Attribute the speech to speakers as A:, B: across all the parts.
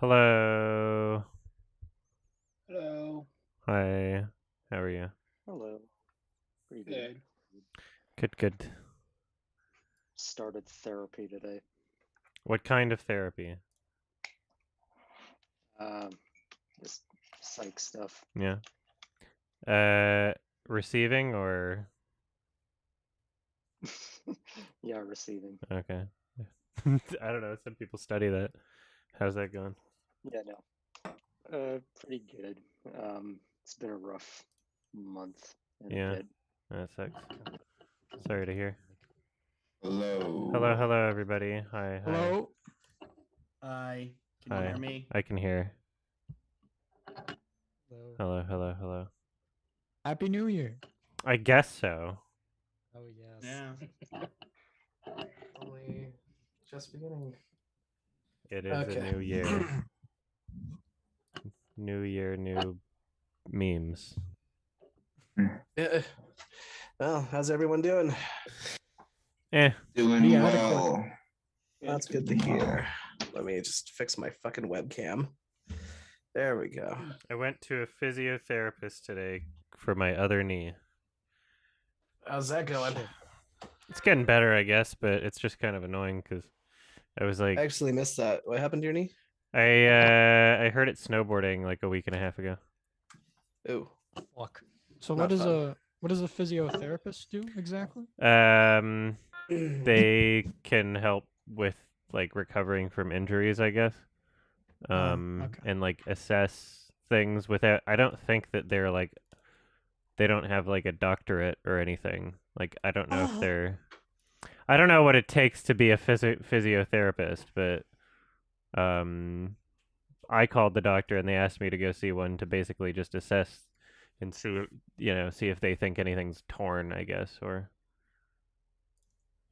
A: Hello.
B: Hello.
A: Hi. How are you?
C: Hello. Pretty good.
B: Good.
A: Good.
C: Started therapy today.
A: What kind of therapy?
C: Just psych stuff.
A: Yeah. Receiving or
C: Yeah, receiving.
A: okay. I don't know. Some people study that. How's that going?
C: Yeah, no. Pretty good. It's been a rough month and
A: Yeah.
C: a bit.
A: That sucks. Sorry to hear.
D: Hello.
A: Hello, everybody. Hi.
D: Hello. Hi. Can you
A: Hi.
D: hear me?
A: I can hear.
E: Hello.
A: Hello.
E: Happy New Year.
A: I guess so.
E: Oh yes.
D: Yeah.
F: Only just beginning.
A: It is a new year. New year, new memes.
F: Yeah. Well, how's everyone doing?
D: Doing
E: Yeah,
D: well.
F: That's good to hear. Let me just fix my fucking webcam. There we go.
A: I went to a physiotherapist today for my other knee.
F: How's that going?
E: Shit.
A: It's getting better, I guess, but it's just kind of annoying because I was like,
F: I actually missed that. What happened to your knee?
A: I heard it snowboarding like a week and a half ago.
F: Ooh.
E: Fuck. So
F: Not fun.
E: what does a physiotherapist do exactly?
A: They can help with like recovering from injuries, I guess.
E: Okay.
A: And like assess things without. I don't think that they're like, they don't have like a doctorate or anything. Like I don't know if they're. I don't know what it takes to be a physiotherapist, but I called the doctor and they asked me to go see one to basically just assess and see, see if they think anything's torn, I guess, or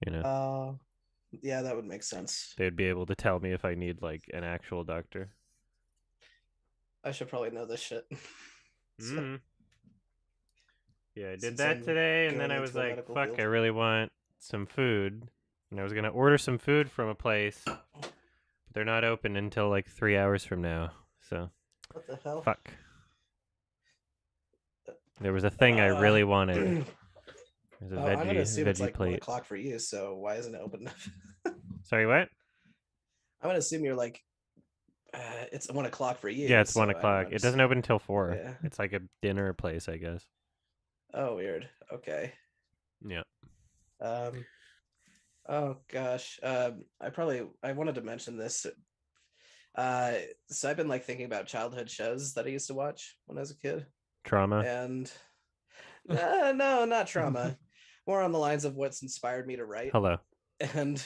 F: Yeah, that would make sense.
A: they'd be able to tell me if I need like an actual doctor.
F: I should probably know this shit.
A: Yeah, I did
F: Since
A: that
F: I'm
A: today, and then
F: going
A: I was
F: into a
A: like,
F: medical
A: fuck,
F: field.
A: I really want some food. And I was going to order some food from a place, but they're not open until like 3 hours from now. So,
F: What the hell?
A: fuck. There was a thing I really wanted. There's a
F: I'm gonna assume it's
A: veggie
F: like
A: plate.
F: 1 o'clock for you, so why isn't it open enough?
A: Sorry, what?
F: I'm gonna assume you're like it's 1 o'clock for you.
A: Yeah, it's
F: so
A: 1 o'clock. It doesn't open until 4.
F: Yeah.
A: It's like a dinner place, I guess.
F: Oh, weird. Okay.
A: Yeah.
F: Oh gosh. I wanted to mention this. So I've been like thinking about childhood shows that I used to watch when I was a kid.
A: Trauma.
F: And no, not trauma. More on the lines of what's inspired me to write.
A: Hello.
F: And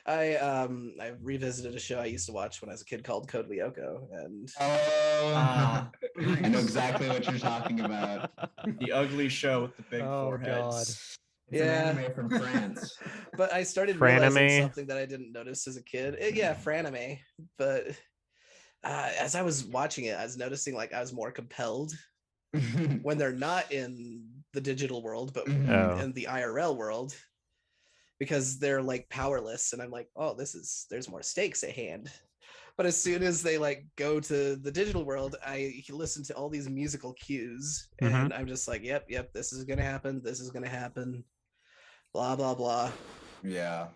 F: I revisited a show I used to watch when I was a kid called Code Lyoko, and
D: I know exactly what you're talking about.
G: The ugly show with the big
E: Oh,
G: foreheads.
E: God.
D: It's an anime from France.
F: But I started
A: Franime?
F: realizing something that I didn't notice as a kid. Yeah, Franime. But as I was watching it, I was noticing like I was more compelled when they're not in the digital world, but in the IRL world, because they're like powerless, and I'm like, oh, there's more stakes at hand. But as soon as they like go to the digital world, I listen to all these musical cues, and I'm just like, yep, this is gonna happen, blah blah blah.
D: Yeah.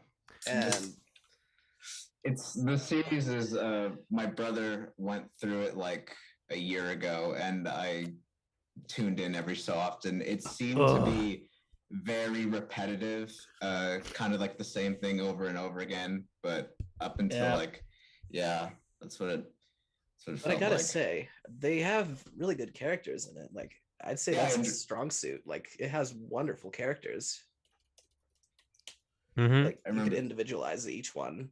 F: And
D: it's the series is my brother went through it like a year ago, and I tuned in every so often. It seemed to be very repetitive, kind of like the same thing over and over again, but up until that's what it
F: but I gotta say, they have really good characters in it. Like, I'd say that's a strong suit. Like, it has wonderful characters. Like, you could individualize each one.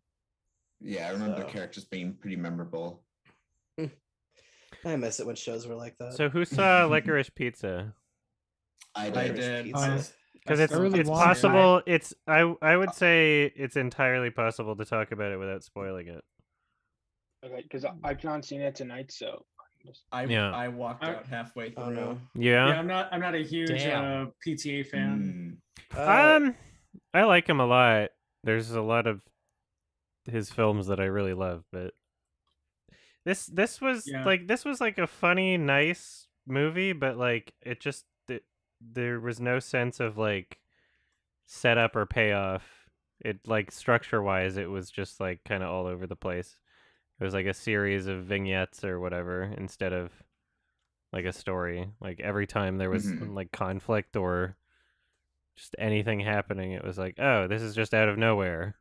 D: Yeah, I remember the characters being pretty memorable.
F: I miss it when shows were like that.
A: So who saw Licorice Pizza?
D: I
G: did.
A: Because it's possible. I would say it's entirely possible to talk about it without spoiling it.
B: Okay, because I've not seen it tonight, so
G: I walked out halfway through.
F: Oh no.
A: Yeah.
G: I'm not a huge PTA fan.
A: I like him a lot. There's a lot of his films that I really love, but This was
G: Yeah.
A: like a funny, nice movie, but like there was no sense of like setup or payoff. It like structure wise, it was just like kind of all over the place. It was like a series of vignettes or whatever instead of like a story. Like every time there was like conflict or just anything happening, it was like, oh, this is just out of nowhere.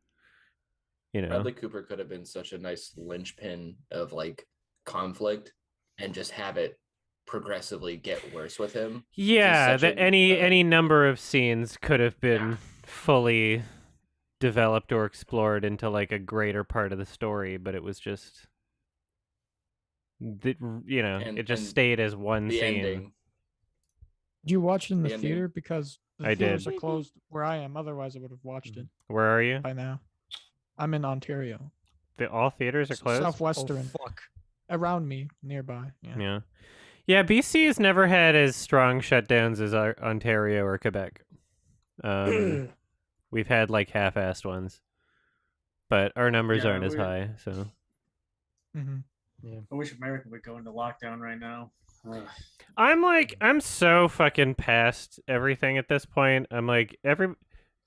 A: You know,
H: Bradley Cooper could have been such a nice linchpin of like conflict and just have it progressively get worse with him.
A: yeah.
H: such
A: Any number of scenes could have been fully developed or explored into like a greater part of the story, but it was just, it just
H: and
A: stayed as one
H: the
A: scene.
H: ending.
E: Do you watch it in the
H: The ending.
E: theater? Because the
A: I
E: theaters
A: did.
E: are closed where I am. Otherwise, I would have watched it
A: Where are you?
E: by now. I'm in Ontario.
A: All theaters are closed.
E: Southwestern.
F: Oh, fuck.
E: Around me, nearby. Yeah.
A: Yeah. BC has never had as strong shutdowns as Ontario or Quebec. We've had like half-assed ones, but our numbers
G: Yeah,
A: aren't as high. So
E: Mm-hmm.
G: I wish America would go into lockdown right now. Ugh.
A: I'm so fucking past everything at this point. I'm like the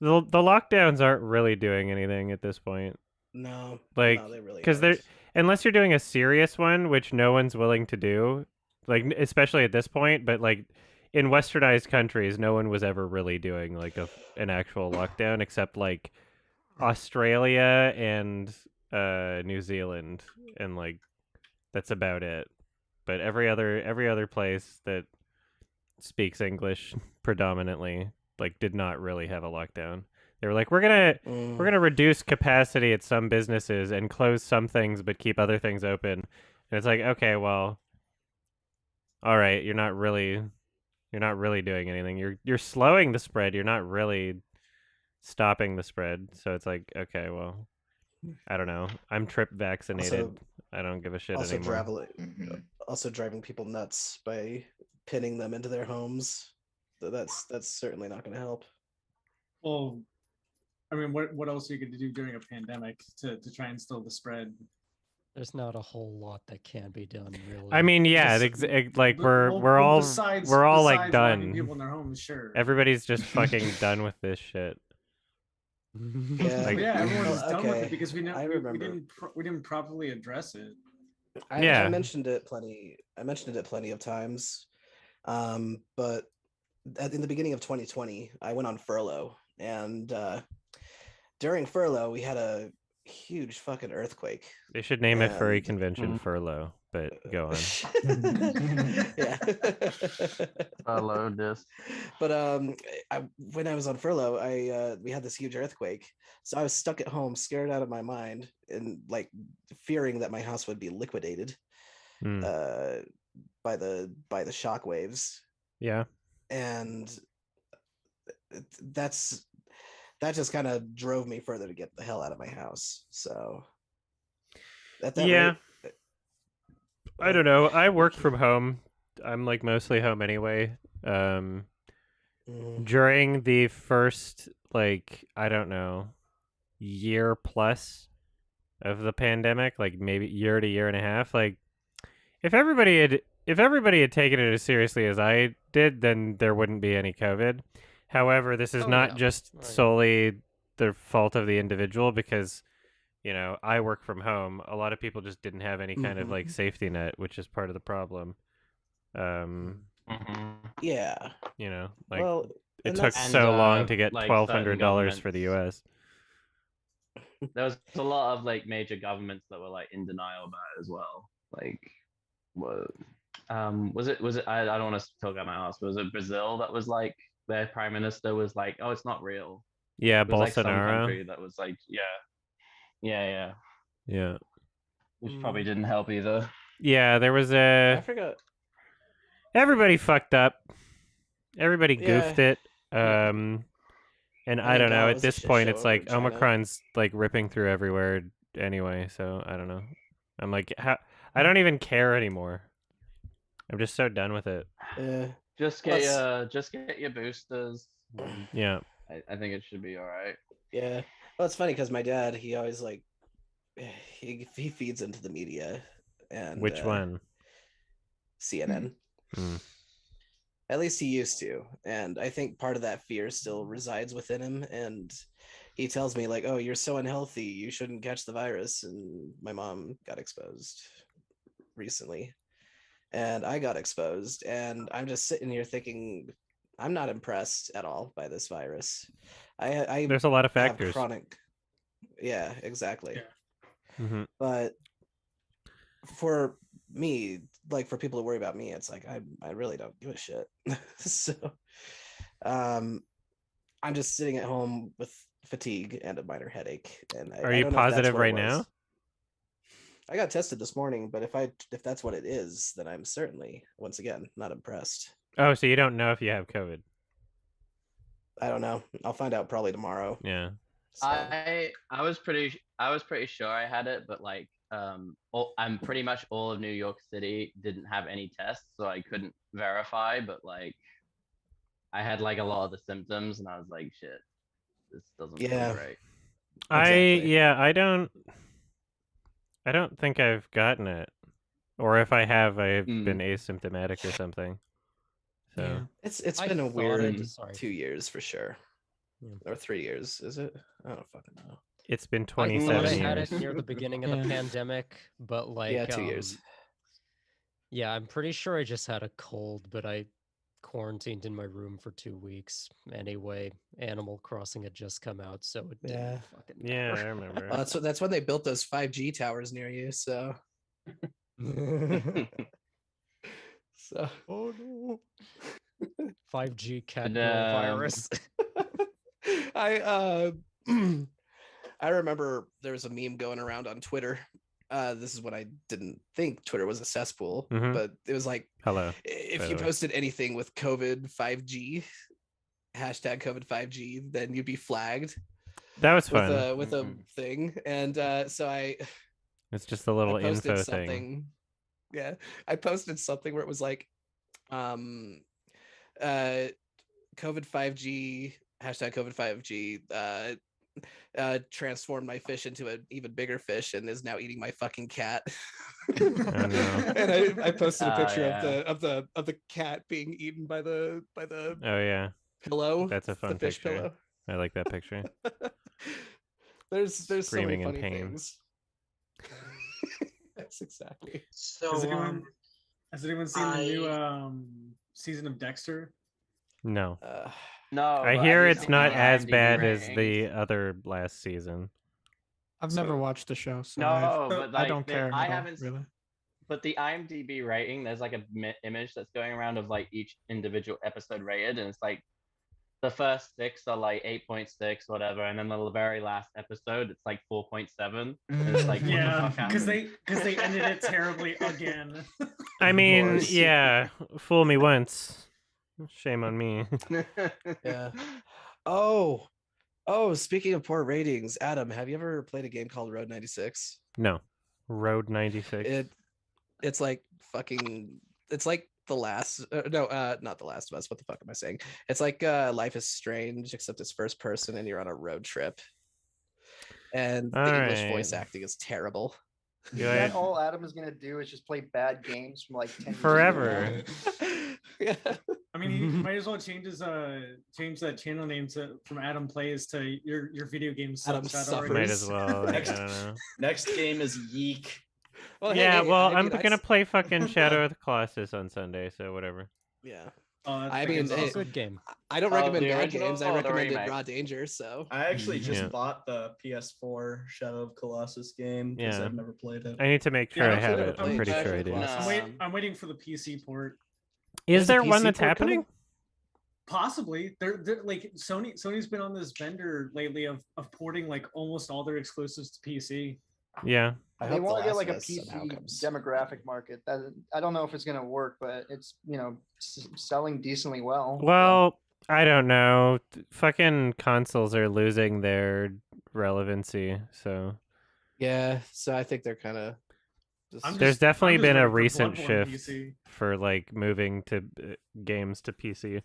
A: lockdowns aren't really doing anything at this point.
F: No,
A: Like,
F: no, they really
A: because they're
F: aren't.
A: unless you're doing a serious one, which no one's willing to do, like especially at this point. But like in westernized countries, no one was ever really doing like an actual lockdown except like Australia and New Zealand, and like that's about it. But every other place that speaks English predominantly like did not really have a lockdown. They were like, we're gonna reduce capacity at some businesses and close some things but keep other things open. And it's like, okay, well, all right, you're not really doing anything. You're slowing the spread. You're not really stopping the spread. So it's like, okay, well, I don't know. I'm trip vaccinated.
F: Also-
A: I don't give a shit
F: Also,
A: anymore.
F: also driving people nuts by pinning them into their homes. That's certainly not going to help.
G: Well, I mean, what else are you going to do during a pandemic to try and still the spread?
I: There's not a whole lot that can be done, really.
A: I mean, yeah, like we're all
G: besides
A: like
G: locking people
A: done.
G: in their homes, sure.
A: Everybody's just fucking done with this shit.
F: Yeah,
A: Like-
G: Yeah, everyone was done with
F: okay,
G: it because we
F: I
G: we
F: remember.
G: didn't properly address it.
F: I
A: Yeah.
F: mentioned it plenty. I mentioned it plenty of times. But in the beginning of 2020, I went on furlough, and during furlough, we had a huge fucking earthquake.
A: They should name it furry
F: And-
A: convention furlough, but go on.
F: Yeah.
J: Hello, this.
F: But when I was on furlough, we had this huge earthquake, so I was stuck at home, scared out of my mind, and like fearing that my house would be liquidated
A: Hmm.
F: by the shock waves,
A: Yeah.
F: and that just kind of drove me further to get the hell out of my house. So at that
A: Yeah.
F: rate,
A: I don't know. I work from home. I'm like mostly home anyway.
F: mhm.
A: During the first like I don't know year plus of the pandemic, like maybe year to year and a half, like if everybody had taken it as seriously as I did, then there wouldn't be any COVID. However, this is
I: Oh,
A: not
I: yeah.
A: just
I: Oh, yeah.
A: solely the fault of the individual because I work from home. A lot of people just didn't have any kind of like safety net, which is part of the problem.
F: Yeah.
A: Like
F: Well,
A: it
F: and
A: took
F: that's-
A: so
J: And,
A: long to get
J: like,
A: $1,200 for the
J: governments-
A: US.
J: There was a lot of like major governments that were like in denial about it as well. Like, what? Was it? I don't want to talk about my house, but was it Brazil that was like their prime minister was like, oh, it's not real.
A: Yeah,
J: It was like some
A: Bolsonaro.
J: country that was like, yeah,
A: Yeah.
J: which probably didn't help either.
A: Yeah, there was
F: I forgot.
A: everybody fucked up. Everybody
F: Yeah.
A: goofed it. And I don't know,
F: it
A: at
F: was a
A: this
F: shit
A: point
F: show
A: it's
F: over
A: like
F: in China.
A: Omicron's like ripping through everywhere anyway, so I don't know. I'm like I don't even care anymore. I'm just so done with it.
F: Yeah.
J: Just get your boosters.
A: Yeah.
J: I think it should be all right.
F: Yeah. Well, it's funny because my dad, he always like he feeds into the media, And
A: Which one?
F: CNN.
A: Mm.
F: At least he used to. And I think part of that fear still resides within him. And he tells me, like, oh, you're so unhealthy. You shouldn't catch the virus. And my mom got exposed recently. And I got exposed. And I'm just sitting here thinking, I'm not impressed at all by this virus. I
A: There's a lot of
F: have
A: factors.
F: chronic. Yeah, exactly.
G: Yeah.
A: Mm-hmm.
F: But for me, like for people to worry about me, it's like I really don't give a shit. So I'm just sitting at home with fatigue and a minor headache. And
A: Are
F: I
A: you
F: don't know if that's
A: positive
F: what it
A: right
F: was.
A: now?
F: I got tested this morning, but if that's what it is, then I'm certainly once again not impressed.
A: Oh, so you don't know if you have COVID?
F: I don't know. I'll find out probably tomorrow.
A: Yeah.
F: So.
J: I was pretty sure I had it, but like I'm pretty much all of New York City didn't have any tests, so I couldn't verify. But like, I had like a lot of the symptoms, and I was like, shit, this doesn't feel great.
F: Exactly.
A: I don't think I've gotten it, or if I have, I've been asymptomatic or something. So
E: Yeah.
F: It's
I: I
F: been a
I: thought
F: weird
I: sorry.
F: 2 years for sure.
I: Yeah.
F: Or 3 years, is it? I don't fucking know.
A: it's been
I: I
A: 27
I: thought I
A: years.
I: had it near the beginning of the
E: Yeah.
I: pandemic, but like
F: Yeah, 2 years.
I: Yeah, I'm pretty sure I just had a cold, but I quarantined in my room for 2 weeks. Anyway, Animal Crossing had just come out, so it didn't
F: Yeah.
I: fucking
A: Yeah,
I: matter.
A: I remember.
F: Well, that's when they built those 5G towers near you. So. So.
E: Oh no.
I: 5G cat
J: And,
I: girl virus.
F: I I remember there was a meme going around on Twitter. This is when I didn't think Twitter was a cesspool,
A: Mhm.
F: but it was like,
A: Hello.
F: if
A: by
F: you
A: the way.
F: posted anything with COVID 5G, hashtag COVID 5G, then you'd be flagged
A: That was
F: with
A: fun.
F: a thing. And so
A: It's just a little
F: I posted
A: info
F: something.
A: thing.
F: Yeah, I posted something where it was like, COVID 5G, hashtag COVID 5G, transformed my fish into an even bigger fish and is now eating my fucking cat.
A: Oh, no.
F: And I posted a picture
J: yeah.
F: of the cat being eaten by the
A: Oh yeah,
F: pillow.
A: that's a
F: the
A: fun
F: fish
A: picture.
F: pillow.
A: I like that picture.
F: There's so
A: Screaming
F: many
A: in
F: funny
A: pain.
F: things. That's exactly.
K: So
G: Has anyone seen the new season of Dexter?
A: No,
J: No,
A: I
J: but
A: hear
J: have you
A: it's
J: seen
A: not
J: the
A: as
J: IMDb
A: bad as
J: ratings?
A: the other last season.
E: I've
F: So-
E: never watched the show, so
J: No, but
E: I
J: like,
E: don't care.
J: I
E: at all,
J: haven't.
E: really.
J: But the IMDb rating, there's like a image that's going around of like each individual episode rated, and it's like the first 6 are like 8.6, whatever, and then the very last episode, it's like 4.7. And it's like, what the
G: Yeah,
J: fuck
G: because
J: happened?
G: they ended it terribly again.
A: I mean,
F: course.
A: yeah, fool me once, shame on me.
F: Yeah. Oh, speaking of poor ratings, Adam, have you ever played a game called Road 96?
A: No, Road 96.
F: It's like fucking, it's like the last not the Last of Us, what the fuck am I saying? It's like Life is Strange, except it's first person and you're on a road trip, and the English voice
A: Alright.
F: acting is terrible.
K: Is that all Adam is gonna do is just play bad games from like 10 years
A: Forever.
K: ago now?
F: Yeah.
G: I mean, he might as well change that channel name from Adam Plays to your video game
F: Adam
G: sucks.
F: Suffers.
A: Might as well. I
H: Next-
A: don't know.
H: Next game is Yeek.
F: Well, hey,
A: Yeah,
F: hey,
A: well,
F: I
A: I'm
F: mean, I'd
A: gonna
F: s-
A: play fucking Shadow of the Colossus on Sunday, so whatever.
F: Yeah,
G: Oh, that's
F: I
G: freaking
F: mean,
I: It's a
F: hey,
G: awesome.
I: good game.
F: I don't
J: Oh,
F: recommend
J: the
F: bad
J: original
F: games. I
J: or the
F: recommended
J: remake?
F: Raw Danger. So
K: I actually just
A: Yeah.
K: bought the PS4 Shadow of Colossus game because
A: Yeah.
K: I've never played it.
A: I need to make sure
G: Yeah,
A: I
G: I've
A: have
F: never
A: it. I'm
F: played
A: pretty
F: Shadow
A: sure I
F: of the
A: do.
F: Colossus.
G: I'm waiting for the PC port.
A: Is
F: There's a
A: there one
F: PC
A: that's
F: port coming?
A: happening?
G: Possibly. They're like Sony's been on this bender lately of porting like almost all their exclusives to PC.
A: Yeah.
F: I
K: They
F: hope The
K: want to get
F: Last
K: like a
F: of Us somehow
K: PC
F: comes.
K: demographic market. That I don't know if it's gonna work, but it's selling decently well.
A: Well, I don't know. Fucking consoles are losing their relevancy, so
F: Yeah, so I think they're kind of.
A: there's definitely
G: I'm just
A: been a
G: ready for
A: recent
G: Bloodborne
A: shift
G: PC.
A: for like moving to games to PC.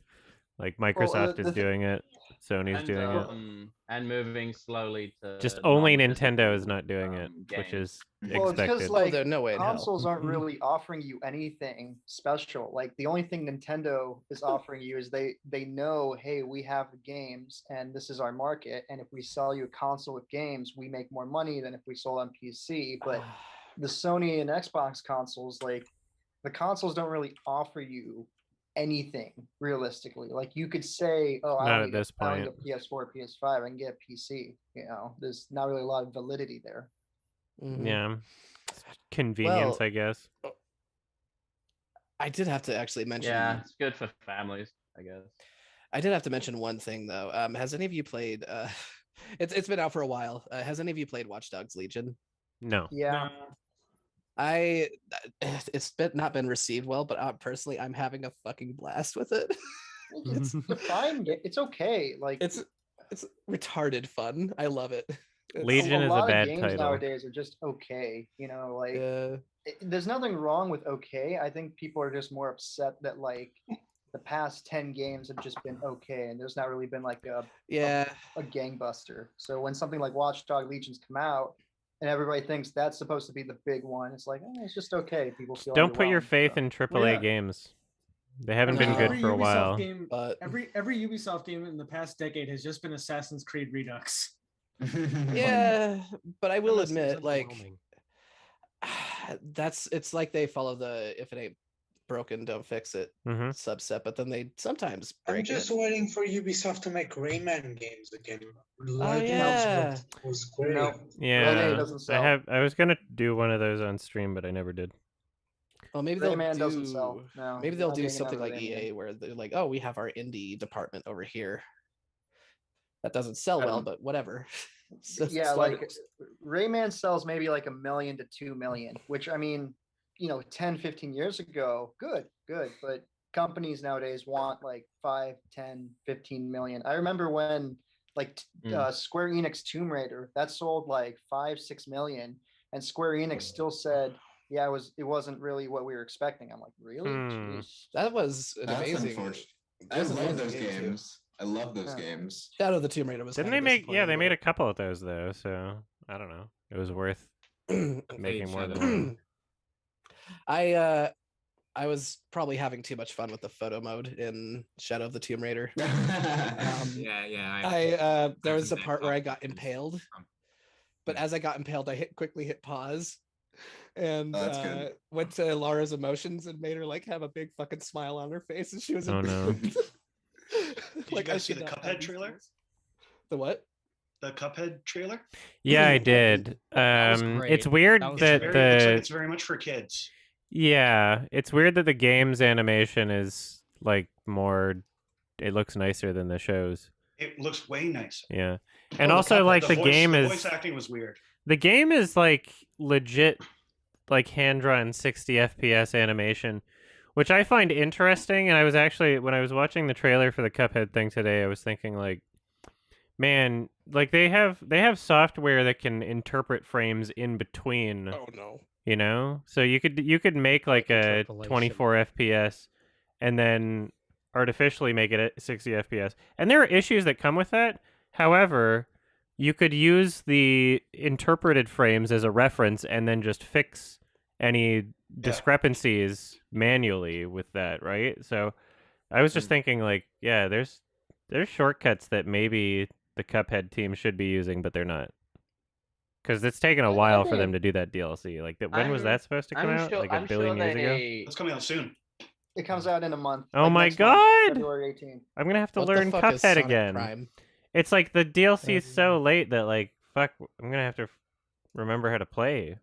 A: Like Microsoft
K: the
A: is doing it, Sony's doing it.
J: And moving slowly to
A: Just only
J: non-physical,
A: Nintendo is not doing it, which
J: games.
A: is
K: Well, it's because
A: expected.
K: like
F: there's no way in hell.
K: consoles aren't really offering you anything special. Like the only thing Nintendo is offering you is they know, hey, we have the games and this is our market, and if we sell you a console with games, we make more money than if we sold on PC. But the Sony and Xbox consoles, like the consoles don't really offer you anything realistically. Like you could say, oh,
A: Not at this
K: I don't
A: point.
K: get PS4, PS5, I can get a PC. There's not really a lot of validity there.
F: Mhm.
A: Yeah. It's convenience,
F: Well,
A: I guess.
F: I did have to actually mention.
J: Yeah, it's good for families, I guess.
F: I did have to mention one thing though. Has any of you played? It's been out for a while. Has any of you played Watch Dogs Legion?
A: No.
K: Yeah.
F: It's not been received well, but personally, I'm having a fucking blast with it.
K: It's a fine game. It's okay. Like
F: it's retarded fun. I love it.
A: Legion is a
K: lot
A: bad
K: of games
A: title.
K: nowadays are just okay. There's nothing wrong with okay. I think people are just more upset that like the past 10 games have just been okay, and there's not really been like a gangbuster. So when something like Watch Dogs Legions come out, and everybody thinks that's supposed to be the big one, it's like it's just okay. People feel
A: Don't put your
K: underwhelmed,
A: faith
K: so.
A: in AAA games. They haven't been good
G: Every
A: for a
G: Ubisoft
A: while.
G: Game, every Ubisoft game in the past decade has just been Assassin's Creed Redux.
F: Yeah, but I will
I: Premise is
F: admit, like,
I: underwhelming.
F: it's like they follow the if it ain't broken, don't fix it subset, but then they sometimes break
L: I'm just
F: it.
L: waiting for Ubisoft to make Rayman games again.
F: Yeah.
L: Was great.
K: No.
A: Yeah,
K: doesn't sell.
A: I was gonna do one of those on stream, but I never did.
F: Well, maybe
K: Rayman
F: they'll
K: doesn't sell. No,
F: maybe
K: you're
F: they'll
K: not
F: do
K: getting
F: something
K: another
F: like
K: Rayman.
F: EA where they're like, oh, we have our indie department over here. That doesn't sell well, but whatever. So it's
K: Yeah, like Rayman sells maybe like 1 million to 2 million, which I mean, 10, 15 years ago, good. But companies nowadays want like 5, 10, 15 million. I remember when like Square Enix Tomb Raider, that sold like 5, 6 million, and Square Enix still said, yeah, it wasn't really what we were expecting. I'm like, really? Jeez.
F: That was an
D: That's
F: amazing.
D: unfortunate.
F: it
D: I
F: was an
D: love
F: amazing
D: those
F: game, too.
D: games. I love those games.
F: Shadow of the Tomb Raider was.
A: Didn't
F: kinda
A: they make? Yeah, they
F: disappointing,
A: made a couple of those though. So I don't know. It was worth making more than one.
F: I was probably having too much fun with the photo mode in Shadow of the Tomb Raider.
M: Yeah.
F: There was a part where I got impaled, but as I got impaled, I quickly hit pause, and
D: that's good.
F: went to Laura's emotions and made her like have a big fucking smile on her face, and she was.
A: Oh no!
M: Did you guys see the Cuphead trailer?
F: The what?
M: The Cuphead trailer?
A: Yeah, I did. It's weird that
M: looks
A: the
M: like it's very much for kids.
A: Yeah, it's weird that the game's animation is like more. It looks nicer than the shows.
M: It looks way nicer.
A: Yeah, and also like the game is.
M: The voice acting was weird.
A: The game is like legit, like hand-drawn 60 FPS animation, which I find interesting. And I was actually, when I was watching the trailer for the Cuphead thing today, I was thinking like, man, like they have software that can interpret frames in between.
F: Oh no.
A: So you could make like a 24 FPS and then artificially make it at 60 FPS. And there are issues that come with that. However, you could use the interpreted frames as a reference and then just fix any discrepancies manually with that, right? So I was just thinking like, yeah, there's shortcuts that maybe the Cuphead team should be using, but they're not. Because it's taken a while for them to do that DLC. Like, when was that supposed to come out? Like a billion years ago?
M: It's coming out soon.
K: It comes out in a month.
A: Oh
K: like
A: my
K: next month,
A: god!
K: February 18th.
A: I'm gonna have to
F: What the
A: learn
F: fuck is
A: Cuphead
F: Sonic
A: again.
F: Prime?
A: It's like the DLC is so late that like, fuck, I'm gonna have to remember how to play.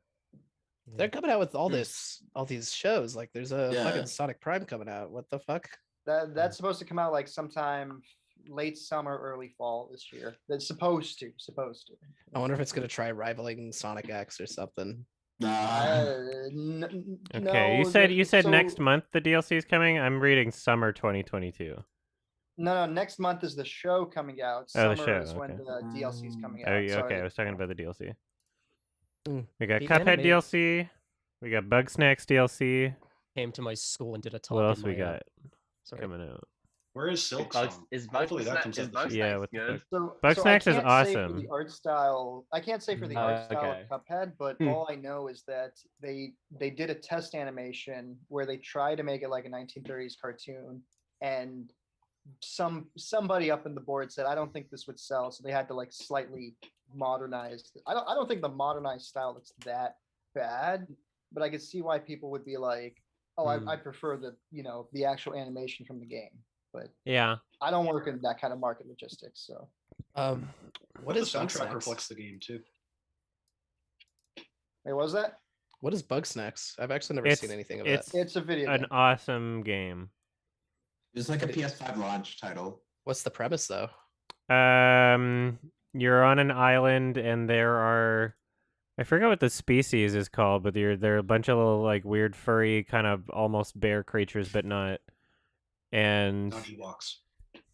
F: They're coming out with all these shows. Like, there's a fucking Sonic Prime coming out. What the fuck?
K: That's supposed to come out like sometime late summer, early fall this year. That's supposed to.
F: I wonder if it's gonna try rivaling Sonic X or something.
A: Okay,
K: no,
A: you said
K: so-
A: next month the DLC is coming. I'm reading summer 2022.
K: No, next month is the show coming out.
A: Oh, the
K: Summer
A: show,
K: is when
A: okay.
K: the DLC is coming out.
A: Oh, yeah, okay.
K: Sorry.
A: I was talking about the DLC. We got
I: The
A: Cuphead
I: anime-
A: DLC. We got Bugsnax DLC.
I: Came to my school and did a talk.
A: What
I: in
A: else we
I: my,
A: got
I: sorry.
A: coming out?
M: Where is Silk
J: Bugs-
M: Song?
J: is
M: Hopefully that
J: Bugsnax-
M: comes
J: is
M: out. this
J: Bugsnax
M: year.
A: Yeah, what the
J: good?
A: fuck?
K: So I
A: Bugsnax is
K: can't say for
A: awesome.
K: the art style. I can't say for the art style
J: Okay.
K: of Cuphead, but all I know is that they did a test animation where they tried to make it like a 1930s cartoon, and somebody up in the board said, I don't think this would sell, so they had to like slightly modernize. I don't think the modernized style looks that bad, but I could see why people would be like, oh, I prefer the actual animation from the game. But
A: Yeah.
K: I don't work in that kind of market logistics, so.
F: What
M: But
F: is
M: the soundtrack
F: Bugsnax?
M: reflects the game too.
K: Hey, what was that?
F: What is Bugsnax? I've actually never
A: It's
F: seen anything of
A: it's
F: that.
K: It's a video
A: an
K: game.
A: awesome game.
D: It's like a PS5 launch title.
F: What's the premise though?
A: You're on an island, and there are, I forget what the species is called, but there are a bunch of little like weird furry kind of almost bear creatures, but not. And
M: Not Ewoks.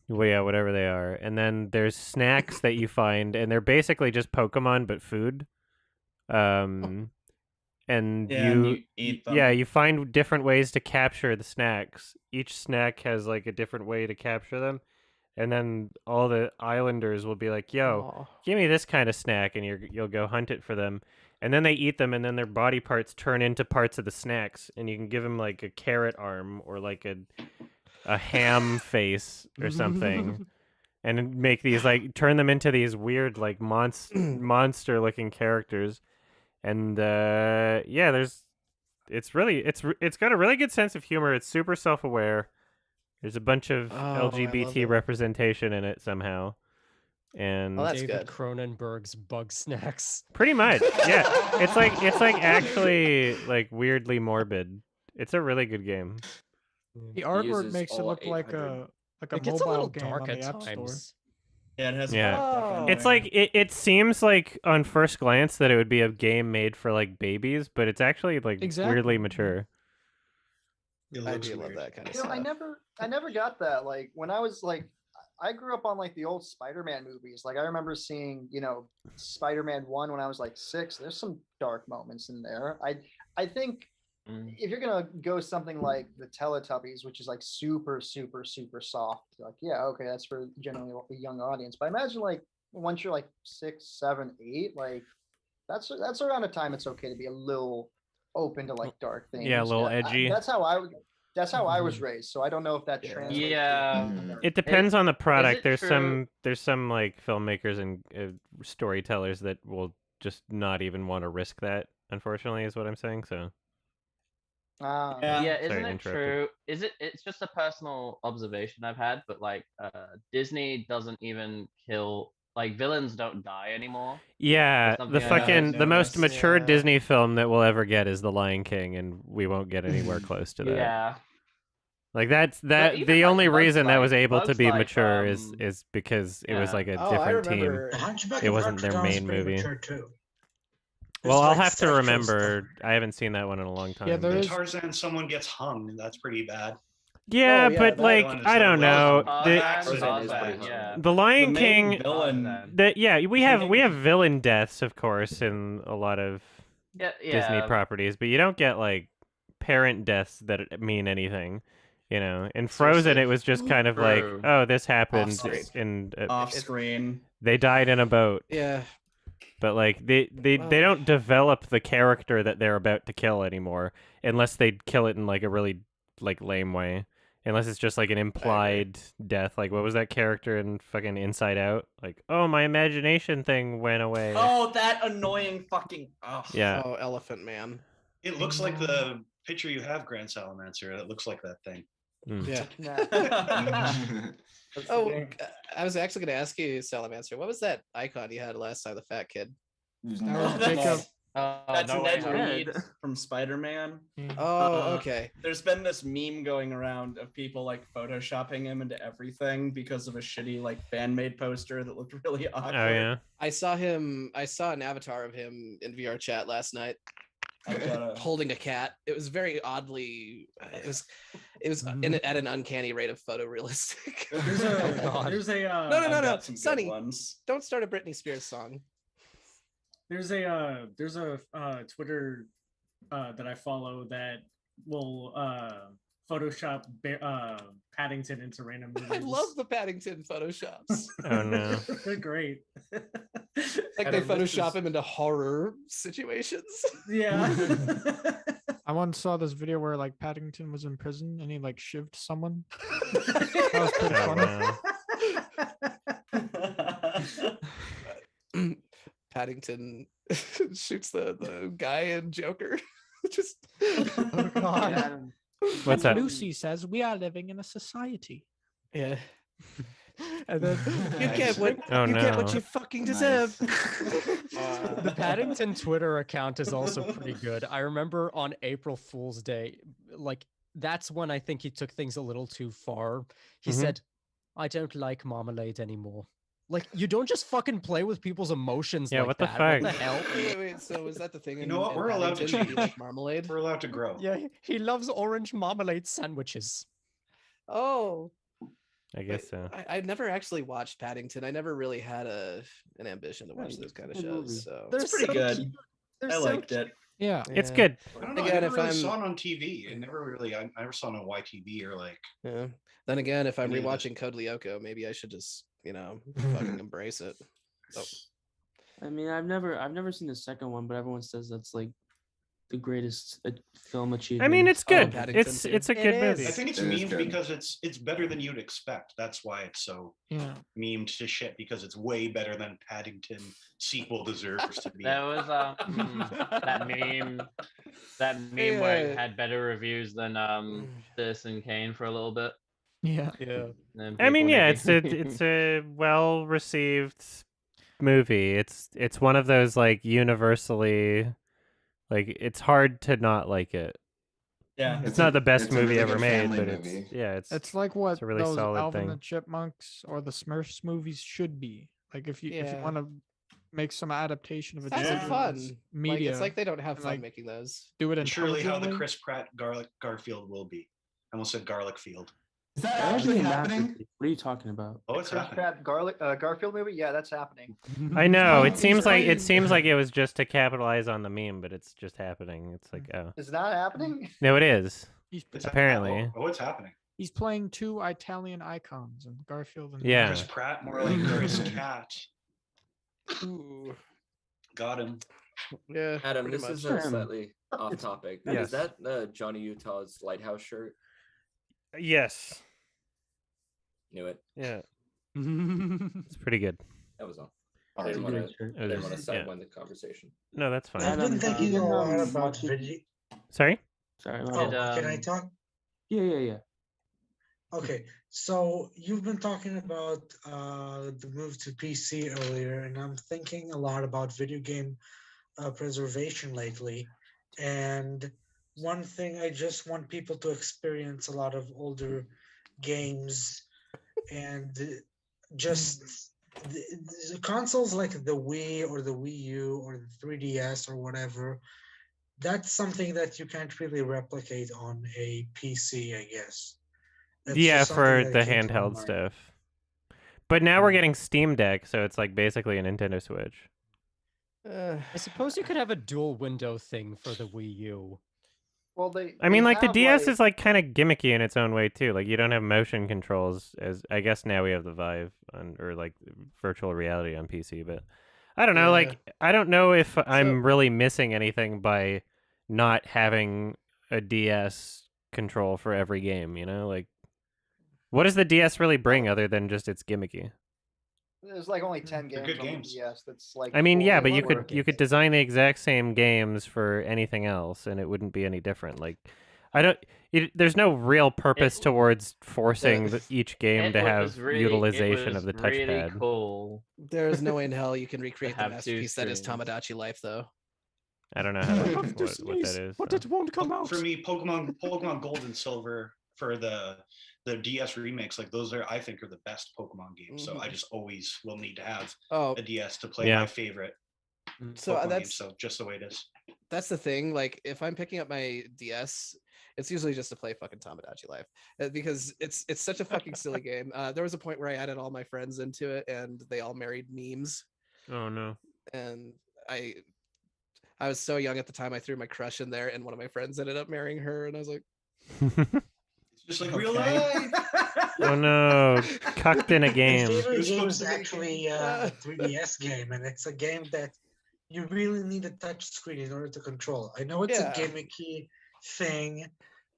A: well, yeah, whatever they are. And then there's snacks that you find, and they're basically just Pokemon but food. And
N: and
A: you
N: you eat them.
A: yeah, you find different ways to capture the snacks. Each snack has like a different way to capture them. And then all the islanders will be like, "Yo, give me this kind of snack," and you'll go hunt it for them. And then they eat them, and then their body parts turn into parts of the snacks, and you can give them like a carrot arm or like a ham face or something, and make these like turn them into these weird like monster looking characters. And yeah, it's got a really good sense of humor. It's super self aware. There's a bunch of
F: I love
A: LGBT
F: it.
A: representation in it somehow. And
F: Well, that's
I: David
F: good.
I: Cronenberg's Bugsnax.
A: pretty much, yeah. It's like actually like weirdly morbid. It's a really good game.
E: The artwork
H: uses
E: makes it
H: all
E: look like
H: 800.
E: a
I: It gets a
E: mobile
I: little
E: game
I: dark
E: on the
I: at
E: App Store.
I: times.
N: Yeah, it has.
A: Yeah.
F: Oh.
A: It's like it seems like on first glance that it would be a game made for like babies, but it's actually like
E: Exactly.
A: weirdly mature.
M: It
F: I
M: looks
F: do love
M: weird.
F: that kind of
K: You know,
F: stuff.
K: I never got that. Like when I was like, I grew up on like the old Spider-Man movies. Like I remember seeing, Spider-Man 1 when I was like 6. There's some dark moments in there. I think if you're gonna go something like the Teletubbies, which is like super, super, super soft, like yeah, okay, that's for generally a young audience. But imagine like once you're like 6, 7, 8, like that's around the time it's okay to be a little open to like dark things.
A: Yeah, a little edgy.
K: That's how I was raised. So I don't know if that translates. to
J: Yeah.
K: other-
A: It depends on the product.
J: it
A: There's
J: true-
A: some like filmmakers and storytellers that will just not even want to risk that. Unfortunately, is what I'm saying. So
K: Ah,
J: Yeah,
A: Sorry,
J: isn't it
A: interrupted.
J: true? It's just a personal observation I've had, but like Disney doesn't even kill, like villains don't die anymore.
A: yeah,
J: something
A: the
J: I
A: fucking the most
N: noticed.
A: mature
F: Yeah.
A: Disney film that we'll ever get is The Lion King, and we won't get anywhere close to that.
J: Yeah.
A: Like that's that
J: even,
A: the
J: like,
A: only
J: Bugs
A: reason that
J: Life-
A: was able to
J: Bugs
A: be
J: Life,
A: mature is because it was
J: yeah.
A: like a
F: Oh, I
A: different team.
F: remember.
L: The Hunchback
A: It
L: of
A: wasn't
L: Notre
A: their
L: Dame is
A: main
L: pretty
A: movie.
L: mature, too.
A: Well,
L: It's
A: I'll
L: like
A: have to
L: sexual
A: remember.
L: stuff.
A: I haven't seen that one in a long time.
E: Yeah, there
A: but-
M: In
E: is-
M: Tarzan, someone gets hung, and that's pretty bad.
A: Yeah,
F: Oh, yeah,
A: but
F: that
A: like
M: one is
A: I
M: the
A: don't
M: well-
A: know.
J: Tarzan,
A: The,
H: Tarzan is
J: Tarzan,
H: pretty
J: yeah.
A: the Lion
N: The main
A: King.
N: villain.
J: Tarzan.
A: Yeah, we
N: the
A: have
N: main-
A: villain deaths, of course, in a lot of
J: Yeah,
A: Disney
J: yeah.
A: properties, but you don't get like parent deaths that mean anything. In Frozen, it was just kind of like,
J: True.
A: oh, this happened,
F: Off-screen.
A: and
N: Off screen.
A: they died in a boat.
F: Yeah.
A: But like they don't develop the character that they're about to kill anymore, unless they kill it in like a really like lame way. Unless it's just like an implied death. Like what was that character in fucking Inside Out? Like, oh, my imagination thing went away.
N: Oh, that annoying fucking. Oh.
A: Yeah.
F: Oh, Elephant Man.
M: It looks like the picture you have, Grand Salamander. It looks like that thing.
A: Mm.
F: Yeah.
K: That's the
F: Oh,
K: game.
F: I was actually going to ask you, Salamander, what was that icon you had last time, the fat kid?
E: That was Jacob.
N: That's
J: no
N: Ned
J: way.
N: Reed from Spider-Man.
F: Oh, okay.
N: There's been this meme going around of people like photoshopping him into everything because of a shitty like fan-made poster that looked really awkward.
A: Oh yeah.
F: I saw an avatar of him in VR chat last night.
N: I gotta-
F: Holding a cat. It was very oddly. It was at an uncanny rate of photorealistic.
G: There's a
F: No,
N: I've
F: no,
N: got some good
F: Sonny,
N: ones.
F: don't start a Britney Spears song.
G: there's a Twitter that I follow that will Photoshop Paddington into random movies.
F: I love the Paddington photoshops.
A: Oh no.
G: They're great.
F: Like they
J: Adam, this
F: Photoshop
J: is-
F: him into horror situations.
G: Yeah.
E: I once saw this video where like Paddington was in prison and he like shivved someone. That was pretty funny.
F: Paddington shoots the guy in Joker. Just
E: Oh god.
A: What's that?
E: Lucy says we are living in a society.
F: yeah.
E: And then
F: You get what
A: Oh,
F: you get what
A: no.
F: you fucking deserve.
I: The Paddington Twitter account is also pretty good. I remember on April Fool's Day, like that's when I think he took things a little too far. He
A: Mhm.
I: said, "I don't like marmalade anymore." Like you don't just fucking play with people's emotions.
A: Yeah,
I: like
A: what the
I: that.
A: fuck?
I: What the hell?
F: Wait, so is that the thing?
M: You know what? We're allowed to
F: Paddington, that you
M: change.
F: like marmalade.
M: We're allowed to grow.
I: Yeah, he loves orange marmalade sandwiches.
F: Oh,
A: I guess so.
F: I never actually watched Paddington. I never really had an ambition to watch
N: Right,
F: those kind of
N: good movie.
F: shows. So
I: They're
N: It's pretty
I: so
N: good.
I: cute. They're
N: I
I: so
N: liked
I: cute.
N: it.
E: yeah.
A: It's
F: Yeah.
A: good.
M: I don't know.
F: Again,
M: I never
F: if
M: really
F: I'm-
M: saw it on TV. It never really. I never saw it on YTV or like.
F: yeah. Then again, if I'm
M: Any of those.
F: rewatching Code Lyoko, maybe I should just fucking embrace it. Oh.
O: I mean, I've never seen the second one, but everyone says that's like the greatest film achievement.
A: I mean, it's good.
F: Paddington
A: It's
F: too.
A: it's a
F: It
A: good
F: is.
A: movie.
M: I think it's
D: It is
M: memed
D: good.
M: because it's better than you'd expect. That's why it's so
E: Yeah.
M: memed to shit, because it's way better than Paddington sequel deserves to be.
J: There was that meme where it
F: Yeah.
J: had better reviews than Citizen Kane for a little bit.
E: Yeah.
I: Yeah.
J: And
A: I mean,
J: people
A: yeah,
J: maybe-
A: it's a well received movie. It's one of those like universally, like it's hard to not like it.
N: Yeah.
A: It's not the best
D: it's a
A: movie
D: really
A: ever
D: good
A: made,
D: family
A: but
D: movie.
A: it's
E: like what
A: a really
E: those
A: solid
E: Alvin
A: thing.
E: and Chipmunks or the Smurfs movies should be. Like if you
F: Yeah.
E: want to make some adaptation of a
F: Have some
E: children's
F: fun.
E: media,
F: Like, it's like they don't have fun
E: like,
F: making those.
E: do it
M: And surely how the
E: intelligently.
M: Chris Pratt Garfield will be. I almost said Garlic Field.
D: Is that
O: That would
D: actually
O: be a
D: happening?
O: masterpiece. What are you talking about?
M: Oh, it's
K: Chris
M: happening.
K: Pratt Garfield movie? Yeah, that's happening.
A: I know.
K: Oh,
A: It seems like
K: he's
A: it was just to capitalize on the meme, but it's just happening. It's like, oh
K: Is that happening?
A: no, it is.
E: He's
M: It's
A: apparently.
M: Oh, it's happening.
E: He's playing two Italian icons, and Garfield and
A: Yeah.
M: Chris Pratt, more like Chris Cat.
F: Ooh.
M: Got him.
F: Yeah.
H: Adam,
F: pretty
H: this is
F: much.
H: slightly off topic.
A: Yes.
H: Is that Johnny Utah's Lighthouse shirt?
A: Yes.
H: Knew it.
A: Yeah. It's pretty good.
H: That was all.
O: It's
H: I
O: a
H: didn't
O: great
H: want to.
O: shirt.
A: It
H: Didn't
A: is,
H: want to
A: yeah.
H: sidewind the conversation.
A: No, that's fine.
L: I've been thinking a lot about
O: watching-
L: video.
A: Sorry.
O: Sorry.
L: Oh,
O: Matt.
L: can I talk?
O: Yeah.
L: Okay, so you've been talking about the move to PC earlier, and I'm thinking a lot about video game preservation lately. And one thing I just want people to experience a lot of older games and just the consoles like the Wii or the Wii U or the 3DS or whatever. That's something that you can't really replicate on a PC, I guess. That's
A: Yeah,
L: just something
A: for
L: that
A: the
L: came to my
A: handheld
L: mind.
A: stuff. But now we're getting Steam Deck, so it's like basically a Nintendo Switch.
I: I suppose you could have a dual window thing for the Wii U.
K: Well, they.
A: I mean,
K: they
A: like the
K: have,
A: DS is like kind of gimmicky in its own way too. Like you don't have motion controls, as I guess now we have the Vive or like virtual reality on PC. But I don't know. Like I don't know if I'm really missing anything by not having a DS control for every game. You know, like what does the DS really bring other than just it's gimmicky?
K: There's like only 10
M: They're
K: games
M: good
K: on
M: games.
K: the DS. That's like.
A: I mean, yeah,
K: fully
A: but you
K: working.
A: could design the exact same games for anything else, and it wouldn't be any different. Like, I don't. There's no real purpose towards forcing each game to have utilization of the
J: really
A: touchpad.
J: Cool.
F: There is no way in hell you can recreate the
J: have two
F: masterpiece that is
J: screens.
F: Tamagotchi Life, though.
A: I don't know how what that is.
I: But it won't come out.
M: For me, Pokemon Gold and Silver for the DS remakes, like those are, I think, are the best Pokemon games. So I just always will need to have
F: Oh.
M: a DS to play
A: Yeah.
M: my favorite
F: So
M: Pokemon
F: that's
M: games. So just the way it is.
F: that's the thing. Like, if I'm picking up my DS, it's usually just to play fucking Tamagotchi Life because it's such a fucking silly game. There was a point where I added all my friends into it, and they all married memes.
A: Oh no.
F: And I was so young at the time. I threw my crush in there, and one of my friends ended up marrying her, and I was like,
M: Just like
N: real
M: okay.
N: life.
A: Oh no, cucked in a
L: My
A: game.
L: favorite
N: You're
L: game
N: supposed
L: is
N: to be-
L: actually a 3DS game, and it's a game that you really need a touch screen in order to control. I know it's
F: Yeah.
L: a gimmicky thing,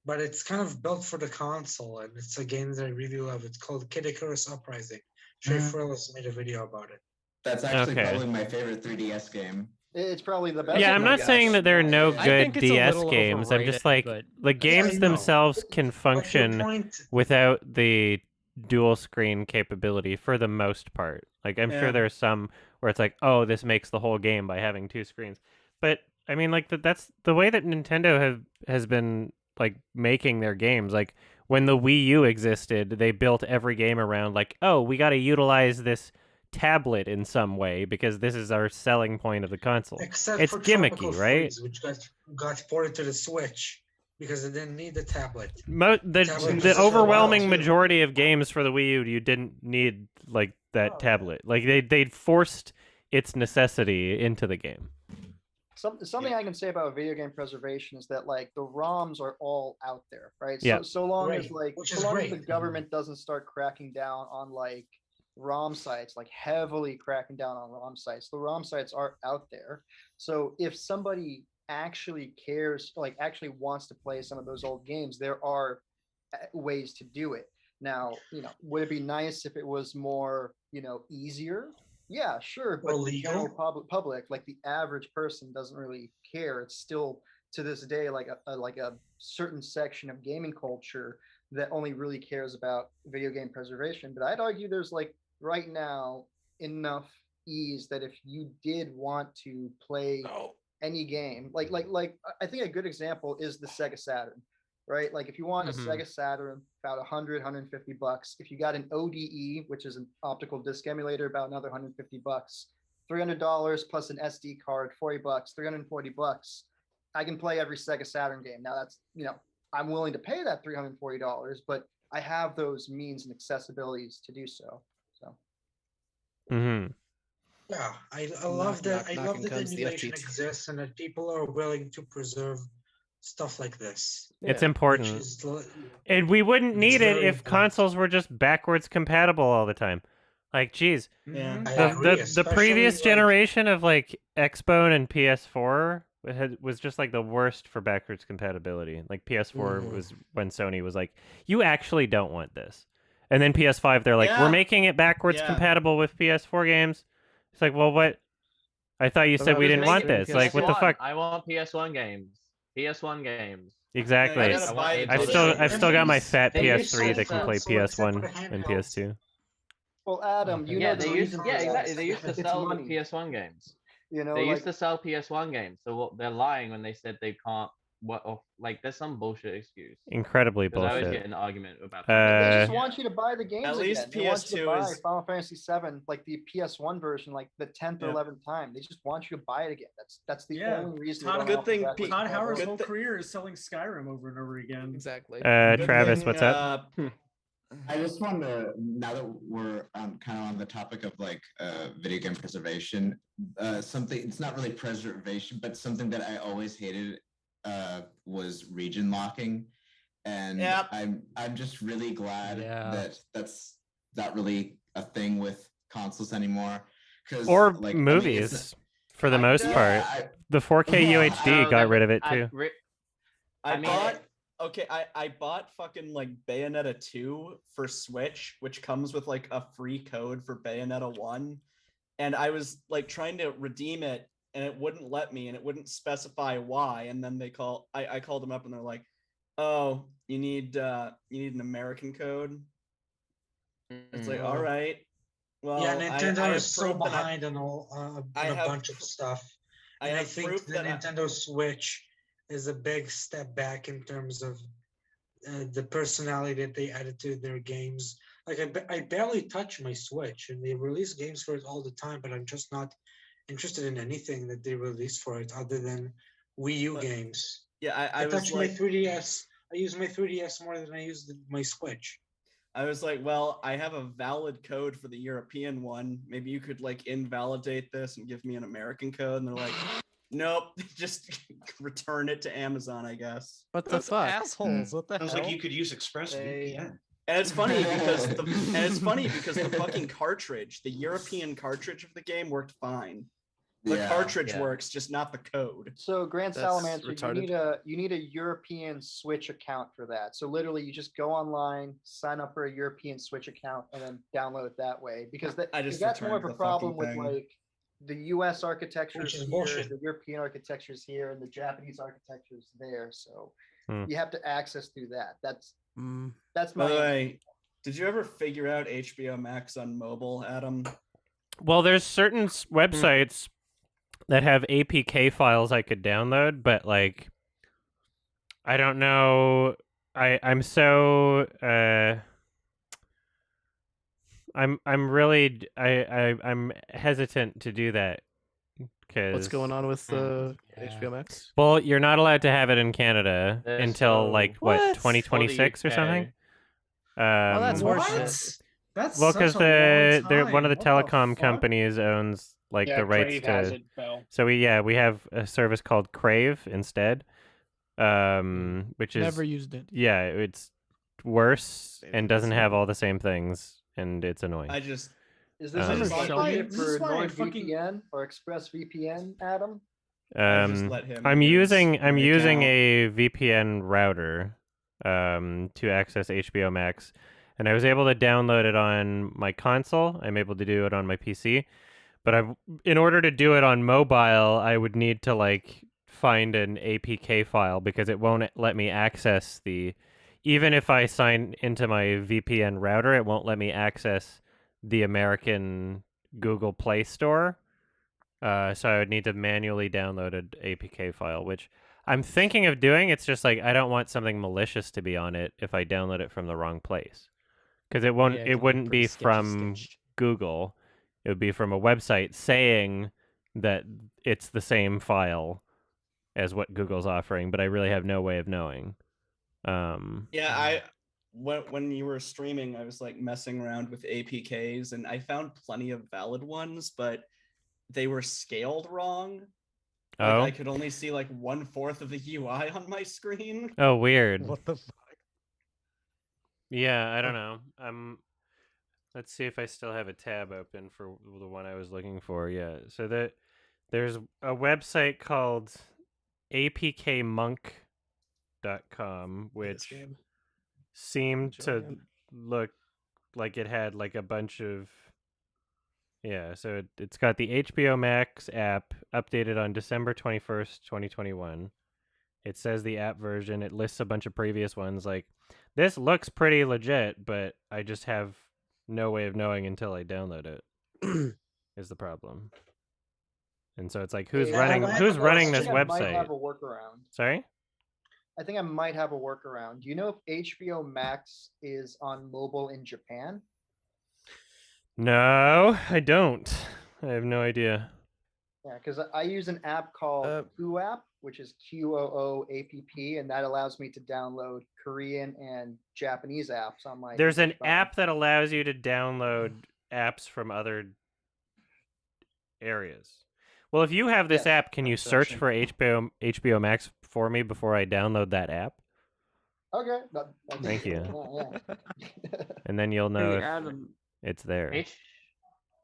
L: but it's kind of built for the console, and it's a game that I really love. It's called Kid Icarus Uprising. Shay Frillis made a video about it.
D: That's actually
A: Okay.
D: probably my favorite 3DS game.
K: It's probably the best.
A: Yeah, I'm
F: my
A: not saying
F: gosh.
A: that there are no
K: I
A: good
I: think it's a
A: DS
I: little
A: games. I'm just like
I: overrated,
A: the games
L: I know.
A: themselves can
L: But your
A: function
L: point,
A: without the dual screen capability for the most part. Like I'm
N: Yeah.
A: sure there's some where it's like, oh, this makes the whole game by having two screens. But I mean, like that's the way that Nintendo has been like making their games. Like when the Wii U existed, they built every game around like, oh, we got to utilize this tablet in some way because this is our selling point of the console.
L: except
A: It's
L: for
A: gimmicky,
L: Tropical
A: right?
L: Freeze, which got ported to the Switch because it didn't need the tablet.
A: The
L: Tablet was
A: the
L: for a while,
A: overwhelming
L: too.
A: majority of games for the Wii U, you didn't need like that tablet. Like they forced its necessity into the game.
K: Something I can say about video game preservation is that like the ROMs are all out there, right?
A: Yeah.
K: So long as
L: Great,
K: like
L: which
K: so
L: is
K: long as
L: great.
K: the government doesn't start cracking down on like ROM sites, like heavily cracking down on ROM sites, the ROM sites are out there. So if somebody actually cares, like actually wants to play some of those old games, there are ways to do it. Now, would it be nice if it was more, easier? Yeah, sure, but
L: Or
K: the
L: legal?
K: general public, like the average person, doesn't really care. It's still to this day like a certain section of gaming culture that only really cares about video game preservation. But I'd argue there's like right now enough ease that if you did want to play any game, like I think a good example is the Sega Saturn, right? Like if you want a Sega Saturn, about 100, 150 bucks. If you got an ODE, which is an optical disc emulator, about another 150 bucks. $300 plus an SD card, 40 bucks, 340 bucks. I can play every Sega Saturn game. Now that's, I'm willing to pay that $340, but I have those means and accessibilities to do so. So.
A: Mm-hmm.
L: Yeah, I love that. I love
F: knocking
L: that
F: comes the
L: emulation
F: FGT.
L: exists and that people are willing to preserve stuff like this.
A: It's
F: Yeah.
A: important.
L: Which is l-
A: And we wouldn't
L: It's
A: need it
L: very
A: if
L: important.
A: consoles were just backwards compatible all the time. Like, geez,
N: Yeah.
L: I
A: the
L: agree,
A: the
L: especially,
A: previous
L: like-
A: generation of like Xbone and PS4 was just like the worst for backwards compatibility. Like PS4 was when Sony was like, you actually don't want this, and then PS5 they're like,
N: Yeah.
A: we're making it backwards
N: Yeah.
A: compatible with PS4 games. It's like, well, what? I thought you
F: What
A: said
F: about
A: we
F: just
A: didn't want
F: making
A: this. Like, what the
J: PS1.
A: fuck?
J: I want PS1 games. PS1 games.
A: Exactly.
N: I
J: I
N: gotta
J: want
N: buy
J: it
N: it.
A: I've still got my fat
J: They used
A: PS3
J: to
A: that can play
L: sell- except for
A: PS1 and
L: handhelds.
A: PS2.
K: Well, Adam, you
J: Yeah,
K: know the
J: they used
K: reason for
J: yeah
K: that
J: exactly.
K: is
J: They used to
K: it's
J: sell the
K: money.
J: PS1 games.
K: You know,
J: They
K: like,
J: used to sell PS1 games, so they're lying when they said they can't. Like there's some bullshit excuse.
A: Incredibly
J: Because I always get
A: bullshit.
J: in an argument about.
K: they
A: Uh,
K: just want you to buy the games
N: At
K: again.
N: least
K: They want you to
N: PS2
K: buy
N: is-
K: Final Fantasy VII, like the PS1 version, like the 10th or
N: Yeah.
K: 11th time. They just want you to buy it again. That's the
G: Yeah.
K: only reason. they
G: Todd,
K: don't
N: good
K: offer
N: thing
K: backwards
G: Todd Howard's
K: compatibility.
G: whole career is selling Skyrim over and over again.
F: Exactly.
N: Good
A: Travis,
N: thing,
A: what's up?
D: I just want to, now that we're kind of on the topic of like video game preservation, something, it's not really preservation, but something that I always hated was region locking. And
N: Yep.
D: I'm just really glad
I: Yeah.
D: that that's not really a thing with consoles anymore. Cause
A: or
D: like, I mean,
A: movies,
D: it's-
A: for the most
D: yeah,
A: part. The 4K
D: Yeah,
A: UHD got rid of it too.
N: I
J: mean,
N: bought okay, I bought fucking like Bayonetta 2 for Switch, which comes with like a free code for Bayonetta 1. And I was like trying to redeem it and it wouldn't let me and it wouldn't specify why. And then I called them up and they're like, oh, you need an American code. It's like, all right. Well,
L: yeah,
N: I
L: Nintendo
N: have
L: is so
N: proof that
L: behind on all
N: I
L: on a
N: have-
L: bunch of stuff.
N: I
L: And I
N: have
L: think
N: proof
L: the
N: that
L: Nintendo Switch is a big step back in terms of the personality that they added to their games. Like I barely touch my Switch, and they release games for it all the time, but I'm just not interested in anything that they release for it other than Wii U games.
N: Yeah,
L: I
N: I was
L: touch
N: like,
L: my 3DS. I use my 3DS more than I use my Switch.
N: I was like, well, I have a valid code for the European one. Maybe you could like invalidate this and give me an American code. And they're like, Nope, just return it to Amazon, I guess.
I: What the
F: Those
I: fuck?
F: assholes!
I: What the
M: Sounds
I: hell?
M: like you could use ExpressVPN.
N: And it's funny because the fucking cartridge, the European cartridge of the game worked fine. The cartridge works, just not the code.
K: So Grand
F: That's
K: Salamander,
F: retarded.
K: you need a European Switch account for that. So literally, you just go online, sign up for a European Switch account, and then download it that way. Because that's more of a problem with like the U.S. architectures
L: is
K: here,
L: bullshit.
K: the European architectures here, and the Japanese architectures there. So
A: Hmm.
K: you have to access through that. That's
N: By the
K: my
N: way, did you ever figure out HBO Max on mobile, Adam?
A: Well, there's certain websites that have APK files I could download, but like, I don't know. I'm so I'm really I'm hesitant to do that because
F: What's going on with HBO Max?
A: Well, you're not allowed to have it in Canada until like what 2026 or something.
F: Well, that's
G: What?
F: horseshit.
G: That's
A: Well,
G: such
A: because
G: a long
A: they're one of the
G: time. What
A: telecom
G: fuck?
A: companies owns like
B: Yeah,
A: the rights
B: Crave has
A: to.
B: it, Bell.
A: So we have a service called Crave instead, which is
E: Never used it.
A: Yeah, it's worse and doesn't have all the same things, and it's annoying.
K: Is this
A: Um,
K: a
A: This is
K: sponsorship
G: this is
K: for
G: why I fucking-
K: NordVPN or ExpressVPN, Adam?
N: I just let him
A: I'm
N: use
A: using
N: my account.
A: a VPN router to access HBO Max, and I was able to download it on my console. I'm able to do it on my PC, but in order to do it on mobile, I would need to like find an APK file because it won't let me access even if I sign into my VPN router, it won't let me access the American Google Play Store. So I would need to manually download an APK file, which I'm thinking of doing. It's just like I don't want something malicious to be on it if I download it from the wrong place, because it won't.
I: Yeah, it can
A: it
I: be
A: wouldn't
I: pretty
A: be from Google. It would be from a website saying that it's the same file as what Google's offering, but I really have no way of knowing.
N: Yeah, when you were streaming, I was like messing around with APKs, and I found plenty of valid ones, but they were scaled wrong. Like,
A: Oh.
N: I could only see like 1/4 of the UI on my screen.
A: Oh, weird.
I: What the fuck?
A: Yeah, I don't know. Let's see if I still have a tab open for the one I was looking for. Yeah, so there's a website called apkmonk.com, which seemed to look like it had like a bunch of so it's got the HBO Max app updated on December 21st, 2021. It says the app version. It lists a bunch of previous ones. Like, this looks pretty legit, but I just have no way of knowing until I download it. Is the problem. And so it's like, who's running this
K: I might
A: website?
K: have a workaround.
A: Sorry?
K: I think I might have a workaround. Do you know if HBO Max is on mobile in Japan?
A: No, I don't. I have no idea.
K: Yeah, because I use an app called QOApp, which is QOOAPP, and that allows me to download Korean and Japanese apps on my.
A: There's an
K: phone.
A: app that allows you to download apps from other areas. Well, if you have this app, can you search for HBO Max for me before I download that app?
K: Okay.
A: Thank you.
K: Yeah.
A: And then you'll know
O: Hey,
A: if
O: Adam.
A: it's there.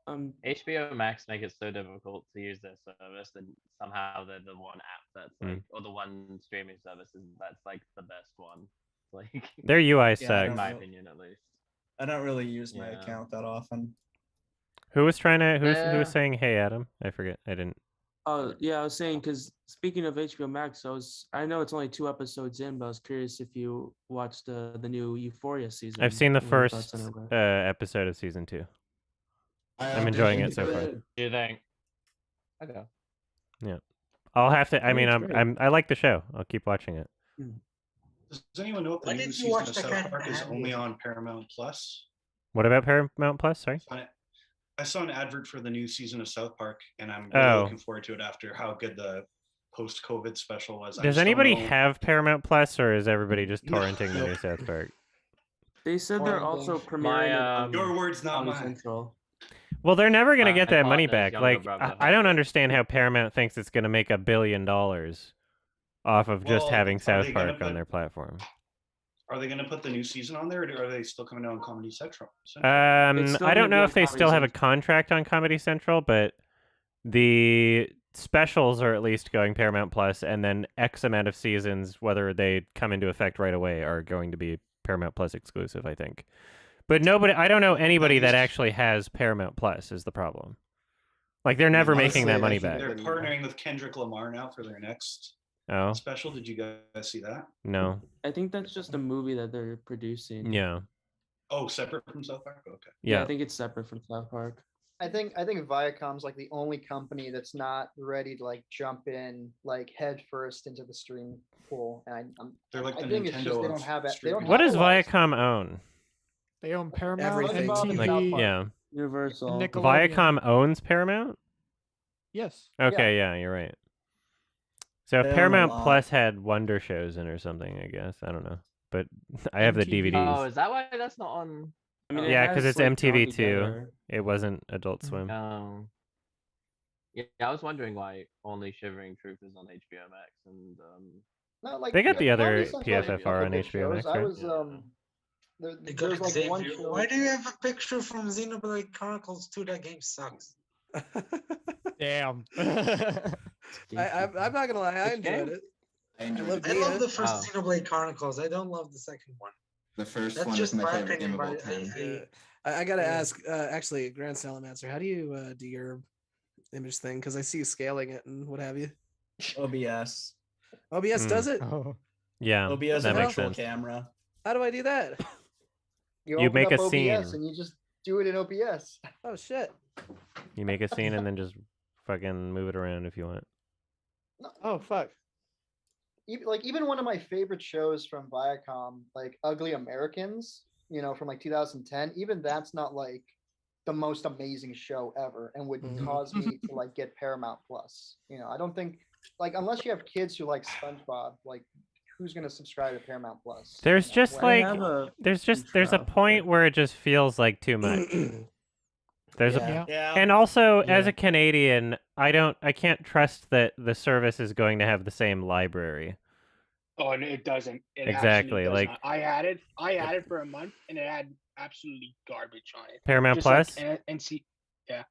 J: HBO Max make it so difficult to use their service, and somehow they're the one app that's like, or the one streaming service that's like the best one. Like
A: Their UI
N: Yeah,
A: sucks.
J: in my opinion, at least.
N: I don't really use my account that often.
A: Who was who was saying, "Hey, Adam"? I forget. I didn't.
O: Oh yeah, I was saying because speaking of HBO Max, I know it's only 2 episodes in, but I was curious if you watched the new Euphoria season.
A: I've seen the
O: and what your thoughts
A: first
O: on it were.
A: episode of season 2. I'm enjoying it so far.
J: Do you think? Okay.
A: Yeah, I'll have to. I mean,
O: it's great.
A: I like the show. I'll keep watching it.
M: Does anyone know if the
L: When
M: new
L: did you
M: season
L: watch
M: of
L: the
M: South
L: kind of
M: Park is
L: ad
M: only
L: read?
M: on Paramount Plus?
A: What about Paramount Plus? Sorry.
M: I saw an advert for the new season of South Park, and I'm really
A: Oh.
M: looking forward to it after how good the post-COVID special was. I
A: Does
M: just don't
A: anybody
M: know-
A: have Paramount Plus, or is everybody just
M: No.
A: torrenting the new South Park?
O: They said they're also premiering it on
M: Your words, not
O: Comedy
M: mine.
O: Central.
A: Well, they're never gonna
J: My
A: get that money
J: partner's
A: back.
J: younger
A: Like,
J: brother
A: I
J: has
A: don't
J: it.
A: understand how Paramount thinks it's gonna make $1 billion off of just
M: Well,
A: having
M: are
A: South
M: they gonna
A: Park on
M: put-
A: their platform.
M: Are they going to put the new season on there, or are they still coming out on Comedy Central?
O: It's still
A: I
O: gonna
A: don't
O: be
A: know
O: on
A: if they
O: Comedy
A: still have a
O: Central.
A: contract on Comedy Central, but the specials are at least going Paramount Plus, and then X amount of seasons, whether they come into effect right away, are going to be Paramount Plus exclusive, I think. But I don't know anybody that actually has Paramount Plus is the problem. Like, they're never making that money back.
M: They're partnering with Kendrick Lamar now for their next
A: Oh,
M: special. Did you guys see that?
A: no.
O: I think that's just a movie that they're producing.
A: Yeah.
M: Oh, separate from South Park? Okay.
O: Yeah,
A: Yeah.
O: I think it's separate from South Park.
K: I think Viacom's like the only company that's not ready to like jump in like head first into the stream pool. And
M: They're like
K: I
M: the
K: think it's just
M: Nintendo
K: they
M: of
K: don't have it. They don't
M: streaming.
A: What
K: have
A: does
K: a lot of-
A: Viacom own?
E: They own Paramount,
F: Everything.
E: MTV,
A: Yeah.
O: Universal.
E: Nickelodeon.
A: Viacom owns Paramount?
E: Yes.
A: Okay, yeah, you're right. So if
N: They own a
A: Paramount
N: lot.
A: Plus had Wonder Shows in or something, I guess. I don't know. But I have the
E: MTV.
A: DVDs.
J: Oh, is that why that's not on?
O: I mean,
J: Oh.
O: it
A: Yeah, because
O: has,
A: it's
O: like,
A: MTV
O: drawn
A: too.
O: together.
A: It wasn't Adult
E: Mm.
A: Swim.
J: Oh. Yeah, I was wondering why only Shivering Truth is on HBO Max and
K: No, like
A: They got the other
K: Comedy Central has a
A: PFFR
K: couple
A: on
K: good
A: HBO Max,
K: shows. I
A: right?
K: was
L: They got
K: there's like one
L: Xavier.
K: show.
L: Why do you have a picture from Xenoblade Chronicles 2? That game sucks.
E: Damn.
F: I'm not gonna lie, I
J: Which
F: enjoyed
J: game?
F: it.
D: I enjoyed
F: love
D: it.
L: I love
F: Dina.
L: the first
J: Oh.
L: Xenoblade Chronicles. I don't love the second one.
D: The first
L: That's
D: one
L: just
D: is my
L: my
D: favorite game
L: opinion,
D: of all
L: but
D: time.
F: I gotta
L: Yeah.
F: ask, actually, Grand Salamancer, how do you do your image thing? Because I see you scaling it and what have you.
N: OBS.
F: OBS does it.
E: Oh.
A: Yeah,
N: OBS
A: that makes
N: virtual
A: sense.
N: camera.
F: How do I do that?
A: You
K: open
A: make
K: up
A: a
K: OBS
A: scene.
K: and you just do it in OBS.
F: Oh shit.
A: You make a scene and then just fucking move it around if you want.
F: Oh fuck.
K: Even one of my favorite shows from Viacom, like Ugly Americans, from like 2010, even that's not like the most amazing show ever and would
F: Mhm.
K: cause me to like get Paramount Plus. I don't think like unless you have kids who like SpongeBob, like who's gonna subscribe to Paramount Plus?
A: There's just
K: when-
A: like there's a point where it just feels like too much. There's
F: Yeah.
N: Yeah.
A: and also as
E: Yeah.
A: a Canadian, I can't trust that the service is going to have the same library.
B: Oh, and it doesn't. It
A: Exactly,
B: absolutely does
A: like-
B: not. I had it for a month, and it had absolutely garbage on it.
A: Paramount
B: Just
A: Plus?
B: like NC, yeah.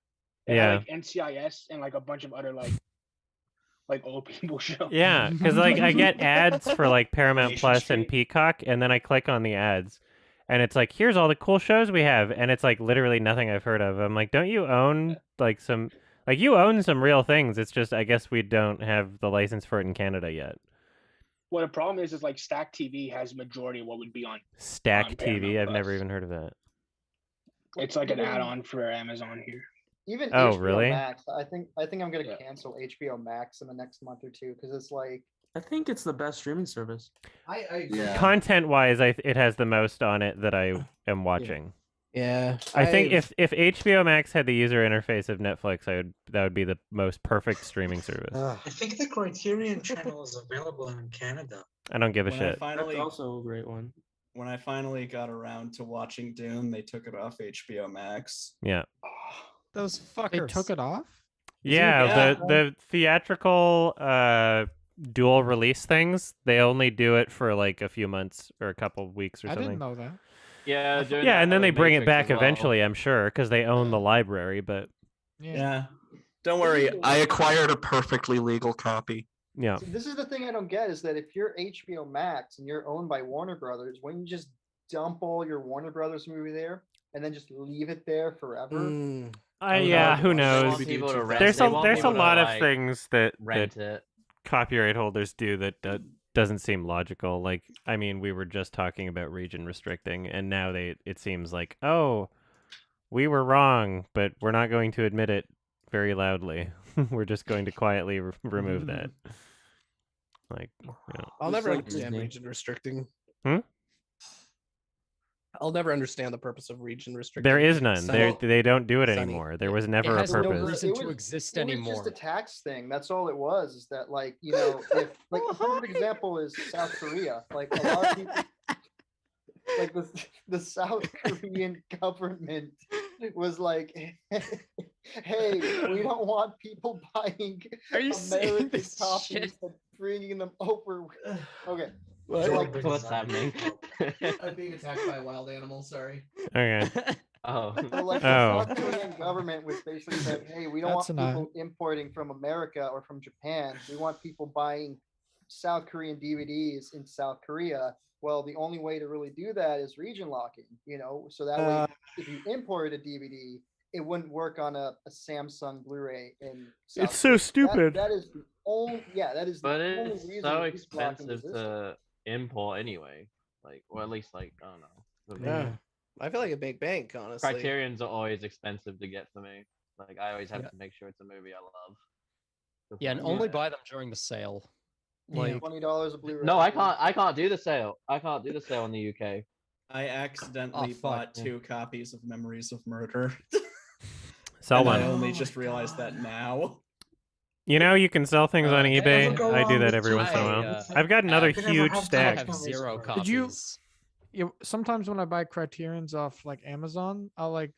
B: It
A: Yeah.
B: had like NCIS and like a bunch of other like old people shows.
A: Yeah, because like I get ads for like Paramount
M: Nation
A: Plus and
M: Street.
A: Peacock, and then I click on the ads, and it's like, here's all the cool shows we have, and it's like literally nothing I've heard of. I'm like, don't you own like some, like you own some real things? It's just I guess we don't have the license for it in Canada yet.
B: What the problem is like Stack TV has majority of what would be on.
A: Stack
B: On
A: TV,
B: Paramount
A: I've never
B: Plus.
A: even heard of that.
B: It's like an
K: Even-
B: add-on for Amazon here.
K: Even
A: Oh,
K: HBO
A: really?
K: Max, I think I'm gonna
B: Yeah.
K: cancel HBO Max in the next month or two because it's like
O: I think it's the best streaming service.
N: I
D: Yeah.
A: Content wise, it has the most on it that I am watching.
F: Yeah.
A: I think if HBO Max had the user interface of Netflix, that would be the most perfect streaming service.
L: I think the Criterion channel is available in Canada.
A: I don't give a
N: when
A: shit.
O: That's also a great one.
N: when I finally got around to watching Dune, they took it off HBO Max.
A: Yeah.
E: Those fuckers. They took it off?
A: Yeah,
N: Yeah.
A: the theatrical dual release things, they only do it for like a few months or a couple weeks or
E: I
A: something.
E: didn't know that.
J: Yeah, doing
A: Yeah,
J: that
A: and then
J: with
A: they bring it
J: Matrix
A: back
J: as well.
A: eventually, I'm sure, because they own the library, but
N: Yeah. Don't worry, I acquired a perfectly legal copy.
A: yeah.
K: See, this is the thing I don't get is that if you're HBO Max and you're owned by Warner Brothers, when you just dump all your Warner Brothers movie there and then just leave it there forever.
F: Mm.
A: Yeah, who
J: They
A: knows?
J: want people to rent-
A: There's
J: they
A: a
J: want
A: there's a
J: people to,
A: lot of
J: like,
A: things that
J: rent it.
A: copyright holders do that doesn't seem logical. Like, I mean, we were just talking about region restricting, and now it seems like, oh, we were wrong, but we're not going to admit it very loudly. We're just going to quietly remove that. Like,
F: I'll
O: Just
F: never
O: like
F: understand
O: Disney.
F: region restricting.
A: Hmm?
F: I'll never understand the purpose of region restricting.
A: there is none.
F: Sunny.
A: They don't do it
F: Sunny.
A: anymore. There was never a
I: has no
A: purpose.
I: reason
K: It
I: to
K: was-
I: exist
K: It was
I: anymore.
K: just a tax thing. That's all it was. Is that like if like a perfect example is South Korea. Like a lot of people, like the South Korean government was like, "Hey, we don't want people buying
I: Are you seeing
K: American
I: this
K: copies
I: shit?
K: and bringing them over." Okay,
F: What?
K: so like,
J: What's happening?
F: I'm being attacked by a wild animal. Sorry.
A: Okay.
J: Oh.
K: so like the
A: Oh.
K: South Korean government was basically saying, "Hey, we don't
E: That's
K: want
E: an
K: people importing from America or from Japan. We want people buying South Korean DVDs in South Korea." Well, the only way to really do that is region locking, so that way if you imported a DVD, it wouldn't work on a Samsung Blu-ray in South
A: It's so
K: Korea.
A: stupid.
K: That is the only, that is the
J: But
K: only
J: it's
K: reason
J: so
K: it's blocking
J: expensive
K: resistance.
J: to import anyway. Like, or at least like I don't know.
F: Yeah. I feel like a big bank, honestly.
J: Criterions are always expensive to get for me. Like I always have
I: Yeah.
J: to make sure it's a movie I love.
I: Yeah, and
J: before I
I: only
J: buy it.
I: buy them during the sale.
E: Yeah.
I: Like,
K: $20 a Blu-ray.
J: No, I can't do the sale. I can't do the sale in the UK.
N: I accidentally
I: fuck,
N: bought
I: yeah.
N: 2 copies of Memories of Murder.
A: Sell
N: and
A: one.
N: I only just realized that now.
A: You know, you can sell things on eBay.
L: Never go
A: I do
L: wrong
A: that
L: with
A: every
L: two
A: once in a while.
L: copies.
A: I've got another
L: You can never
A: huge
L: have
A: stack.
I: I have
L: Memories of
I: 0
L: Murder.
I: copies.
E: Did you? Sometimes when I buy Criterions off like Amazon, I'll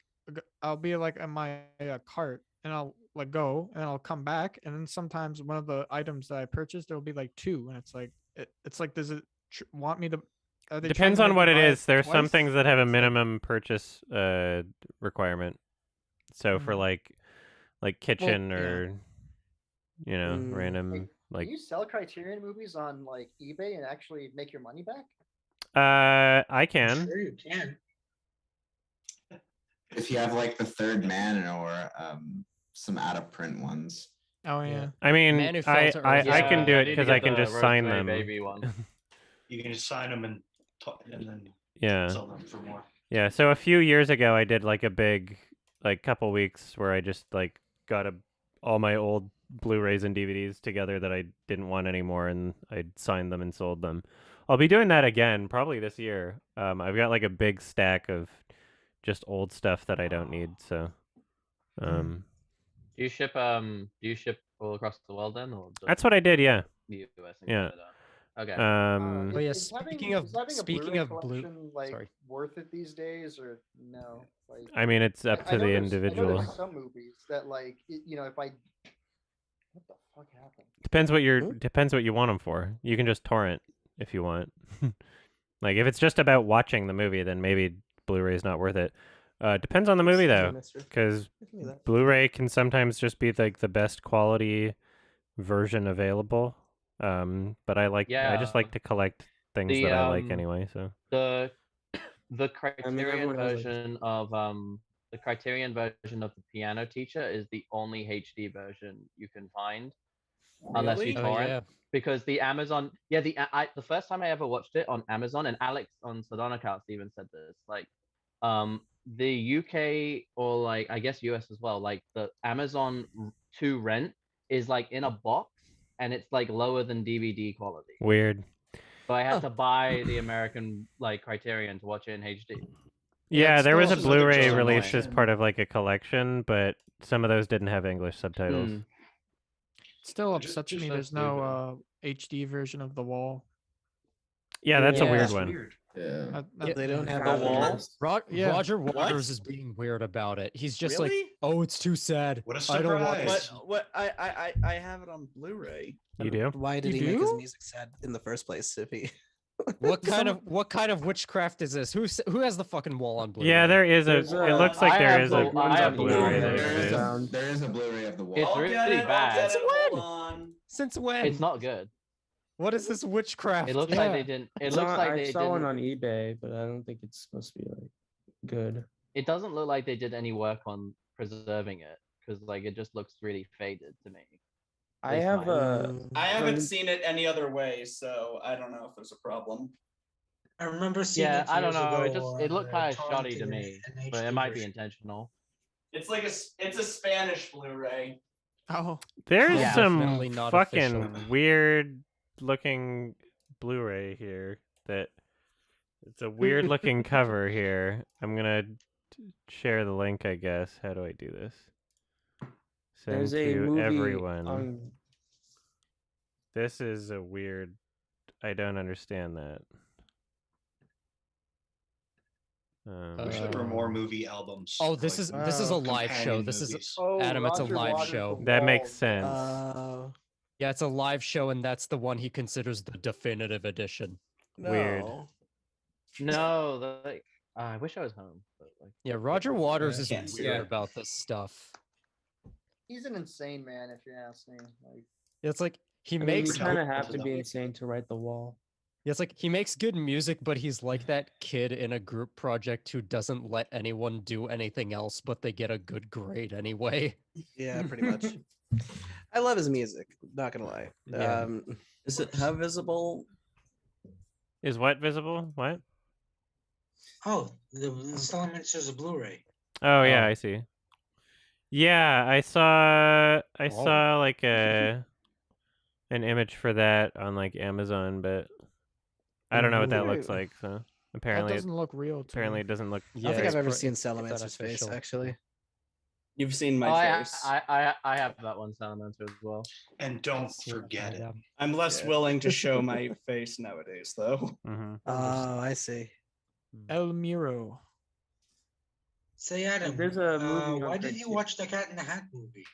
E: be like in my cart and I'll like go and I'll come back and then sometimes one of the items that I purchased there will be like 2 and it's like it's like does it want me to? Are they trying
A: Depends
E: to
A: on
E: make
A: what
E: me
A: it
E: buy
A: is. There's some
E: twice?
A: things that have a
E: It's like-
A: minimum purchase requirement. So for like kitchen
E: yeah.
A: or random
K: Can
A: like
K: you sell Criterion movies on like eBay and actually make your money back?
A: I can.
L: Sure, you can.
D: If you have like the Third Man or some out of print ones.
E: Oh yeah.
A: I mean,
I: Man Who
A: I
I: Fell to
A: I,
I: Earth
A: I
I: is
A: can
I: one.
A: do
J: I
A: it
J: need to
A: because I
J: get
A: can
J: the
A: just sign
J: Rosemary
A: them.
J: Baby one.
M: You can just sign them and then
A: Yeah.
M: sell them for more.
A: Yeah, so a few years ago I did like a big like couple weeks where I just like got all my old Blu-rays and DVDs together that I didn't want anymore and I signed them and sold them. I'll be doing that again probably this year. I've got like a big stack of just old stuff that I don't need, so
J: Do you ship all across the world then, or just
A: that's what I did, yeah.
J: the US and
A: Yeah.
J: Canada? Okay.
I: Oh yeah,
K: Is having
I: speaking of
K: a
I: speaking
K: Blu-ray
I: of blue,
K: collection like
I: sorry.
K: worth it these days or no? Like,
A: I mean, it's up
K: I
A: to
K: know
A: the
K: there's- I know
A: individual.
K: there's some movies that like if I what the fuck happened?
A: Depends what you want them for. You can just torrent if you want. Like if it's just about watching the movie, then maybe Blu-ray is not worth it. Depends on the movie
F: Excuse me,
A: though,
F: mister.
A: because
F: Give me that.
A: Blu-ray can sometimes just be like the best quality version available. But I just like to collect things
J: The,
A: that I like anyway. So
J: The Criterion
O: everyone has, like-
J: version of the Criterion version of The Piano Teacher is the only HD version you can find, unless you
F: Really?
I: Oh,
J: torrent.
I: yeah.
J: Because the Amazon, the first time I ever watched it on Amazon, and Alex on Sedonacast even said this, like, the UK or like I guess US as well, like the Amazon to rent is like in a box and it's like lower than DVD quality.
A: weird.
J: So I had to buy the American like Criterion to watch it in HD.
A: Yeah,
I: it's
A: there was a
I: still-
A: Blu-ray
J: just
A: released as
J: annoying.
A: part of like a collection, but some of those didn't have English subtitles.
J: Hmm.
E: It still
M: Ju-
E: upsets
M: just
E: me.
J: so
E: There's no HD version of The Wall.
A: Yeah, that's a
J: Yeah.
A: weird
M: That's
A: one.
M: weird.
D: Yeah.
F: They don't have
O: Found
F: a
O: it.
F: wall.
E: Yeah.
I: Roger
F: What?
I: Waters is being weird about it. He's just like,
F: Really?
I: oh, it's too sad.
M: What a
I: I don't want
M: surprise.
I: this.
N: What I have it on Blu-ray.
A: You do?
F: Why did
E: You
F: he make his
E: do?
F: music sad in the first place? If he
I: What kind of witchcraft is this? Who has the fucking wall on Blu-ray?
A: Yeah, there is a.
O: There's,
A: It looks like
J: I
A: there
J: have
A: is
J: the-
A: a
J: I have the
A: Blu-ray that
J: Blu-ray.
A: exists.
D: There is a Blu-ray of the wall.
J: It's
N: I'll
J: really
N: get it, I'll
J: bad.
N: get it,
I: Since
N: hold
I: when?
N: on.
I: Since when?
J: It's not good.
I: What is this witchcraft?
J: It looks like they didn't. It
O: It's
J: looks
O: on-
J: like
O: I
J: they
O: saw one
J: didn't.
O: on eBay, but I don't think it's supposed to be like good.
J: It doesn't look like they did any work on preserving it because like it just looks really faded to me.
O: I
J: Least
O: have
J: mine.
O: a.
N: I haven't
O: Um,
N: seen it any other way, so I don't know if there's a problem.
L: I remember seeing
J: Yeah,
L: it
J: I don't
L: years
J: know.
L: ago,
J: It looked kind of shoddy to
L: torrented
J: me,
L: an
J: but it
L: HD
J: might be
L: version.
J: intentional.
N: It's like it's a Spanish Blu-ray.
E: Oh,
A: There's
I: Yeah,
A: some
I: definitely not
A: fucking
I: official.
A: weird looking Blu-ray here. That it's a weird looking cover here. I'm gonna share the link, I guess. How do I do this? Send
O: There's a
A: to
O: movie
A: everyone.
O: on.
A: This is a weird. I don't understand that.
M: Wish there were more movie albums.
I: Oh, this
M: like,
I: is a live show.
M: companion
I: This is
M: movies.
I: Adam. It's a
K: Roger
I: live
K: Waters'
I: show.
K: The
A: That makes
K: Wall,
A: sense.
I: Yeah, it's a live show, and that's the one he considers the definitive edition.
A: Weird.
J: No, like I wish I was home. But like,
I: Yeah, Roger Waters is
N: can't
I: weird
N: see it.
I: about this stuff.
K: He's an insane man, if you ask me. Like,
I: It's like he
O: I mean,
I: makes
O: you kind of have to be insane to write The Wall.
I: Yeah, it's like he makes good music, but he's like that kid in a group project who doesn't let anyone do anything else, but they get a good grade anyway.
F: Yeah, pretty much. I love his music. Not gonna lie.
I: Yeah.
N: Is it how visible?
A: Is what visible? What?
L: Oh, the Installments is a Blu-ray.
A: Oh yeah, I see. Yeah, I saw like an image for that on like Amazon, but I don't know what that looks
F: Ooh.
A: like. So
E: That
A: apparently,
E: doesn't look real. To
A: apparently
E: me.
A: it doesn't look.
F: I don't think
I: it's
F: I've ever
I: pro-
F: seen
I: it's
F: Salamancer's face,
I: unofficial.
F: actually.
N: You've seen my
J: oh,
N: face.
J: I have that one Salamander as well.
M: And don't forget it.
I: Yeah.
N: I'm less
F: Yeah.
N: willing to show my face nowadays, though.
A: Mm-hmm.
F: Oh, I see.
E: El Miro.
L: Say, Adam,
O: There's a movie on
L: why did you
O: Criterion.
L: watch the Cat in the Hat movie?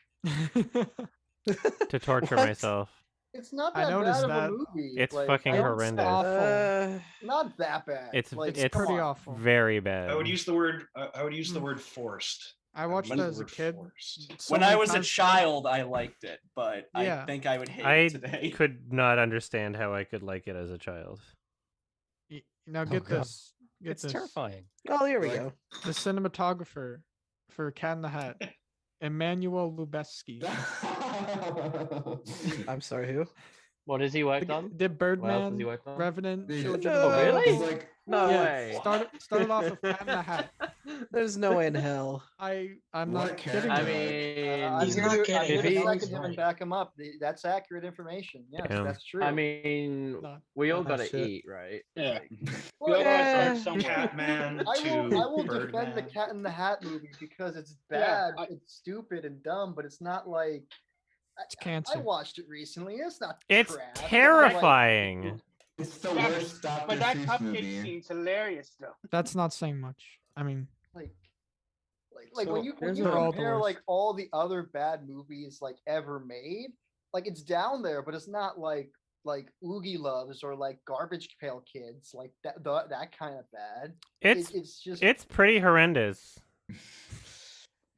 A: To torture
F: What?
A: myself.
K: it's not
E: I
K: that
E: noticed
K: bad
E: that.
K: of a movie.
A: It's
K: like,
A: fucking
K: I don't-
A: horrendous.
E: Awful.
K: Not that bad.
A: It's
K: like,
A: it's
K: come
E: pretty
K: on.
E: awful.
A: very bad.
M: I would use the word. I would use the word forced.
E: I watched it
M: Use the
E: as a
M: word
E: kid.
M: forced.
E: so
N: When I
E: many
N: was a
E: times-
N: child, I liked it, but
E: Yeah.
N: I think I would hate
A: I
N: it today.
A: could not understand how I could like it as a child.
E: Now get
I: God.
E: this. Get
I: It's
E: this.
I: terrifying.
F: Oh, here we go.
E: The cinematographer for Cat in the Hat, Emmanuel Lubezki.
F: I'm sorry, who?
J: What has he worked on?
E: Did
J: What else has he
E: Birdman,
J: worked on?
E: Revenant,
D: Dude,
E: Children
F: no.
E: of
F: Oh,
E: the
F: really?
E: Dome?
D: Like,
J: No
E: Yeah,
J: way.
E: started off with Cat in the Hat.
F: There's no way in hell.
E: I'm
D: What
E: not
D: character?
E: kidding.
J: I
E: you.
J: mean,
K: I'm
L: He's
K: gonna
L: not
K: do- I'm
L: kidding.
K: gonna
J: If he-
K: second him
L: Right.
K: and back him up. That's accurate information. Yes,
A: Damn.
K: that's true.
J: I mean,
E: No.
J: we all
O: Oh,
J: gotta
O: shit.
J: eat, right?
B: Yeah.
K: Well,
B: We all gotta start somewhere.
M: Catman
K: I
M: to
K: will defend the
M: Birdman.
K: Cat in the Hat movie because it's
B: Yeah,
K: bad, it's stupid and dumb, but it's not like
E: It's cancer.
K: I watched it recently. It's not.
A: It's
K: trash. It's not like-
A: terrifying.
D: It's the
B: Yeah,
D: worst Dr.
B: But that
D: Seuss
B: cupcake
D: movie.
B: scene's hilarious, though.
E: That's not saying much. I mean,
K: like
O: So
K: when you
O: there's
E: They're all the
K: compare
E: worst.
K: like all the other bad movies like ever made, like it's down there, but it's not like Oogie Loves or like Garbage Pail Kids, like that kind of bad. It's just
A: It's pretty horrendous.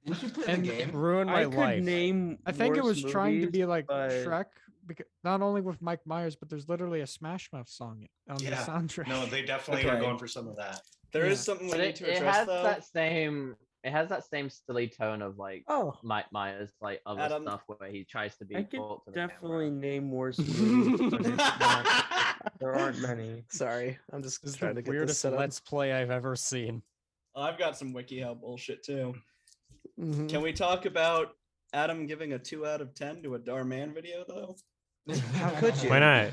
D: Didn't you play
E: And
D: the game?
I: Ruined my
O: I could
I: life.
O: name.
E: I think it
O: worse
E: was trying to be
O: movies,
E: like
O: but
E: Shrek, because not only with Mike Myers, but there's literally a Smash Mouth song on the
M: Yeah.
E: soundtrack.
M: No, they definitely
N: Okay.
M: were going for some of that.
N: There is
E: Yeah.
N: something we
J: But
N: need
J: it,
N: to
J: it
N: address,
J: has
N: though.
J: that same. It has that same silly tone of like
F: Oh,
J: Mike Myers, like other
N: Adam,
J: stuff where he tries to be.
O: I could
J: fault to the
O: definitely
J: camera.
O: name worse movies, but it's not. There aren't many.
F: sorry. I'm just
I: This is
F: trying
I: the
F: to get this
I: weirdest
F: set up.
I: Let's Play I've ever seen.
N: I've got some WikiHow bullshit too.
F: Mhm.
N: Can we talk about Adam giving a 2 out of 10 to a Dar Man video, though?
F: How could you?
A: Why not?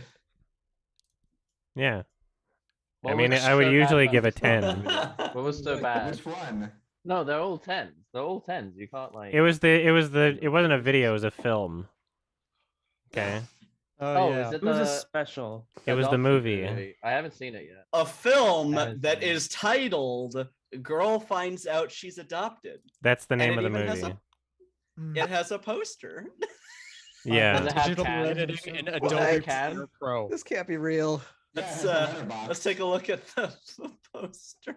A: Yeah.
J: What
A: I mean,
J: was
A: I would
J: so bad
A: usually
J: about
A: give a
J: this one?
A: 10.
J: What was so
D: Like,
J: bad?
D: Which one?
J: No, they're all tens. They're all tens. You can't like.
A: It wasn't a video, it was a film. Okay.
I: Oh,
J: Oh,
I: yeah.
J: is it
O: It was a
J: the?
O: special.
A: It was the
J: adoption
A: movie.
J: I haven't seen it yet.
N: A film
J: I haven't
N: that
J: seen it.
N: is titled "Girl Finds Out She's Adopted."
A: That's the
N: And
A: name
N: it
A: of the
N: even has
A: movie.
E: Mm.
N: It has a poster.
J: Does
A: Yeah.
J: it have
I: Digital
J: cans?
I: editing in
J: Does it
I: Adobe
J: have cans?
I: Premiere Pro.
F: This can't be real.
N: Let's
D: Yeah, it's a letterbox.
N: let's take a look at the poster.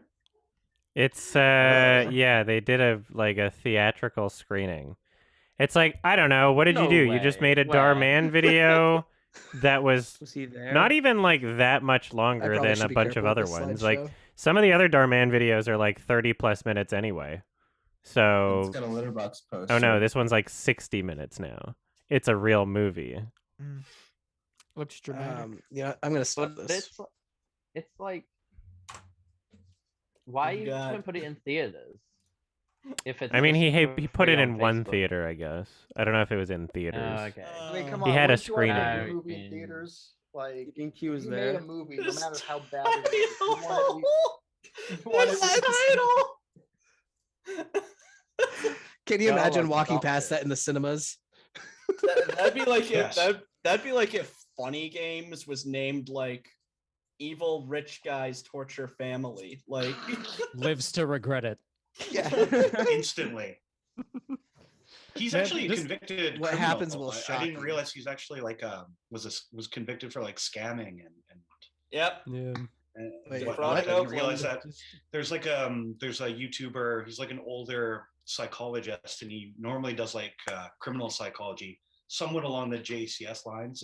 A: It's yeah, they did a theatrical screening. It's like, I don't know, what did you
J: No
A: do? You just
J: way.
A: made a Dar
J: Where?
A: Man video that was
O: Was he there?
A: not even like that much
F: I
A: longer
F: probably
A: than
F: should
A: a
F: be
A: bunch of
F: careful with
A: other
F: this
A: ones.
F: slideshow.
A: Like some of the other Dar Man videos are like 30 plus minutes anyway.
D: It's
A: So
D: got a letterbox post.
A: oh no, this one's like 60 minutes now. It's a real movie.
E: Mm. Looks dramatic.
F: Yeah, I'm gonna stop
J: But
F: this.
J: it's like, why
N: We've
J: you
N: got-
J: couldn't put it in theaters? If it's
A: I mean,
J: just
A: he
J: for
A: put
J: free
A: it
J: on
A: in one
J: Facebook.
A: theater, I guess. I don't know if it was in theaters.
J: Oh, okay.
K: I mean, come
A: He
K: on.
A: had a
K: wouldn't you wanna make
A: screening.
K: a movie in
J: I
K: theaters. Like
O: You think he was
K: you made
O: there?
K: a movie, no matter how bad it is. You want at least-
F: Can you
J: Y'all
F: imagine
J: are
F: walking
J: dumb
F: past
J: shit.
F: that in the cinemas?
N: That'd be like
M: Yes.
N: if that'd be like if Funny Games was named like evil rich guys torture family. Like
I: Lives to regret it.
N: yeah.
M: Instantly. He's
F: Man,
M: actually a
F: just
M: convicted
F: what
M: criminal.
F: happens will
M: I
F: shock
M: didn't
F: you.
M: realize he's actually like was convicted for like scamming and
N: Yep.
I: Yeah.
F: Wait,
M: whatnot. I
N: fraud
M: didn't
N: in
M: realize
N: Oakland.
M: that there's a YouTuber. He's like an older psychologist, and he normally does like criminal psychology, somewhat along the JCS lines.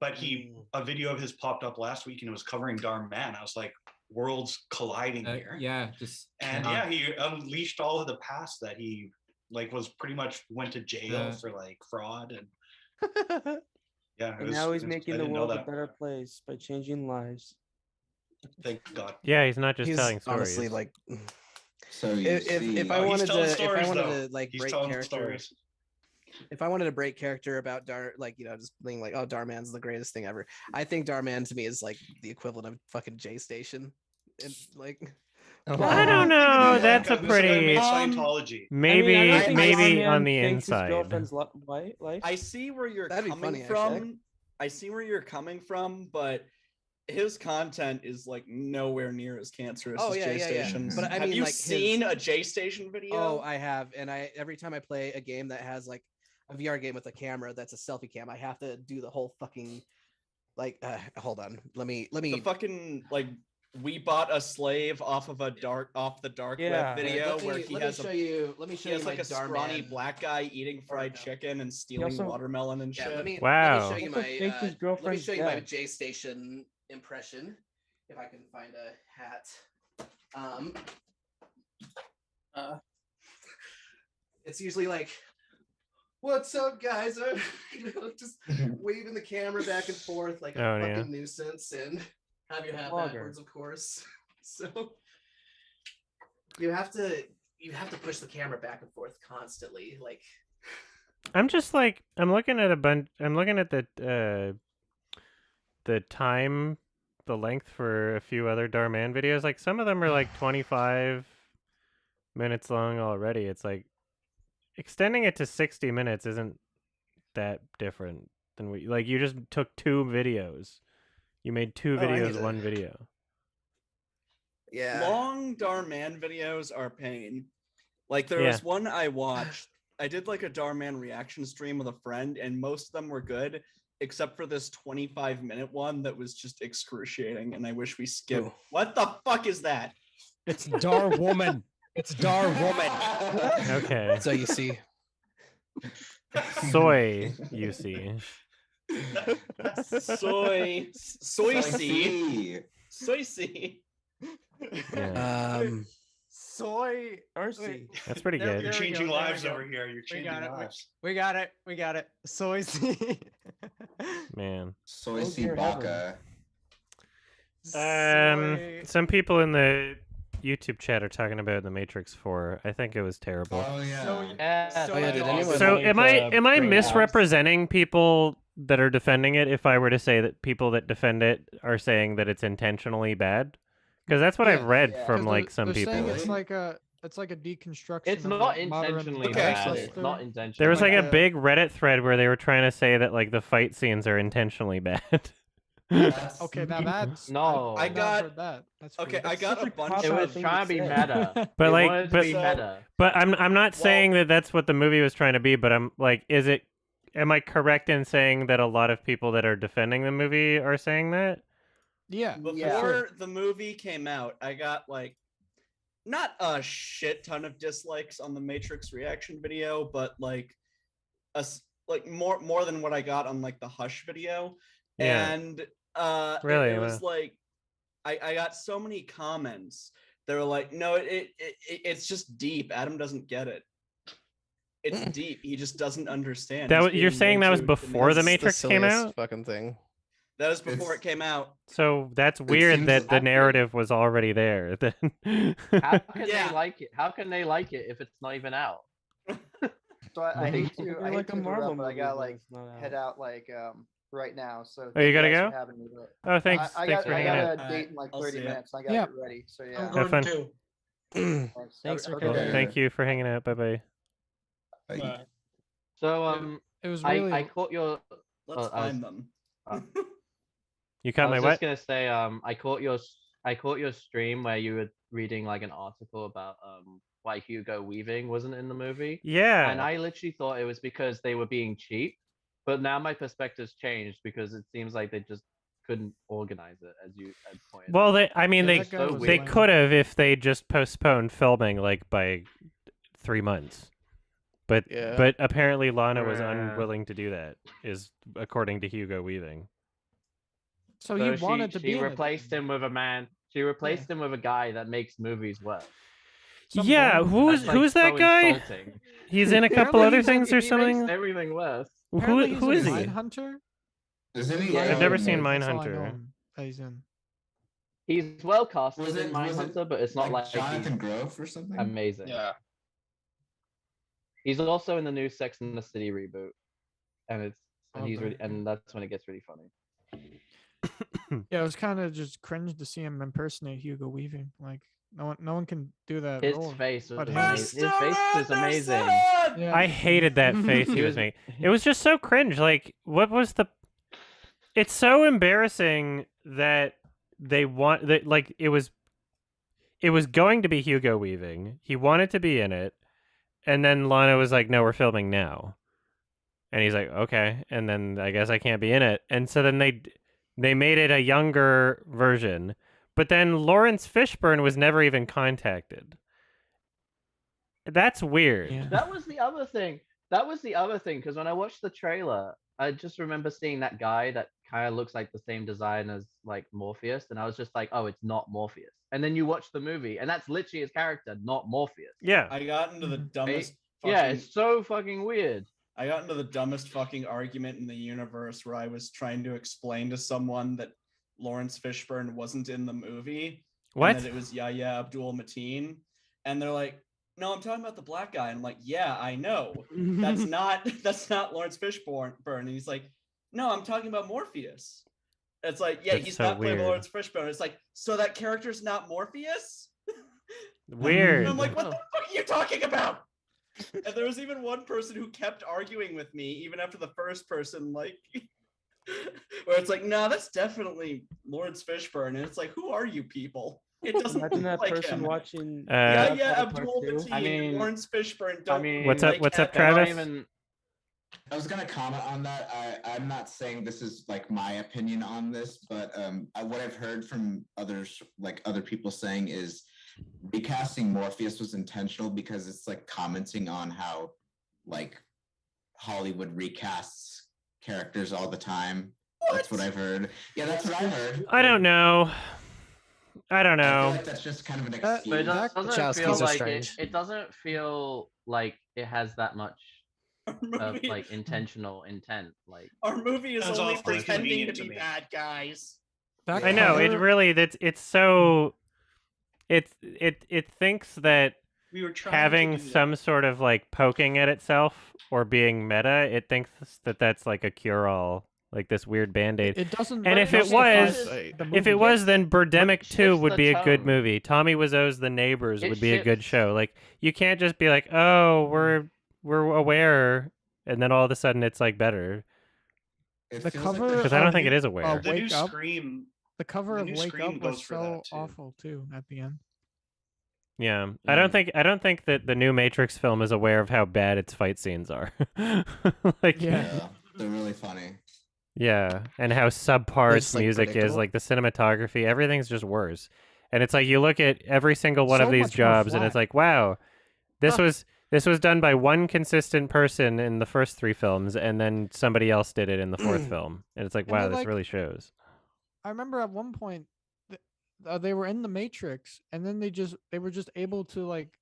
M: But a video of his popped up last week, and it was covering Dar Man. I was like, worlds colliding here.
P: Yeah, just
M: And yeah, he unleashed all of the past that he like was pretty much went to jail for like fraud and yeah.
O: And now he's making the world a better place by changing lives.
M: Thank God.
A: Yeah, he's not just
F: He's
A: telling stories.
F: honestly like.
D: So
F: if I wanted to like break character, if I wanted to break character about Dar, like just being like, oh, Dar Man's the greatest thing ever. I think Dar Man to me is like the equivalent of fucking JStation, and like.
A: I don't know. That's a pretty
M: Scientology.
A: Maybe
O: I think
A: maybe
O: Dar
A: on
O: Man
A: the
O: fakes his
A: inside.
O: girlfriend's life.
N: I see where you're
F: That'd be
N: coming
F: funny,
N: from.
F: actually.
N: I see where you're coming from, but his content is like nowhere near as cancerous as JStation's.
F: But I
N: have
F: mean,
N: you
F: like
N: seen a JStation video?
F: Oh, I have, and every time I play a game that has like a VR game with a camera that's a selfie cam, I have to do the whole fucking like. Hold on, let me.
N: The fucking like. We bought a slave off the dark web video where he has
F: Let me show you
N: like
F: my
N: a
F: Dar
N: scrawny
F: Man.
N: black guy eating fried chicken and stealing
O: also-
N: watermelon and shit.
F: Let me
A: Wow.
F: show you
O: Also
F: my.
O: faked his
F: Let me
O: girlfriend's
F: show you my
O: death.
F: JStation impression, if I can find a hat. It's usually like, "What's up, guys?" Just waving the camera back and forth like a
A: Oh,
F: fucking
A: yeah.
F: nuisance, and have your hat
O: Vlogger.
F: backwards, of course. So you have to push the camera back and forth constantly, like.
A: I'm just like I'm looking at the time, the length for a few other Dar Man videos. Like some of them are like 25 minutes long already. It's like extending it to 60 minutes isn't that different than you just took 2 videos. You made 2
F: Oh, I need
A: videos,
F: to-
A: 1 video.
F: Yeah.
N: Long Dar Man videos are pain. Like there was one I watched. I did like a Dar Man reaction stream with a friend, and most of them were good, except for this 25-minute one that was just excruciating. And I wish we skipped.
F: Ooh.
N: What the fuck is that?
I: It's Dar Woman. It's Dar Woman.
A: Okay.
F: So you see.
A: Soy, you see.
N: Soy
D: see.
A: Yeah.
E: Soy.
O: Mercy.
A: That's pretty good.
M: You're changing
E: there we
M: lives
E: go.
M: over here. You're
E: We
M: changing
E: got it.
M: lives.
E: We got it. We got it. Soy.
A: Man.
D: Soy
O: Oh, dear
D: Baka.
E: Soy.
A: Some people in the YouTube chat are talking about The Matrix 4. I think it was terrible.
D: Oh yeah.
E: So
F: Oh, yeah, did anyone-
A: So am I
I: bring it up.
A: misrepresenting people that are defending it if I were to say that people that defend it are saying that it's intentionally bad? Because that's what I've read from like some people.
E: Saying it's like a deconstruction.
J: It's
E: of,
J: not
E: like, modern
J: intentionally
N: Okay,
J: bad.
N: so-
J: It's not intentionally.
A: There was like a
J: bad.
A: big Reddit thread where they were trying to say that like the fight scenes are intentionally bad.
E: Okay, now that's
J: No.
N: I
E: I've
N: got-
E: heard that. That's
N: Okay,
E: weird.
N: I got a
O: such a
N: bunch
O: cop-out
J: It
N: of.
J: was
O: thing
J: trying to
O: to
J: be
O: say.
J: meta.
A: But
J: It
A: like,
J: wanted to
A: but
J: be meta.
A: But I'm not saying that that's what the movie was trying to be. But I'm like, am I correct in saying that a lot of people that are defending the movie are saying that?
E: Yeah.
N: Before the movie came out, I got like not a shit ton of dislikes on the Matrix reaction video, but like more than what I got on like the Hush video.
A: Yeah.
N: And
A: Really?
N: it was
A: Wow.
N: like I got so many comments. They were like, no, it's just deep. Adam doesn't get it. It's deep. He just doesn't understand.
A: That
N: He's
A: was, you're
N: being
A: saying
N: way
A: that was
N: too
A: before The
N: demanding.
A: Matrix came out?
F: Fucking thing.
N: That was before it came out.
A: So that's weird
D: seems
A: that the
D: accurate.
A: narrative was already there. Then
J: How can
N: Yeah.
J: they like it? How can they like it if it's not even out?
K: So I hate to
O: They're
K: I hate
O: like
K: to
O: a
K: interrupt,
O: Marvel
K: but I
O: movie,
K: gotta
O: but
K: like
O: it's not
K: head out like right now. So
A: Oh, you
K: thank
A: gotta
K: guys
A: go?
K: for having me, but
A: Oh, thanks.
K: I
A: Thanks for
K: got
A: hanging
K: a
A: out.
K: date in like
N: I'll
K: 30
N: see ya.
K: minutes. I gotta
E: Yeah.
K: get ready. So
L: I'm
K: yeah.
L: going
A: fun.
L: too.
K: Thanks.
O: Thanks
K: Have
O: for
K: a good
A: Cool.
K: day.
A: Thank you for hanging out. Bye bye.
D: Bye.
J: So
E: It was
J: I
E: really.
J: caught your.
N: Let's
J: I was-
N: find them.
A: You
J: I
A: caught my
J: was
A: what?
J: just gonna say, I caught your stream where you were reading like an article about why Hugo Weaving wasn't in the movie.
A: Yeah.
J: And I literally thought it was because they were being cheap, but now my perspective's changed because it seems like they just couldn't organize it, as you had pointed
A: Well,
J: out.
A: I mean,
E: Yeah, that guy
J: so
E: was
A: they
E: lame.
A: could have if they just postponed filming like by 3 months. But
F: Yeah.
A: apparently Lana was
J: Yeah.
A: unwilling to do that, is according to Hugo Weaving.
E: So he
J: she,
E: wanted to
J: she
E: be in it.
J: replaced him with a man. She replaced him with a guy that makes movies well.
E: Some
A: Yeah,
E: boring-
J: That's, like,
A: who's that
J: so
A: guy?
J: insulting.
A: He's in a couple
E: Apparently
A: other
E: he's in-
A: things or
J: He
A: something.
J: makes everything worse.
E: Apparently
A: Who
E: he's
A: is
E: in
A: he?
E: Mindhunter.
D: Isn't he?
F: Yeah,
A: I've never
F: yeah,
A: seen
E: That's all I know
A: Mindhunter.
E: him that he's in.
J: He's well casted
D: Was
J: in
D: it
J: Mindhunter, but it's not like
D: Jonathan
J: he's
D: Grove or something?
J: amazing.
F: Yeah.
J: He's also in the new Sex and the City reboot, and he's
E: Okay.
J: really, and that's when it gets really funny.
E: Yeah, it was kind of just cringe to see him impersonate Hugo Weaving. Like no one can do that.
J: His
E: role
J: face was
E: but him.
J: amazing. His face was amazing.
E: Yeah.
A: I hated that face he was making. It was just so cringe. Like, what was the? It's so embarrassing that they want that. Like, it was going to be Hugo Weaving. He wanted to be in it, and then Lana was like, "No, we're filming now," and he's like, "Okay," and then I guess I can't be in it, and so then they made it a younger version, but then Lawrence Fishburne was never even contacted. That's weird.
E: Yeah.
J: That was the other thing. Because when I watched the trailer, I just remember seeing that guy that kind of looks like the same design as like Morpheus, and I was just like, "Oh, it's not Morpheus." And then you watch the movie, and that's literally his character, not Morpheus.
A: Yeah.
N: I got into the dumbest.
J: Yeah,
N: fucking-
J: it's so fucking weird.
N: I got into the dumbest fucking argument in the universe where I was trying to explain to someone that Lawrence Fishburne wasn't in the movie.
A: What?
N: And that it was Yahya Abdul Mateen. And they're like, "No, I'm talking about the black guy." And I'm like, "Yeah, I know. That's not Lawrence Fishburne." And he's like, "No, I'm talking about Morpheus." It's like, yeah,
A: That's
N: he's
A: so
N: not playing
A: weird.
N: Lawrence Fishburne. It's like, so that character's not Morpheus?
A: Weird.
N: And I'm like, what the fuck are you talking about? And there was even one person who kept arguing with me, even after the first person, like, where it's like, no, that's definitely Lawrence Fishburne. And it's like, who are you people? It doesn't
O: Imagine
N: look
O: that
N: like
O: person
N: him.
O: watching.
N: Yeah,
A: Uh,
N: Abdul Mateen, Lawrence Fishburne. Don't
A: What's up?
N: like
A: What's up,
N: that guy.
A: Travis?
D: I was gonna comment on that. I'm not saying this is like my opinion on this, but what I've heard from others, like other people saying, is recasting Morpheus was intentional because it's like commenting on how like Hollywood recasts characters all the time. That's what I've heard. Yeah, that's what I heard.
A: I don't know. I don't
D: I feel
A: know.
D: like that's just kind of an
J: But
D: excuse.
J: it doesn't
F: Wachowskis
J: feel
F: are
J: like
F: strange.
J: it doesn't feel like it has that much of
N: movie-
J: like intentional intent. Like
N: Our movie is
M: Sounds
N: only
M: awfully
N: pretending to
M: convenient
N: be
M: to me.
N: bad guys.
E: That
A: I know it
E: cover-
A: really. It's so. It thinks that
M: We were trying
A: having
M: to do that.
A: some sort of like poking at itself or being meta, it thinks that that's like a cure-all, like this weird band-aid.
E: It doesn't.
A: And
E: it
A: if it
E: doesn't
A: was,
E: fit the
A: if
E: movie.
A: it was, then Birdemic 2
J: shifts
A: would
J: the
A: be a good
J: tone.
A: movie. Tommy Wiseau's The Neighbors
J: It
A: would be a good
J: shifts-
A: show. Like you can't just be like, oh, we're aware, and then all of a sudden it's like better.
D: It
E: The
D: feels
E: cover
D: like
A: Because I don't think it is aware.
M: The new
E: Wake Up.
M: Scream.
E: The cover
M: the
E: of
M: new
E: Wake
M: Scream
E: Up
M: goes
E: was
M: for
E: so
M: that, too.
E: awful too at the end.
A: Yeah, I don't think that the new Matrix film is aware of how bad its fight scenes are. Like,
D: Yeah, they're really funny.
A: yeah, and how subpar
F: They're
A: its
F: just, like,
A: music is,
F: predictable.
A: like the cinematography, everything's just worse. And it's like you look at every single one of
E: So
A: these
E: much more
A: jobs, and it's
E: flat.
A: like, wow, this was done by one consistent person in the first 3 films, and then somebody else did it in the 4th film, and it's like,
E: And
A: wow,
E: they're
A: this
E: like-
A: really shows.
E: I remember at one point they were in the Matrix, and then they were just able to like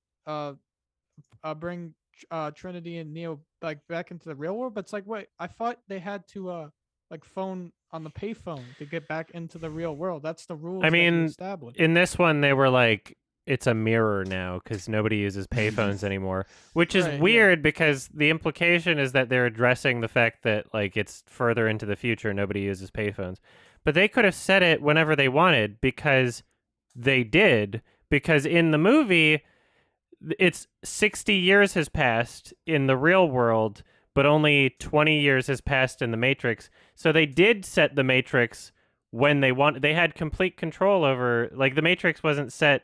E: bring Trinity and Neo like back into the real world. But it's like, wait, I thought they had to like phone on the payphone to get back into the real world. That's the rules.
A: I
E: that you
A: mean,
E: established.
A: in this one, they were like, it's a mirror now because nobody uses payphones anymore, which is
E: Right, yeah.
A: weird because the implication is that they're addressing the fact that like it's further into the future, nobody uses payphones. But they could have said it whenever they wanted because they did. Because in the movie, it's 60 years has passed in the real world, but only 20 years has passed in the Matrix. So they did set the Matrix when they had complete control over, like, the Matrix wasn't set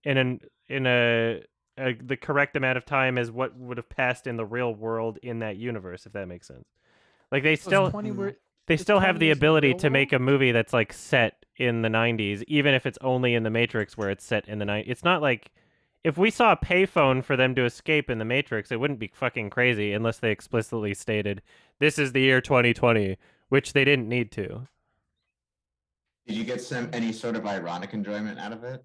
A: in the correct amount of time as what would have passed in the real world in that universe, if that makes sense. Like, they still they
E: is
A: still have
E: 20
A: the
E: years in the
A: ability
E: real
A: to make a
E: world?
A: movie that's like set in the 90s, even if it's only in the Matrix where it's set in the 90s. It's not like if we saw a payphone for them to escape in the Matrix, it wouldn't be fucking crazy unless they explicitly stated this is the year 2020, which they didn't need to.
D: Did you get any sort of ironic enjoyment out of it?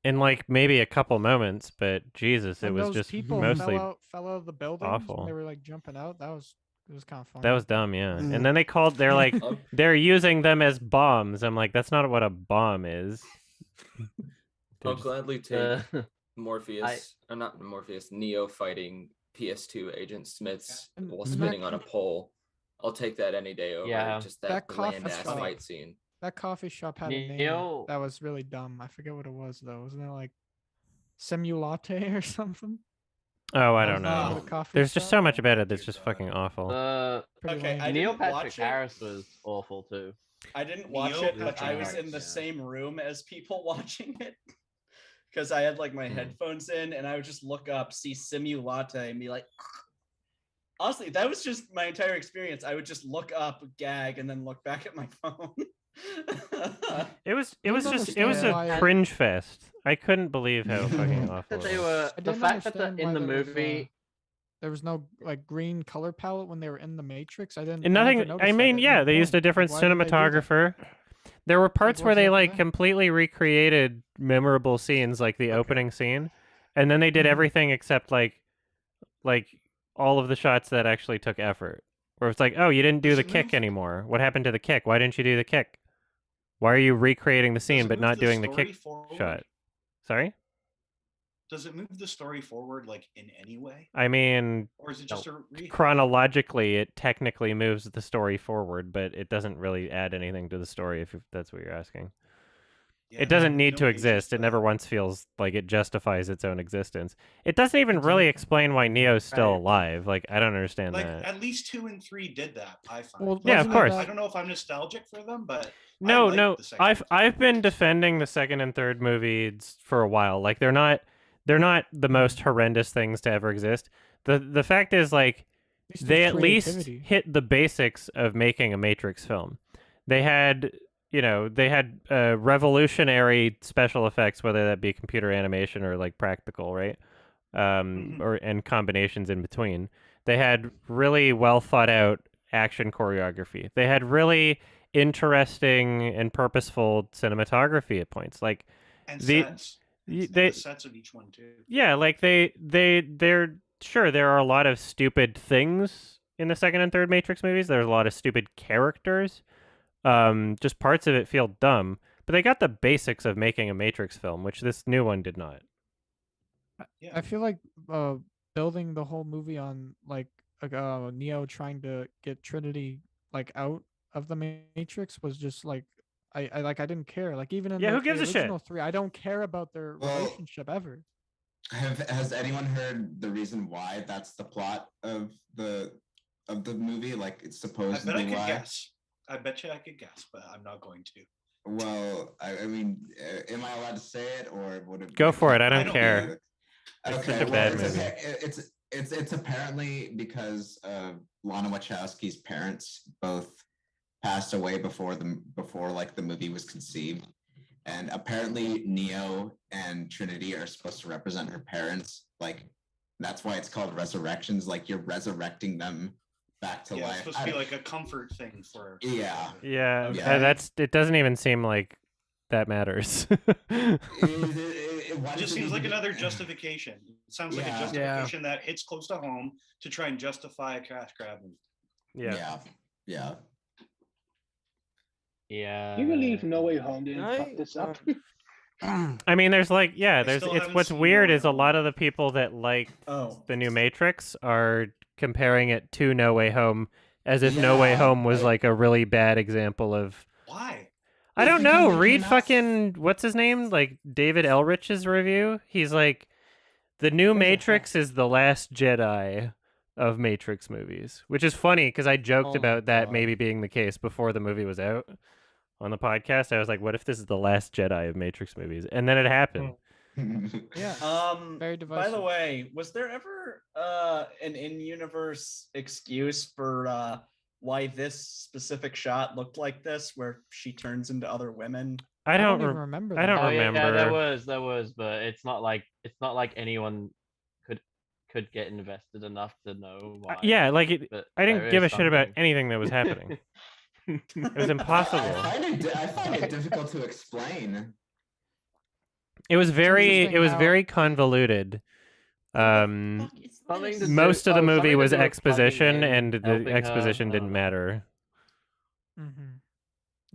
A: In like maybe a couple moments, but Jesus, it
E: When
A: was
E: those
A: just
E: people
A: mostly
E: fell out of the buildings
A: awful.
E: when they were like jumping out. It was kind of funny.
A: That was dumb, yeah. And then they're like, they're using them as bombs. I'm like, that's not what a bomb is.
H: I'll gladly take Morpheus, or not Morpheus, Neo fighting PS2 Agent Smiths while spinning on a pole. I'll take that any day over just that bland ass fight scene.
E: That coffee shop had a name
J: Neo-
E: that was really dumb. I forget what it was though. Wasn't it like Simulate or something?
A: Oh, I
E: That
A: don't
E: was the name of
A: know.
E: the coffee
A: There's just
E: shop?
A: so much about it that's just fucking awful.
E: Pretty
N: Okay,
E: lame.
N: I
J: Neil
N: didn't
J: Patrick
N: watch it.
J: Harris was awful too.
N: I didn't watch
M: Neil
N: it, but
M: Patrick
N: I was in the
M: Harris,
N: same room as people watching it because I had like my headphones in, and I would just look up, see Simulate, and be like, honestly, that was just my entire experience. I would just look up, gag, and then look back at my phone.
A: It was just
E: understand
A: a
E: why-
A: cringe fest. I couldn't believe how fucking awful
J: That
A: it
J: they
A: was.
J: were
E: I
J: the
E: didn't
J: fact that
E: understand
J: in
E: why
J: the
E: there was,
J: movie.
E: There was no like green color palette when they were in the Matrix. I didn't.
A: And
E: I never
A: nothing.
E: noticed
A: I
E: that
A: mean,
E: at
A: yeah,
E: no
A: they used a
E: point.
A: different
E: Like, why did they do that?
A: cinematographer. There were parts where
E: what's
A: they
E: up with
A: like
E: that?
A: completely recreated memorable scenes, like the opening scene, and then they did everything except like all of the shots that actually took effort. Where it's like, oh, you didn't do
M: Does
A: the
M: it
A: kick
M: move?
A: anymore. What happened to the kick? Why didn't you do the kick? Why are you recreating the
M: Does
A: scene
M: it
A: but
M: move
A: not
M: the
A: doing the
M: story
A: kick
M: forward?
A: shot? Sorry?
M: Does it move the story forward like in any way,
A: I mean,
M: or is it just a
A: chronologically, it technically moves the story forward, but it doesn't really add anything to the story if that's what you're asking.
M: Yeah,
A: It doesn't need
M: no,
A: to
M: it's just
A: exist. It never once feels like it justifies its own existence. It doesn't even really explain why Neo's still alive. Like, I don't understand
M: like
A: that.
M: at least 2 and 3 did that. I find.
E: Well,
A: Yeah, of
E: wasn't it
A: course.
M: I don't know if I'm nostalgic for them, but
A: No,
M: I like
A: no.
M: the second.
A: I've been defending the second and third movies for a while. Like, they're not the most horrendous things to ever exist. The fact is, like,
E: least
A: they
E: there's
A: at least
E: creativity.
A: hit the basics of making a Matrix film. They had, revolutionary special effects, whether that be computer animation or like practical, right? And combinations in between. They had really well thought out action choreography. They had really interesting and purposeful cinematography at points. Like
M: and
A: the
M: sets.
A: y-
M: And
A: they
M: the sets of each one too.
A: yeah, like they're sure there are a lot of stupid things in the second and third Matrix movies. There's a lot of stupid characters. Just parts of it feel dumb, but they got the basics of making a Matrix film, which this new one did not.
M: Yeah.
E: I feel like building the whole movie on like Neo trying to get Trinity like out of the Matrix was just like I didn't care. Like even in
A: Yeah,
E: the,
A: who gives
E: the
A: a shit?
E: original three, I don't care about their
D: Well,
E: relationship ever.
D: Has anyone heard the reason why that's the plot of the movie? Like, it's
M: I
D: supposedly
M: bet I could
D: why.
M: guess. I bet you I could guess, but I'm not going to.
D: Well, I mean, am I allowed to say it, or would it?
A: Go for it. I don't
M: don't
A: care.
D: Okay,
A: It's such a
D: well,
A: bad
D: it's,
A: movie.
D: it's apparently because Lana Wachowski's parents both passed away before like the movie was conceived, and apparently Neo and Trinity are supposed to represent her parents. Like, that's why it's called Resurrections. Like, you're resurrecting them back to
M: Yeah, it's
D: life.
M: supposed to be like a comfort thing for.
D: Yeah.
A: Yeah,
D: Yeah.
A: it doesn't even seem like that matters.
M: It just seems like another justification. It sounds like a
D: Yeah.
M: justification that hits close to home to try and justify a cash grab.
A: Yeah.
J: Yeah.
B: You believe No Way Home didn't
O: I-
B: fuck this up?
A: I mean, there's like, yeah, there's
M: still
A: it's
M: haven't
A: what's
M: seen
A: weird
M: No Way
A: is a
M: Home.
A: lot of the people that like
M: Oh.
A: the new Matrix are comparing it to No Way Home as if No Way Home was like a really bad example of.
M: Why?
A: I
D: It's
A: don't know.
D: because it
A: Read
D: came out-
A: fucking what's his name? Like David Elrich's review. He's like, the new Matrix is the last Jedi of Matrix movies, which is funny because I joked
O: Oh my
A: about that
O: God.
A: maybe being the case before the movie was out. on the podcast. I was like, what if this is the last Jedi of Matrix movies? And then it happened.
E: Yeah. Very
N: By
E: divisive.
N: the way, was there ever an in-universe excuse for why this specific shot looked like this, where she turns into other women?
A: I don't
E: even remember.
A: I don't
J: Oh
A: remember.
J: yeah, there was, but it's not like anyone could get invested enough to know why.
A: Yeah, like
J: But
A: I didn't
J: there
A: give a
J: is
A: shit about
J: something.
A: anything that was happening. It was impossible.
D: I find it difficult to explain.
A: It was very
E: interesting how-
A: very convoluted.
J: Something to
A: Most
J: do-
A: of the
J: oh,
A: movie
J: something to
A: was
J: do with plugging
A: exposition,
J: in,
A: and the
J: helping her,
A: exposition
J: I
A: didn't
J: don't know.
A: matter.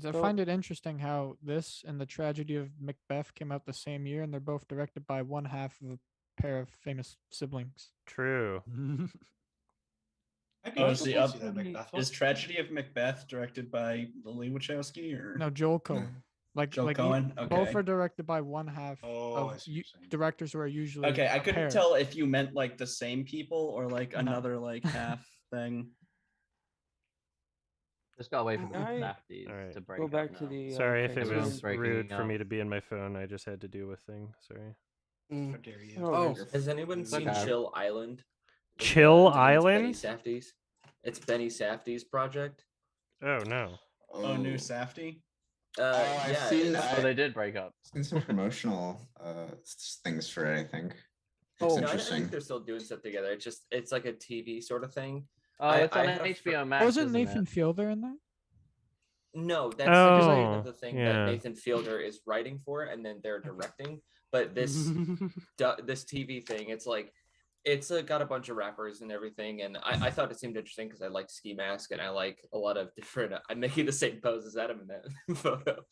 E: I find it interesting how this and the Tragedy of Macbeth came out the same year, and they're both directed by one half of a pair of famous siblings.
A: True.
M: I'd be
N: Oh, is
M: interested
N: the
M: to see that Macbeth one.
N: is Tragedy of Macbeth directed by Lily Wachowski or
E: No, Joel Cohen.
N: Joel Cohen?
E: Both
N: Okay.
E: are directed by one half of directors who are usually
N: Okay, I
E: a
N: couldn't
E: pair.
N: tell if you meant like the same people or like another like half thing.
J: Just got away from the
O: I-
J: Safties to break
O: Go
J: up
O: back
J: now.
O: to the.
A: Sorry if it
O: Criterion.
A: was
J: Breaking
A: rude for
J: up.
A: me to be in my phone. I just had to do a thing. Sorry.
M: How dare you?
O: Oh,
H: Has anyone seen
J: Okay.
H: Chill Island?
A: Chill
H: Benny
A: Island?
H: Safdie's. It's Benny Safdie's project.
A: Oh no.
N: Oh, new Safdie?
D: I've
H: Yeah,
D: seen.
H: it's-
J: Oh, they did break up.
D: Seen some promotional things for it. I think. Looks
H: No, I
D: interesting.
H: think they're still doing stuff together. It's like a TV sort of thing.
J: Oh,
H: I-
J: it's on
H: I had a
J: HBO
H: fr-
J: Max.
E: Wasn't
J: isn't
E: Nathan
J: it?
E: Fielder in that?
H: No, that's the
A: Oh,
H: the thing
A: yeah.
H: that Nathan Fielder is writing for, and then they're directing. But this this TV thing, it's like got a bunch of rappers and everything, and I thought it seemed interesting because I like Ski Mask and I like a lot of different. I'm making the same pose as Adam in that photo.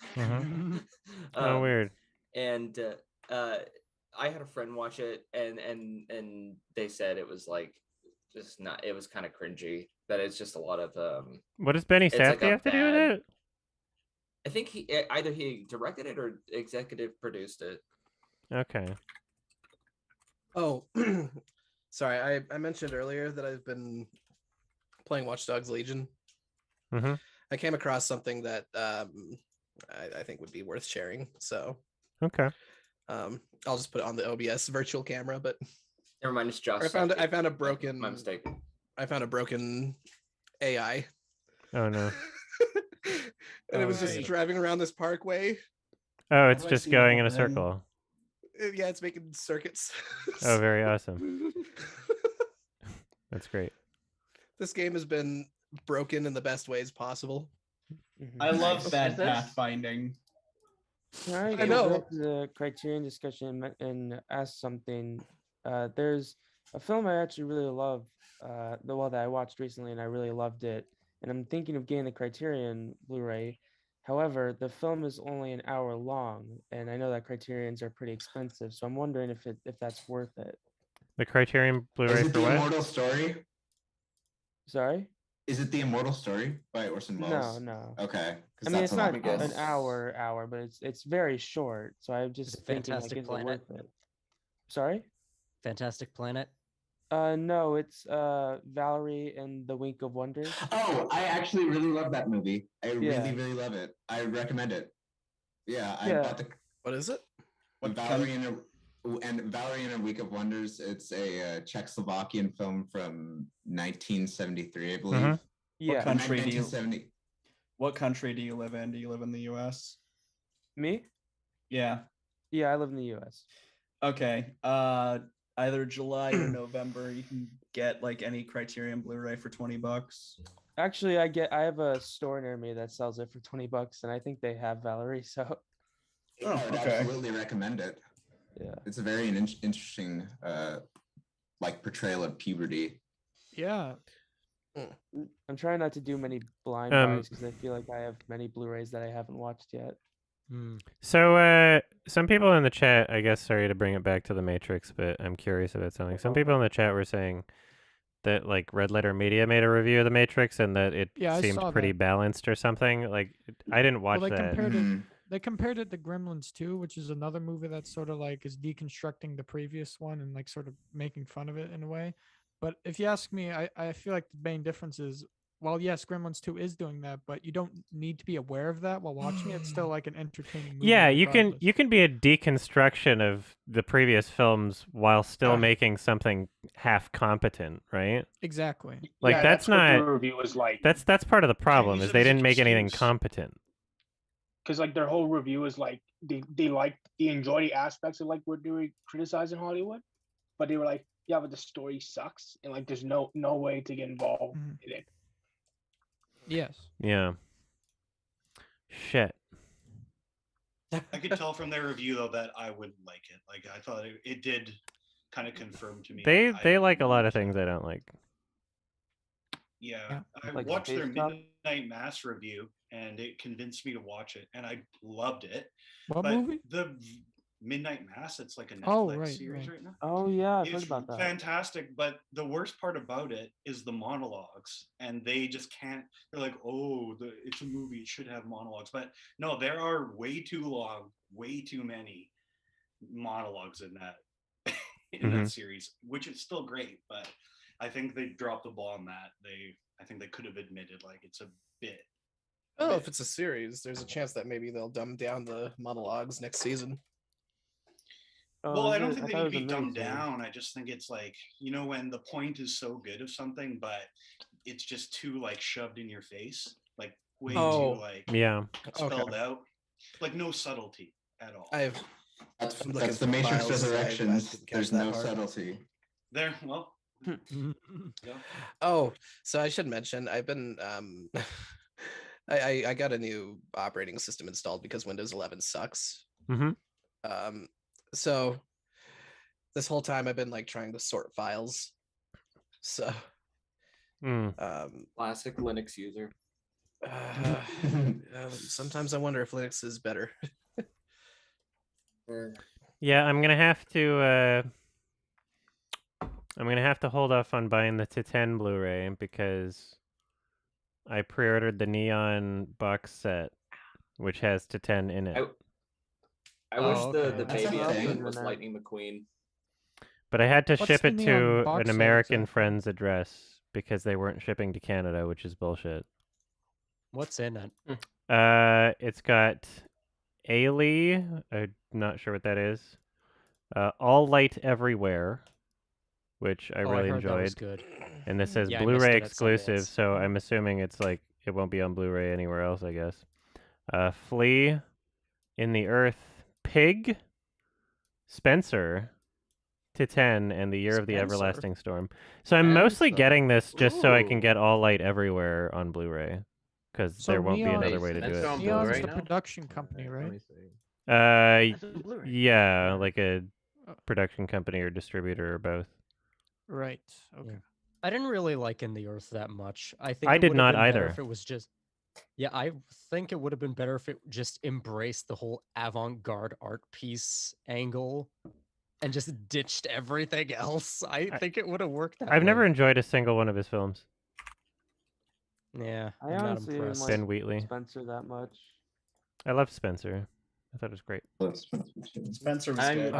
A: Oh, weird.
H: And I had a friend watch it, and they said it was like just not. It was kind of cringy. That it's just a lot of
A: What does Benny
H: it's like
A: Safdie
H: a
A: have to do with
H: bad-
A: it?
H: I think he either he directed it or executive produced it.
A: Okay.
F: Oh, sorry. I mentioned earlier that I've been playing Watch Dogs Legion.
A: Mhm.
F: I came across something that I think would be worth sharing. So
A: Okay.
F: I'll just put it on the OBS virtual camera. But
H: Never mind, it's Josh.
F: I found a
H: Safdie.
F: broken.
H: My mistake.
F: I found a broken AI,
A: Oh no.
F: and it was
A: Oh,
F: just
A: geez.
F: driving around this parkway.
A: Oh, it's
M: do I
A: just
M: see
A: going in
M: that
A: a
M: then?
A: circle.
F: Yeah, it's making circuits.
A: Oh, very awesome. That's great.
F: This game has been broken in the best ways possible.
N: I love
J: Nice.
N: bad
J: Is this-
N: pathfinding.
O: Can I
F: I
O: go
F: know.
O: back to the Criterion discussion and ask something? There's a film I actually really love, the one that I watched recently, and I really loved it. And I'm thinking of getting the Criterion Blu-ray. However, the film is only an hour long, and I know that Criterions are pretty expensive, so I'm wondering if that's worth it.
A: The Criterion
D: Is
A: Blu-ray
D: it
A: for
D: the
A: what?
D: Immortal Story?
O: Sorry?
D: Is it the Immortal Story by Orson
O: No,
D: Welles?
O: no.
D: Okay. 'cause
O: I mean,
D: that's
O: it's
D: a
O: not
D: lot.
O: an hour, but it's very short. So I'm just
P: it
O: thinking, like,
P: Fantastic
O: is it
P: Planet?
O: worth it? Sorry?
P: Fantastic Planet.
O: No, it's Valerie and the Wink of Wonders.
D: Oh, I actually really love that movie. I
O: Yeah.
D: really love it. I recommend it. Yeah, I
O: Yeah.
D: bought the
F: What is it?
D: Valerie and Valerie and a Week of Wonders. It's a Czechoslovakian film from 1973, I believe.
A: Mhm.
O: Yeah.
N: What country do you?
D: 1970.
N: What country do you live in? Do you live in the U.S.?
O: Me?
N: Yeah.
O: Yeah, I live in the U.S.
N: Okay. Either July or November, you can get like any Criterion Blu-ray for $20.
O: Actually, I have a store near me that sells it for $20, and I think they have Valerie. So
D: I would
N: okay.
D: absolutely recommend it.
O: yeah.
D: It's a very interesting like portrayal of puberty.
E: Yeah.
O: I'm trying not to do many blind
A: Um,
O: buys because I feel like I have many Blu-rays that I haven't watched yet.
A: So, some people in the chat, I guess, sorry to bring it back to the Matrix, but I'm curious about something. Some people in the chat were saying that, like, Red Letter Media made a review of the Matrix and that it
E: Yeah, I
A: seemed
E: saw
A: pretty
E: that.
A: balanced or something. Like, I didn't watch
E: Well,
A: that.
E: they compared it to Gremlins 2, which is another movie that sort of like is deconstructing the previous one and like sort of making fun of it in a way. But if you ask me, I feel like the main difference is while yes, Gremlins 2 is doing that, but you don't need to be aware of that while watching it. It's still like an entertaining movie.
A: Yeah, you
E: regardless.
A: can be a deconstruction of the previous films while still making something half competent, right?
E: Exactly.
A: Like
B: Yeah,
A: that's
B: what the
A: not
B: review was like.
A: that's part of the problem
B: use
A: is
B: it
A: they
B: as an
A: didn't make anything
B: excuse.
A: competent.
B: Because like their whole review is like they enjoy the aspects of like what they were criticizing Hollywood, but they were like, yeah, but the story sucks and like there's no way to get involved in it.
E: Yes.
A: Yeah. Shit.
M: I could tell from their review though that I wouldn't like it. Like I thought it did kind of confirm to me.
A: They like a lot of things I don't like.
M: Yeah, I
O: Like
M: watched their
O: Space Cop?
M: Midnight Mass review, and it convinced me to watch it, and I loved it.
E: What
M: but
E: movie?
M: The Midnight Mass, it's like a Netflix
E: Oh, right,
M: series
E: right.
M: right now.
O: Oh yeah, I've heard
M: It's
O: about that.
M: fantastic, but the worst part about it is the monologues, and they just can't. They're like, "Oh, it's a movie; it should have monologues." But no, there are way too long, way too many monologues in that that series, which is still great. But I think they dropped the ball on that. I think they could have admitted like it's a bit.
F: Oh, if it's a series, there's a chance that maybe they'll dumb down the monologues next season.
M: Well, I don't think they need to be dumbed down. I just think it's like, when the point is so good of something, but it's just too like shoved in your face, like way too like spelled out, like no subtlety at all.
D: That's the Matrix Resurrections. There's no subtlety.
M: There, well.
F: Yeah. Oh, so I should mention I've been I got a new operating system installed because Windows 11 sucks. So this whole time I've been like trying to sort files. So
H: classic Linux user.
F: Sometimes I wonder if Linux is better.
A: Yeah, I'm gonna have to hold off on buying the Titan Blu-ray because I pre-ordered the Neon box set, which has Titan in it.
H: I wish the baby ending was Lightning McQueen.
A: But I had to
H: What's
A: ship
H: the
A: it
H: Neon
A: to
H: box
A: an
H: set
A: American
H: exactly?
A: friend's address because they weren't shipping to Canada, which is bullshit.
I: What's in it?
A: It's got Ailey. I'm not sure what that is. All Light Everywhere, which I really
I: heard that was
A: enjoyed.
I: good.
A: And this says
I: Yeah, I missed
A: Blu-ray
I: it at
A: exclusive,
I: Sundance.
A: so I'm assuming it's like it won't be on Blu-ray anywhere else, I guess. Flea, In the Earth, Pig, Spencer, Titan, and The Year of the
I: Spencer?
A: Everlasting Storm. So I'm mostly
I: Spencer.
A: getting this just so I can
I: Ooh.
A: get All Light Everywhere on Blu-ray, because
E: So
A: there won't be
E: Neon-
A: another way to do it.
E: Neon's the production company, right?
A: Yeah, like a production company or distributor or both.
E: Right. Okay.
I: I didn't really like In the Earth that much. I think
A: I
I: it
A: did
I: would have
A: not
I: been better
A: either.
I: if it was just. Yeah, I think it would have been better if it just embraced the whole avant-garde art piece angle and just ditched everything else. I think it would have worked that
A: I've
I: way.
A: never enjoyed a single one of his films.
I: Yeah,
O: I
I: I'm not
O: honestly didn't
I: impressed.
O: like
A: Ben Wheatley.
O: Spencer that much.
A: I love Spencer. I thought it was great.
N: Spencer was
J: I'm,
N: good.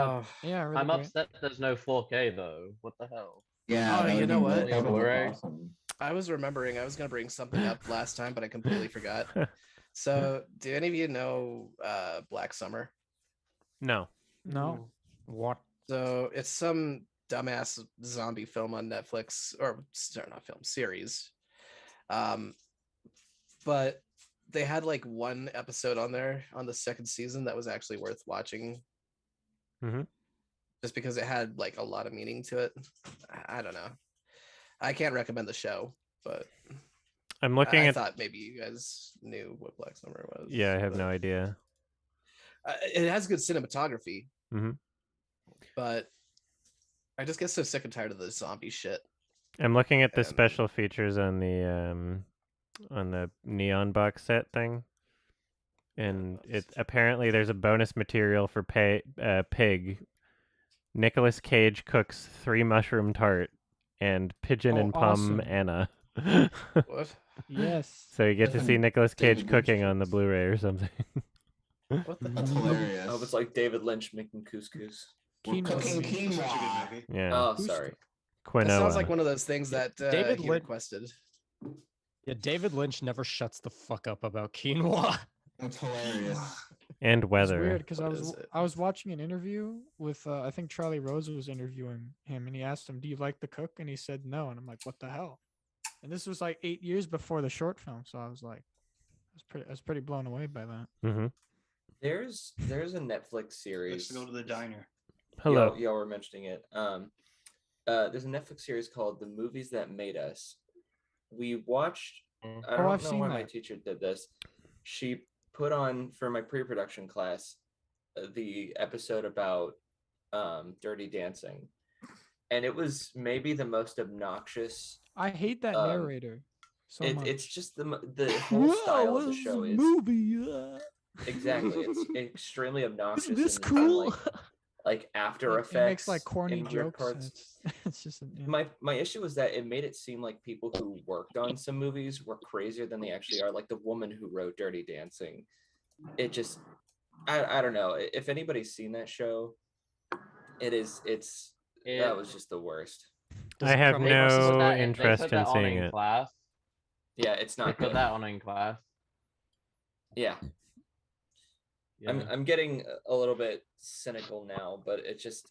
E: Yeah, really
J: I'm
E: great.
J: upset there's no 4K though. What the hell?
D: Yeah,
F: Oh, you know what?
D: that would've been
J: Blu-ray.
D: awesome.
F: I was remembering I was gonna bring something up last time, but I completely forgot. So, do any of you know Black Summer?
A: No.
E: No.
I: What?
F: So it's some dumbass zombie film on Netflix, or sorry, not film, series. But they had like one episode on there on the second season that was actually worth watching. Just because it had like a lot of meaning to it. I don't know. I can't recommend the show, but
A: I'm looking
F: I
A: at.
F: thought maybe you guys knew what Black Summer was.
A: Yeah, I have
F: but-
A: no idea.
F: It has good cinematography,
A: hmm
F: but I just get so sick and tired of the zombie shit.
A: I'm looking at the special features on the Neon box set thing, and it apparently there's a bonus material for Pig. Nicolas Cage cooks 3 mushroom tart and pigeon
E: Oh,
A: and Pum
E: awesome.
A: Anna.
F: What?
E: Yes.
A: So you get to see Nicolas Cage
D: David
A: cooking
D: Lynch
A: on the Blu-ray or something.
F: What the
D: That's
F: hell?
D: hilarious.
H: I hope it's like David Lynch making couscous.
D: We're cooking
M: Such a good
D: quinoa.
M: movie.
A: Yeah.
H: Oh, sorry.
F: That sounds
A: Quinoa.
F: like one of those things that
I: David
F: he
I: Lynch-
F: requested.
I: Yeah, David Lynch never shuts the fuck up about quinoa.
D: That's hilarious.
A: And
E: It's
A: weather.
E: weird because
F: What is it?
E: I was watching an interview with I think Charlie Rose was interviewing him, and he asked him, "Do you like to cook?" And he said no, and I'm like, "What the hell?" And this was like 8 years before the short film, so I was like, I was pretty blown away by that.
A: Mm-hmm.
H: There's a Netflix series.
M: Let's go to the diner.
A: Hello.
H: Y'all were mentioning it. There's a Netflix series called The Movies That Made Us. We watched. I don't know why my teacher did this. She put on for my pre-production class the episode about Dirty Dancing, and it was maybe the most obnoxious.
E: I hate that narrator so much.
H: It's just the whole style of the show is
E: movie.
H: Exactly. It's extremely obnoxious.
E: Isn't this
H: and
E: cool?
H: Like After Effects.
E: It makes like corny
H: and weird
E: jokes.
H: parts.
E: It's just yeah.
H: My issue was that it made it seem like people who worked on some movies were crazier than they actually are. Like the woman who wrote Dirty Dancing. It just I don't know. If anybody's seen that show, that was just the worst.
A: I have no interest in seeing it.
J: Class.
H: Yeah, it's not
J: Put
H: good.
J: that on in class.
H: Yeah. I'm getting a little bit cynical now, but it's just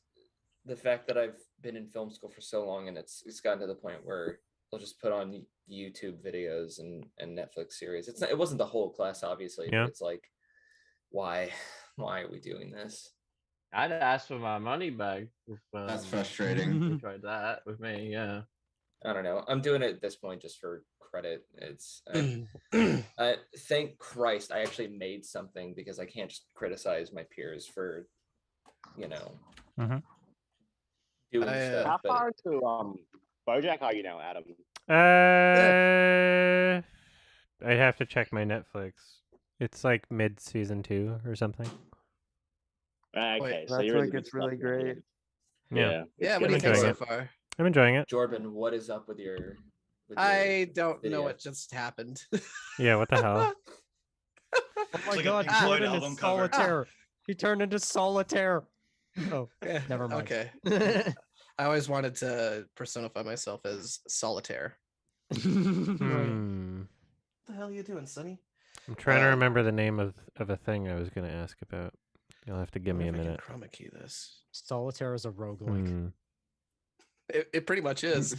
H: the fact that I've been in film school for so long, and it's gotten to the point where I'll just put on YouTube videos and Netflix series. It wasn't the whole class, obviously, but it's like, why are we doing this?
J: I'd ask for my money back. If,
D: That's frustrating.
J: You tried that with me, yeah.
H: I don't know. I'm doing it at this point just for credit. It's thank Christ I actually made something, because I can't just criticize my peers for, doing stuff.
Q: How far to BoJack are you now, Adam?
A: I'd have to check my Netflix. It's like mid season 2 or something.
Q: Okay, so
O: That's
Q: you're
O: like it's really great.
A: Yeah.
F: Yeah, what do you think so far?
A: I'm enjoying it.
H: Jordan, what is up with your?
F: I don't know
H: video?
F: what just happened.
A: Yeah, what the hell?
E: Oh my god, Jordan is solitaire. He turned into solitaire. Oh, never mind.
F: Okay. I always wanted to personify myself as solitaire.
A: Hmm.
F: What the hell are you doing, Sonny?
A: I'm trying to remember the name of a thing I was going to ask about. You'll have to give me a minute.
F: Chroma key this.
I: Solitaire is a roguelike.
F: It pretty much is.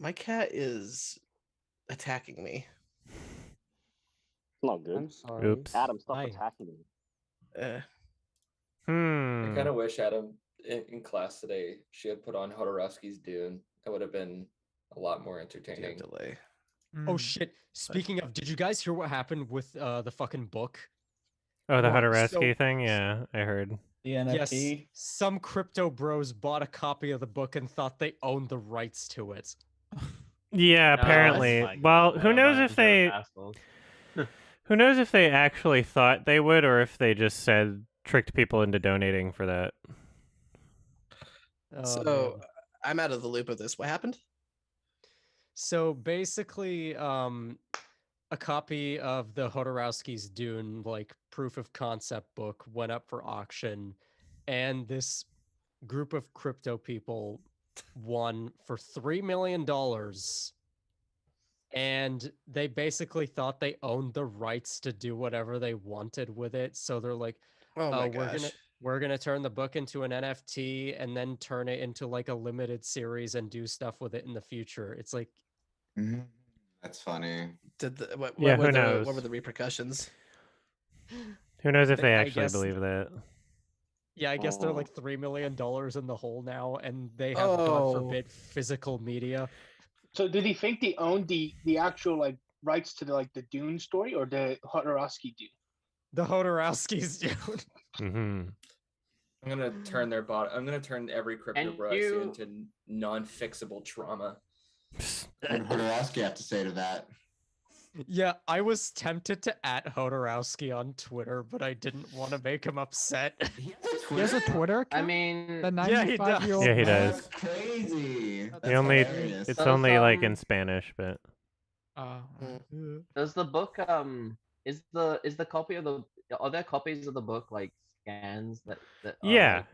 F: My cat is attacking me.
Q: Not good.
O: I'm sorry.
A: Oops.
Q: Adam, stop attacking me.
H: I kind of wish Adam in class today she had put on Hodorowski's Dune. That would have been a lot more entertaining.
F: Delay.
I: Oh shit! Speaking of, did you guys hear what happened with the fucking book?
A: Oh, the Hodorowski thing? Yeah, I heard.
N: The NFT?
I: Yes, some crypto bros bought a copy of the book and thought they owned the rights to it.
A: Yeah, apparently. Well, who knows if they who knows if they actually thought they would, or if they just tricked people into donating for that.
F: So I'm out of the loop of this. What happened?
I: So basically, a copy of the Hodorowski's Dune, like proof of concept book, went up for auction, and this group of crypto people won for $3 million. And they basically thought they owned the rights to do whatever they wanted with it. So they're like,
F: oh my gosh.
I: We're gonna turn the book into an NFT and then turn it into like a limited series and do stuff with it in the future. It's like,
D: that's funny.
F: What
A: who
F: were
A: knows?
F: what were the repercussions?
A: Who knows if they
I: I
A: actually
I: guess-
A: believe that?
I: Yeah, I guess they're like $3 million in the hole now, and they have, God forbid, physical media.
B: So did he think they owned the actual like rights to the Dune story, or the Hodorowski Dune?
I: The Hodorowskis Dune.
A: Mm-hmm.
H: I'm gonna turn I'm gonna turn every crypto bro I see into non-fixable trauma.
D: What would Hodorowski have to say to that?
I: Yeah, I was tempted to @Hodorowski on Twitter, but I didn't want to make him upset.
E: He has a Twitter account?
J: I mean,
E: The
I: yeah, he
E: 95-year-old
A: Yeah, he
E: man?
A: does.
D: That's crazy.
A: He only
D: hilarious.
A: it's
J: Does,
A: only like in Spanish, but
J: does the book is the copy of the are there copies of the book like scans that are,
A: yeah.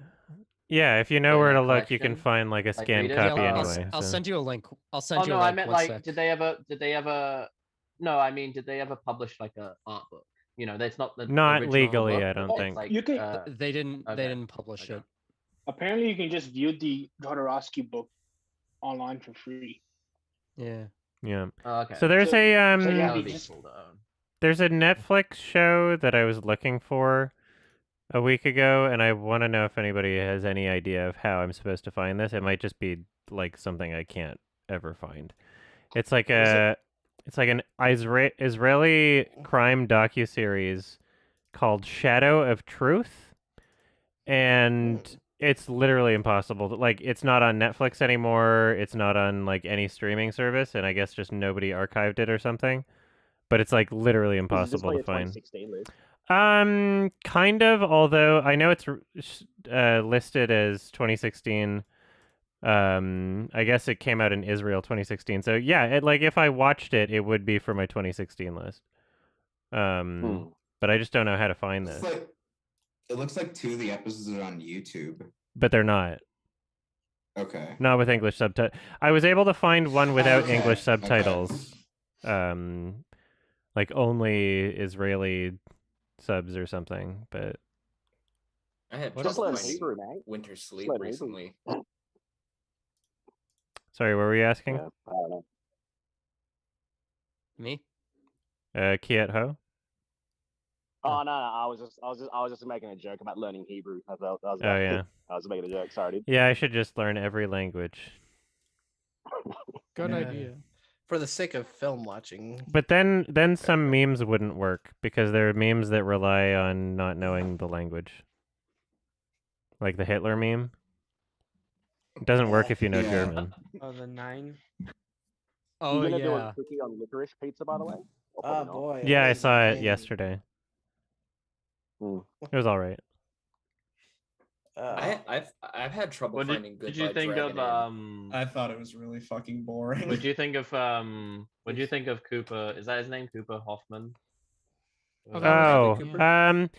A: Yeah, if you know
J: in
A: where
J: a
A: to look, you can
J: collection?
A: find like a
J: Like,
A: scanned
J: read it?
A: copy
I: I'll,
A: anyway.
I: I'll
A: so-
I: send you a link. I'll
J: Oh
I: send you a
J: no,
I: link.
J: I meant
I: one
J: like,
I: sec.
J: did they ever? No, I mean, did they ever publish like a art book? You know, that's not the
A: Not
J: original
A: legally,
J: book,
A: I
J: but
A: don't
J: it's
A: think.
J: Like,
B: You can
I: They didn't.
J: okay,
I: They didn't publish it.
B: apparently you can just view the Jodorowsky book online for free.
I: Yeah.
A: Yeah.
J: Oh, okay.
A: So there's
B: So-
A: a
B: so yeah,
J: That
B: we
J: would be
B: just
J: cool to own.
A: there's a Netflix show that I was looking for a week ago, and I want to know if anybody has any idea of how I'm supposed to find this. It might just be like something I can't ever find. It's like it's like an Israeli crime docuseries called Shadow of Truth, and it's literally impossible. Like, it's not on Netflix anymore. It's not on like any streaming service, and I guess just nobody archived it or something. But it's like literally
Q: Is this
A: impossible
Q: like
A: to
Q: a
A: find.
Q: 2016 list?
A: Kind of, although I know it's listed as 2016. I guess it came out in Israel 2016. So yeah, it, like, if I watched it, it would be for my 2016 list. But I just don't know how to find
D: It's
A: this.
D: like, it looks like 2 of the episodes are on YouTube.
A: But they're not.
D: Okay.
A: Not with English subtitles. I was able to find one without
D: Okay,
A: English
D: okay.
A: subtitles. Like only Israeli subs or something, but
H: I had
Q: Just
H: trouble
Q: learn
H: finding
Q: Hebrew, mate.
H: Winter Sleep
Q: learn Hebrew.
H: recently.
A: sorry, what were you asking?
Q: Yeah, I don't know.
I: Me?
A: Kiet Ho?
Q: Oh no, I was just making a joke about learning Hebrew. That was
A: Oh yeah.
Q: I was making a joke. Sorry, dude.
A: Yeah, I should just learn every language.
E: Good
F: Yeah.
E: idea.
F: For the sake of film watching.
A: But then some memes wouldn't work because there are memes that rely on not knowing the language. Like the Hitler meme. It doesn't work if you know
D: Yeah.
A: German.
O: Oh, the 9.
I: Oh
Q: You gonna do
I: yeah.
Q: a quickie on Licorice Pizza, by the way? Or
F: Oh
Q: probably not?
F: boy.
A: Yeah, I
F: was
A: saw it
F: nine.
A: yesterday.
Q: Mm.
A: It was all right.
H: I've had trouble
J: What
H: finding
J: did
H: good.
J: you think of
N: I thought it was really fucking boring.
J: What do you think of What do you think of Cooper? Is that his name, Cooper Hoffman?
E: Oh, that was Bradley Cooper?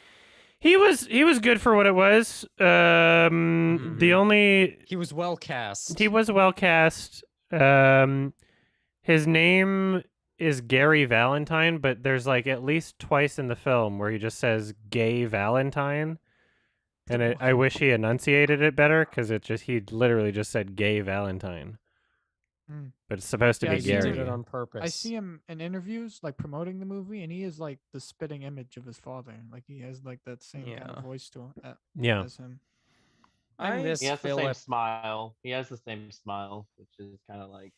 A: He was good for what it was. The only
I: He was well cast.
A: he was well cast. His name is Gary Valentine, but there's like at least twice in the film where he just says "Gay Valentine," and I wish he enunciated it better because he literally just said "Gay Valentine,"
E: Mm.
A: but it's supposed to
E: Yeah,
A: be
E: I see
A: Gary.
I: did it on purpose.
E: I see him in interviews, like promoting the movie, and he is like the spitting image of his father. Like he has like that same kind
I: Yeah.
E: of voice to him
A: Yeah.
E: as him.
I: I miss
J: He has the same
I: Philip.
J: smile. He has the same smile, which is kind of like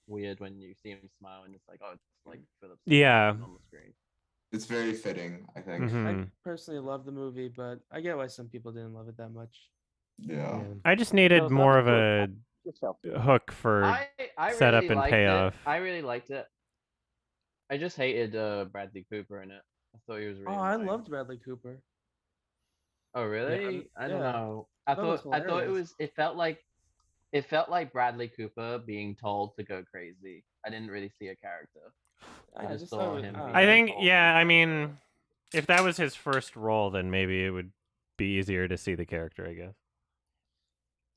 J: weird when you see him smile and it's like, oh, it's like Philip's
A: Yeah.
J: on the screen.
D: It's very fitting, I think.
A: Mhm.
O: I personally love the movie, but I get why some people didn't love it that much.
D: Yeah.
A: I just needed
Q: it's
A: more
Q: not
A: of a
Q: Yourself, dude.
A: hook for
J: I
A: setup
J: really
A: and
J: liked
A: payoff.
J: it. I really liked it. I just hated Bradley Cooper in it. I thought he was really.
O: Oh, I
J: annoying.
O: loved Bradley Cooper.
J: Oh really? I don't
O: yeah.
J: know. I
O: That was
J: thought it
O: hilarious.
J: was. It felt like Bradley Cooper being told to go crazy. I didn't really see a character. I
O: I
J: just
O: just
J: saw
O: thought it-
J: him.
O: I
J: being
A: I think,
J: told.
A: yeah, I mean, if that was his first role, then maybe it would be easier to see the character, I guess.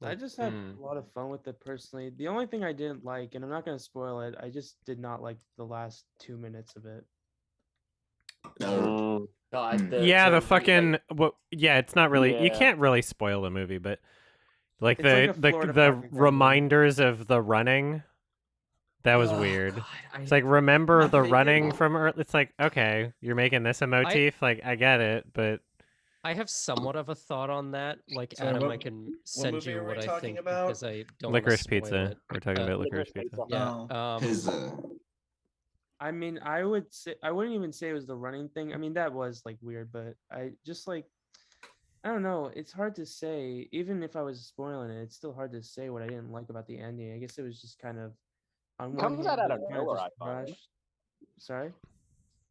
O: I just had a lot of fun with it personally. The only thing I didn't like, and I'm not going to spoil it, I just did not like the last 2 minutes of it.
Q: Mm.
A: Yeah, the fucking yeah, it's not really you
Q: Yeah.
A: can't really spoil a movie, but like
O: It's like a
A: the
O: Florida
A: the
O: Project ending.
A: reminders of the running, that was weird. It's like, remember the running from Earth. It's like, okay, you're making this a motif, like I get it, but
I: I have somewhat of a thought on that. Like
N: Sorry,
I: Adam,
N: what-
I: I can
N: what
I: send
N: movie
I: you
N: are we
I: what I
N: talking
I: think
N: about?
I: because I don't wanna
A: Licorice
I: spoil
A: Pizza.
I: it.
A: We're talking about Licorice Pizza.
I: Yeah.
N: Oh.
D: His
O: I mean, I would say I wouldn't even say it was the running thing. I mean, that was like weird, but I just like I don't know. It's hard to say. Even if I was spoiling it, it's still hard to say what I didn't like about the ending. I guess it was just kind of on one
Q: Comes
O: hand,
Q: out
O: it
Q: of
O: kinda
Q: nowhere,
O: just
Q: I find.
O: rushed. Sorry.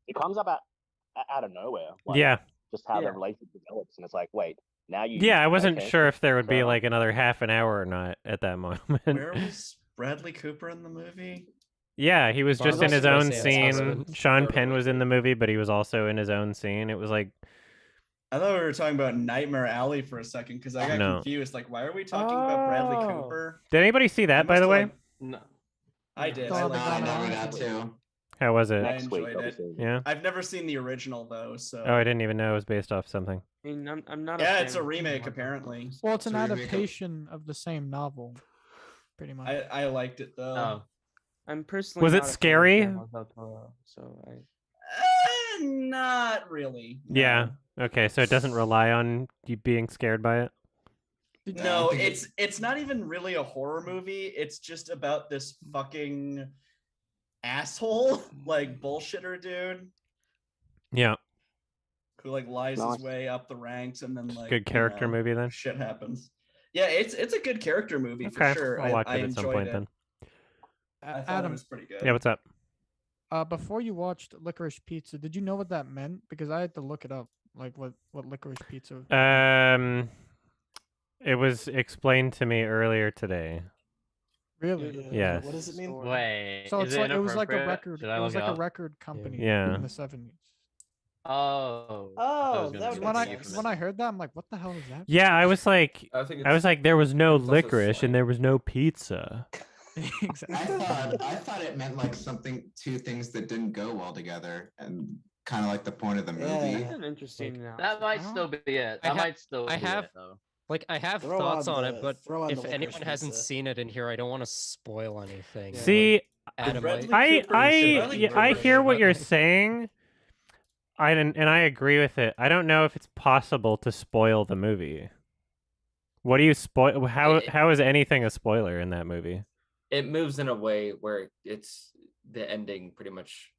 Q: It comes up out of nowhere. Like,
A: Yeah.
Q: Just how
O: Yeah.
Q: the relationship develops, and it's like, wait, now you.
A: Yeah, I wasn't
Q: okay,
A: sure if there would be
Q: fair
A: like another half an hour or not at that moment.
N: Where was Bradley Cooper in the movie?
A: Yeah, he was just in
I: Barbra
A: his own
I: Streisand's
A: scene.
I: husband.
A: Sean
N: Oh,
A: Penn
N: really?
A: was in the movie, but he was also in his own scene. It was like
N: I thought we were talking about Nightmare Alley for a second because I got
A: No.
N: confused. Like, why are we talking about Bradley
O: Oh.
N: Cooper?
A: Did anybody see that, by the way?
J: No.
N: I did.
E: Still
N: I
E: haven't
N: liked
E: gone
N: it.
E: around
D: that
E: to it.
D: too.
A: How was it?
N: I
Q: Next week,
N: enjoyed
Q: I'll be
N: it.
Q: seeing it.
A: Yeah.
N: I've never seen the original though, so.
A: Oh, I didn't even know it was based off something.
O: I mean, I'm not. A
N: Yeah,
O: fan
N: it's a
O: of
N: remake
O: Marvel
N: apparently.
O: films.
E: Well, it's an
D: So you make a-
E: adaptation of the same novel, pretty much.
N: I liked it though.
J: Oh.
O: I'm personally.
A: Was it
O: not a fan of
A: scary?
O: Guillermo del Toro, so I.
N: Not really. No.
A: Yeah. Okay, so it doesn't rely on you being scared by it.
N: No, it's not even really a horror movie. It's just about this fucking asshole, like bullshitter dude
A: Yeah.
N: who like lies
Q: Nice.
N: his way up the ranks and then like
A: Good character movie then.
N: shit happens. Yeah, it's a good character movie
A: Okay,
N: for sure.
A: I'll watch
N: I
A: it at some
N: enjoyed
A: point
N: it.
A: then.
N: I thought it
E: Adam,
N: was pretty good.
A: Yeah, what's up?
E: before you watched Licorice Pizza, did you know what that meant? Because I had to look it up, like what Licorice Pizza.
A: It was explained to me earlier today.
E: Really?
A: Yes.
F: What does it mean?
J: Wait.
E: So
J: is
E: it's like it was like a
J: inappropriate?
E: record.
J: Should
E: It
J: I
E: was
J: look
E: like
J: it
E: a
J: up?
E: record company
A: Yeah.
E: in the 70s.
J: Oh.
F: Oh, that would
E: When
F: make
E: I
F: sense.
E: when I heard that, I'm like, what the hell is that?
A: Yeah, I was like,
H: I think
A: I was like, there was no
H: it's also
A: licorice
H: slang.
A: and there was no pizza.
E: Exactly.
D: I thought it meant like two things that didn't go well together, and kind of like the point of the movie.
O: That's an interesting analysis.
J: That might still be it. That might still be
I: I have-
J: it though.
I: Like I have
F: Throw
I: thoughts
F: on
I: on
F: the-
I: it, but
F: throw on
I: if
F: the
I: anyone
F: licorice
I: hasn't
F: pizza.
I: seen it in here, I don't want to spoil anything.
A: See,
I: Adam,
N: Bradley
I: might-
N: Cooper should be
A: I
N: Cooper
A: hear
N: should
A: what
N: be-
A: you're saying. And I agree with it. I don't know if it's possible to spoil the movie. What do you spoil? How is anything a spoiler in that movie?
H: It moves in a way where it's the ending pretty much.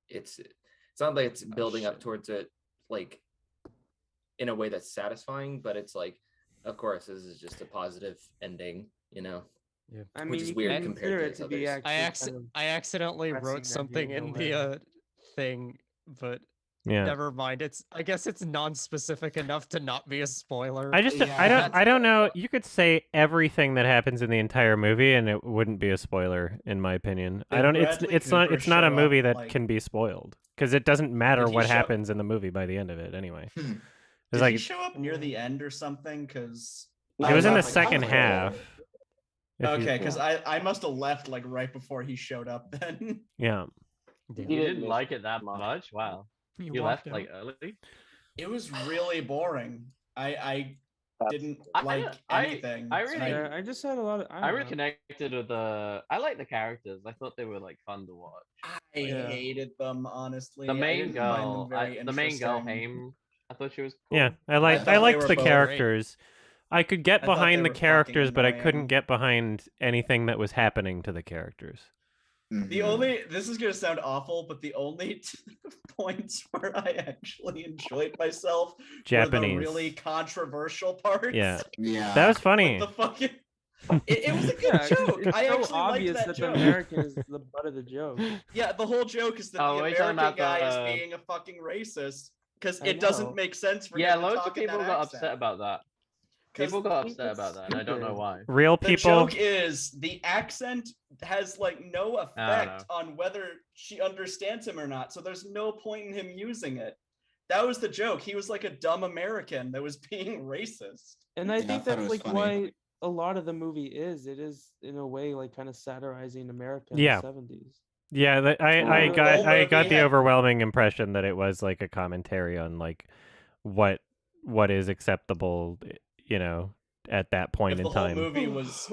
H: It's not like it's building up towards it like in a way that's satisfying, but it's like, of course, this is just a positive ending, you know.
I: Yeah.
O: I mean,
H: Which is
O: you
H: weird
O: can
H: compared
O: consider
H: to
O: it to be
H: others.
O: actually.
I: I accidentally
O: depressing
I: wrote
O: that
I: something
O: you
I: in
O: know
I: the
O: where-
I: thing, but
A: Yeah.
I: never mind. I guess it's non-specific enough to not be a spoiler.
A: I don't know. You could say everything that happens in the entire movie and it wouldn't be a spoiler in my opinion. I
N: Did
A: don't
N: Bradley
A: it's not
N: Cooper
A: it's not a
N: show
A: movie
N: up,
A: that
N: like-
A: can be spoiled because it doesn't matter
N: Did he
A: what
N: show-
A: happens in the movie by the end of it anyway. It's
N: Did
A: like
N: he show up near the end or something? Because
A: it was in the second half. if you-
N: Okay, because I must have left like right before he showed up. Then
A: yeah.
J: You didn't like it that much? Wow. You left
E: walked
J: like
E: out.
J: early?
N: it was really boring. I didn't
J: I-
N: like
J: I-
N: anything.
J: I
N: and
J: really-
O: Yeah, I just had a lot of.
J: I
O: don't
J: really
O: know.
J: connected with I like the characters. I thought they were like fun to watch.
N: I hated them honestly.
J: The
N: I
J: main
N: didn't find
J: girl,
N: them very
J: the main girl,
N: interesting.
J: Haim. I thought she was cool.
A: Yeah, I
N: thought
A: liked
N: they
A: the
N: were both
A: characters. I could get
N: I thought they
A: behind the
N: were fucking
A: characters, but I
N: annoying.
A: couldn't get behind anything that was happening to the characters.
N: The only this is gonna sound awful, but the only points where I actually enjoyed myself were
A: Japanese.
N: the really controversial parts.
A: Yeah.
D: Yeah.
A: That was funny.
N: The fucking it was a good
O: Yeah,
N: joke.
O: it's
N: I
O: so
N: actually
O: obvious
N: liked
O: that
N: that
O: the
N: joke.
O: American is the butt of the joke.
N: Yeah, the whole joke is that
J: Oh,
N: the
J: are you talking
N: American
J: about
N: guy
J: the-
N: is being a fucking racist because
O: I
N: it doesn't
O: know.
N: make sense for
J: Yeah,
N: him to
J: loads of
N: talk in
J: people
N: that
J: got
N: accent.
J: upset about that.
N: 'Cause
J: People got upset about that, and I don't know
O: stupid.
J: why.
A: Real
N: The
A: people.
N: joke is the accent has like no effect on whether she understands him or not. So there's no point in him using it. That was the joke. He was like a dumb American that was being racist.
O: And I
D: Yeah, I
O: think
D: thought it
O: that's
D: was
O: like
D: funny.
O: why a lot of the movie is. It is in a way like kind of satirizing America in
A: Yeah.
O: the 70s.
A: Yeah, I
N: The
A: got
N: whole
A: I got
N: movie
A: the
N: had-
A: overwhelming impression that it was like a commentary on like what is acceptable, you know, at that point
N: If
A: in
N: the whole
A: time.
N: movie was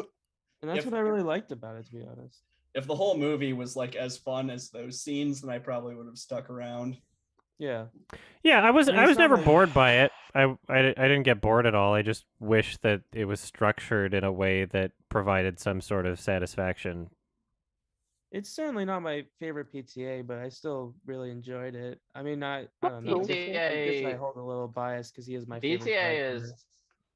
O: And that's
N: If-
O: what I really liked about it, to be honest.
N: if the whole movie was like as fun as those scenes, then I probably would have stuck around.
O: Yeah.
A: Yeah, I was
O: I mean,
A: I
O: it's
A: was
O: not
A: never
O: like-
A: bored by it. I didn't get bored at all. I just wish that it was structured in a way that provided some sort of satisfaction.
O: It's certainly not my favorite PTA, but I still really enjoyed it. I mean, I don't know. I guess I
J: PTA
O: hold a little bias because he is my favorite
J: PTA
O: character.
J: is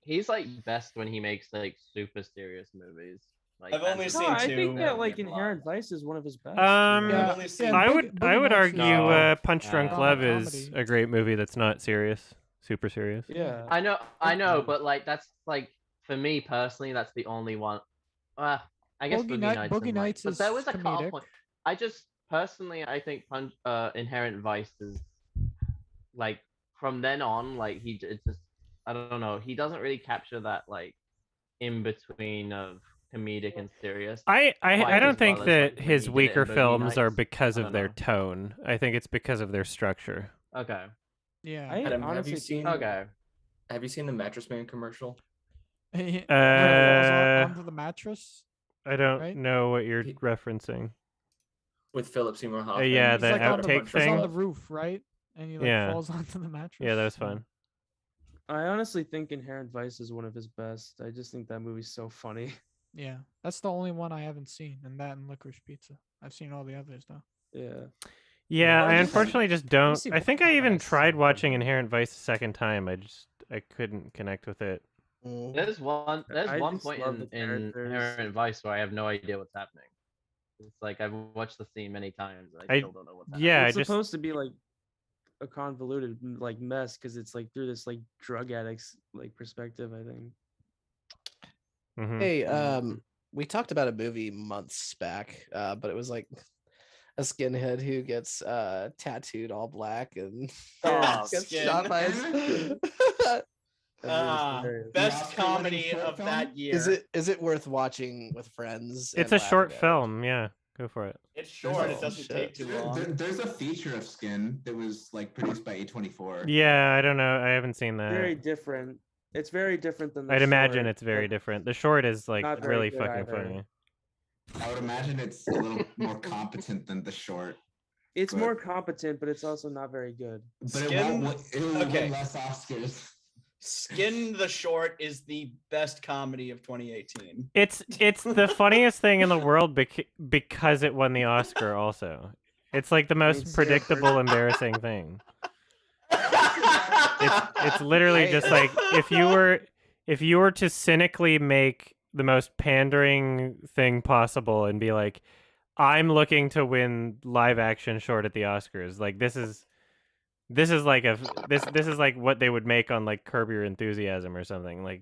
J: he's like best when he makes like super serious movies. Like
N: I've only
J: that's-
O: No,
N: seen
O: I
N: two.
O: think that
J: that
O: like
J: we love.
O: Inherent Vice is one of his best.
A: Um,
N: Yeah, I've only seen
A: I
E: Boogie-
A: would
E: Boogie Nights
A: argue
J: No.
A: Punch Drunk
J: No.
A: Love
E: Comedy.
A: is a great movie that's not serious, super serious.
O: Yeah.
J: I know, but like that's like for me personally, that's the only one. I guess
E: Boogie
J: Boogie,
E: Night-
J: Nights.
E: Boogie
J: and, like-
E: Nights
J: but there
E: is
J: was a
E: comedic.
J: cutoff point. I just personally, I think Inherent Vice is like from then on, like it's just I don't know. He doesn't really capture that like in between of comedic and serious.
A: I
J: quite
A: don't
J: as
A: think
J: well as, like,
A: that
J: when
A: his
J: he did it
A: weaker
J: in Boogie
A: films are
J: Nights.
A: because
J: I
A: of
J: don't
A: their
J: know.
A: tone. I think it's because of their structure.
J: Okay.
E: Yeah.
O: I
H: Adam, have you
O: honestly
H: seen?
O: think
J: Okay.
H: Have you seen the Mattress Man commercial?
E: When it falls
A: Uh,
E: onto the mattress.
A: I don't
E: Right?
A: know what you're referencing.
H: With Philip Seymour Hoffman?
A: Yeah,
E: He's
A: the
E: like on the,
A: outtake
E: he's
A: thing.
E: on the roof, right? And he like
A: Yeah.
E: falls onto the mattress.
A: Yeah, that was fun.
O: I honestly think Inherent Vice is one of his best. I just think that movie's so funny.
E: Yeah, that's the only one I haven't seen, and that and Licorice Pizza. I've seen all the others though.
O: Yeah.
A: Yeah, I
O: I just-
A: unfortunately just don't.
O: see
A: I think I
O: one
A: even
O: I've
A: tried
O: seen
A: watching Inherent Vice a second time. I couldn't connect with it.
J: There's one
O: I
J: point
O: just love the
J: in
O: characters.
J: Inherent Vice where I have no idea what's happening. It's like I've watched the scene many times. And I still don't know what's happening.
A: Yeah,
O: It's
A: I just
O: supposed to be like a convoluted like mess because it's like through this like drug addict's like perspective. I think.
A: Mhm.
F: Hey, we talked about a movie months back, but it was like a skinhead who gets tattooed all black and
Q: Oh,
F: gets
N: Skin.
F: shot by his.
N: Best comedy of that year.
F: Is it worth watching with friends?
A: It's
F: and
A: a
F: laughing
A: short
F: at?
A: film. Yeah, go for it.
N: It's short. It doesn't take too long.
D: There's a feature of Skin that was like produced by A24.
A: Yeah, I don't know. I haven't seen that.
O: Very different. It's very different than. The
A: I'd imagine
O: short,
A: it's very
O: but
A: different. The short is like
O: not very
A: really
O: good
A: fucking
O: either.
A: funny.
D: I would imagine it's a little more competent than the short.
O: It's
D: but-
O: more competent, but it's also not very good.
D: But
N: Skin-
D: it will
N: okay.
D: win less Oscars.
N: Skin the Short is the best comedy of 2018.
A: It's the funniest thing in the world because it won the Oscar. Also, it's like the most predictable, embarrassing thing. It's literally just like if you were to cynically make the most pandering thing possible and be like, I'm looking to win live action short at the Oscars. Like this is like this is like what they would make on like Curb Your Enthusiasm or something. Like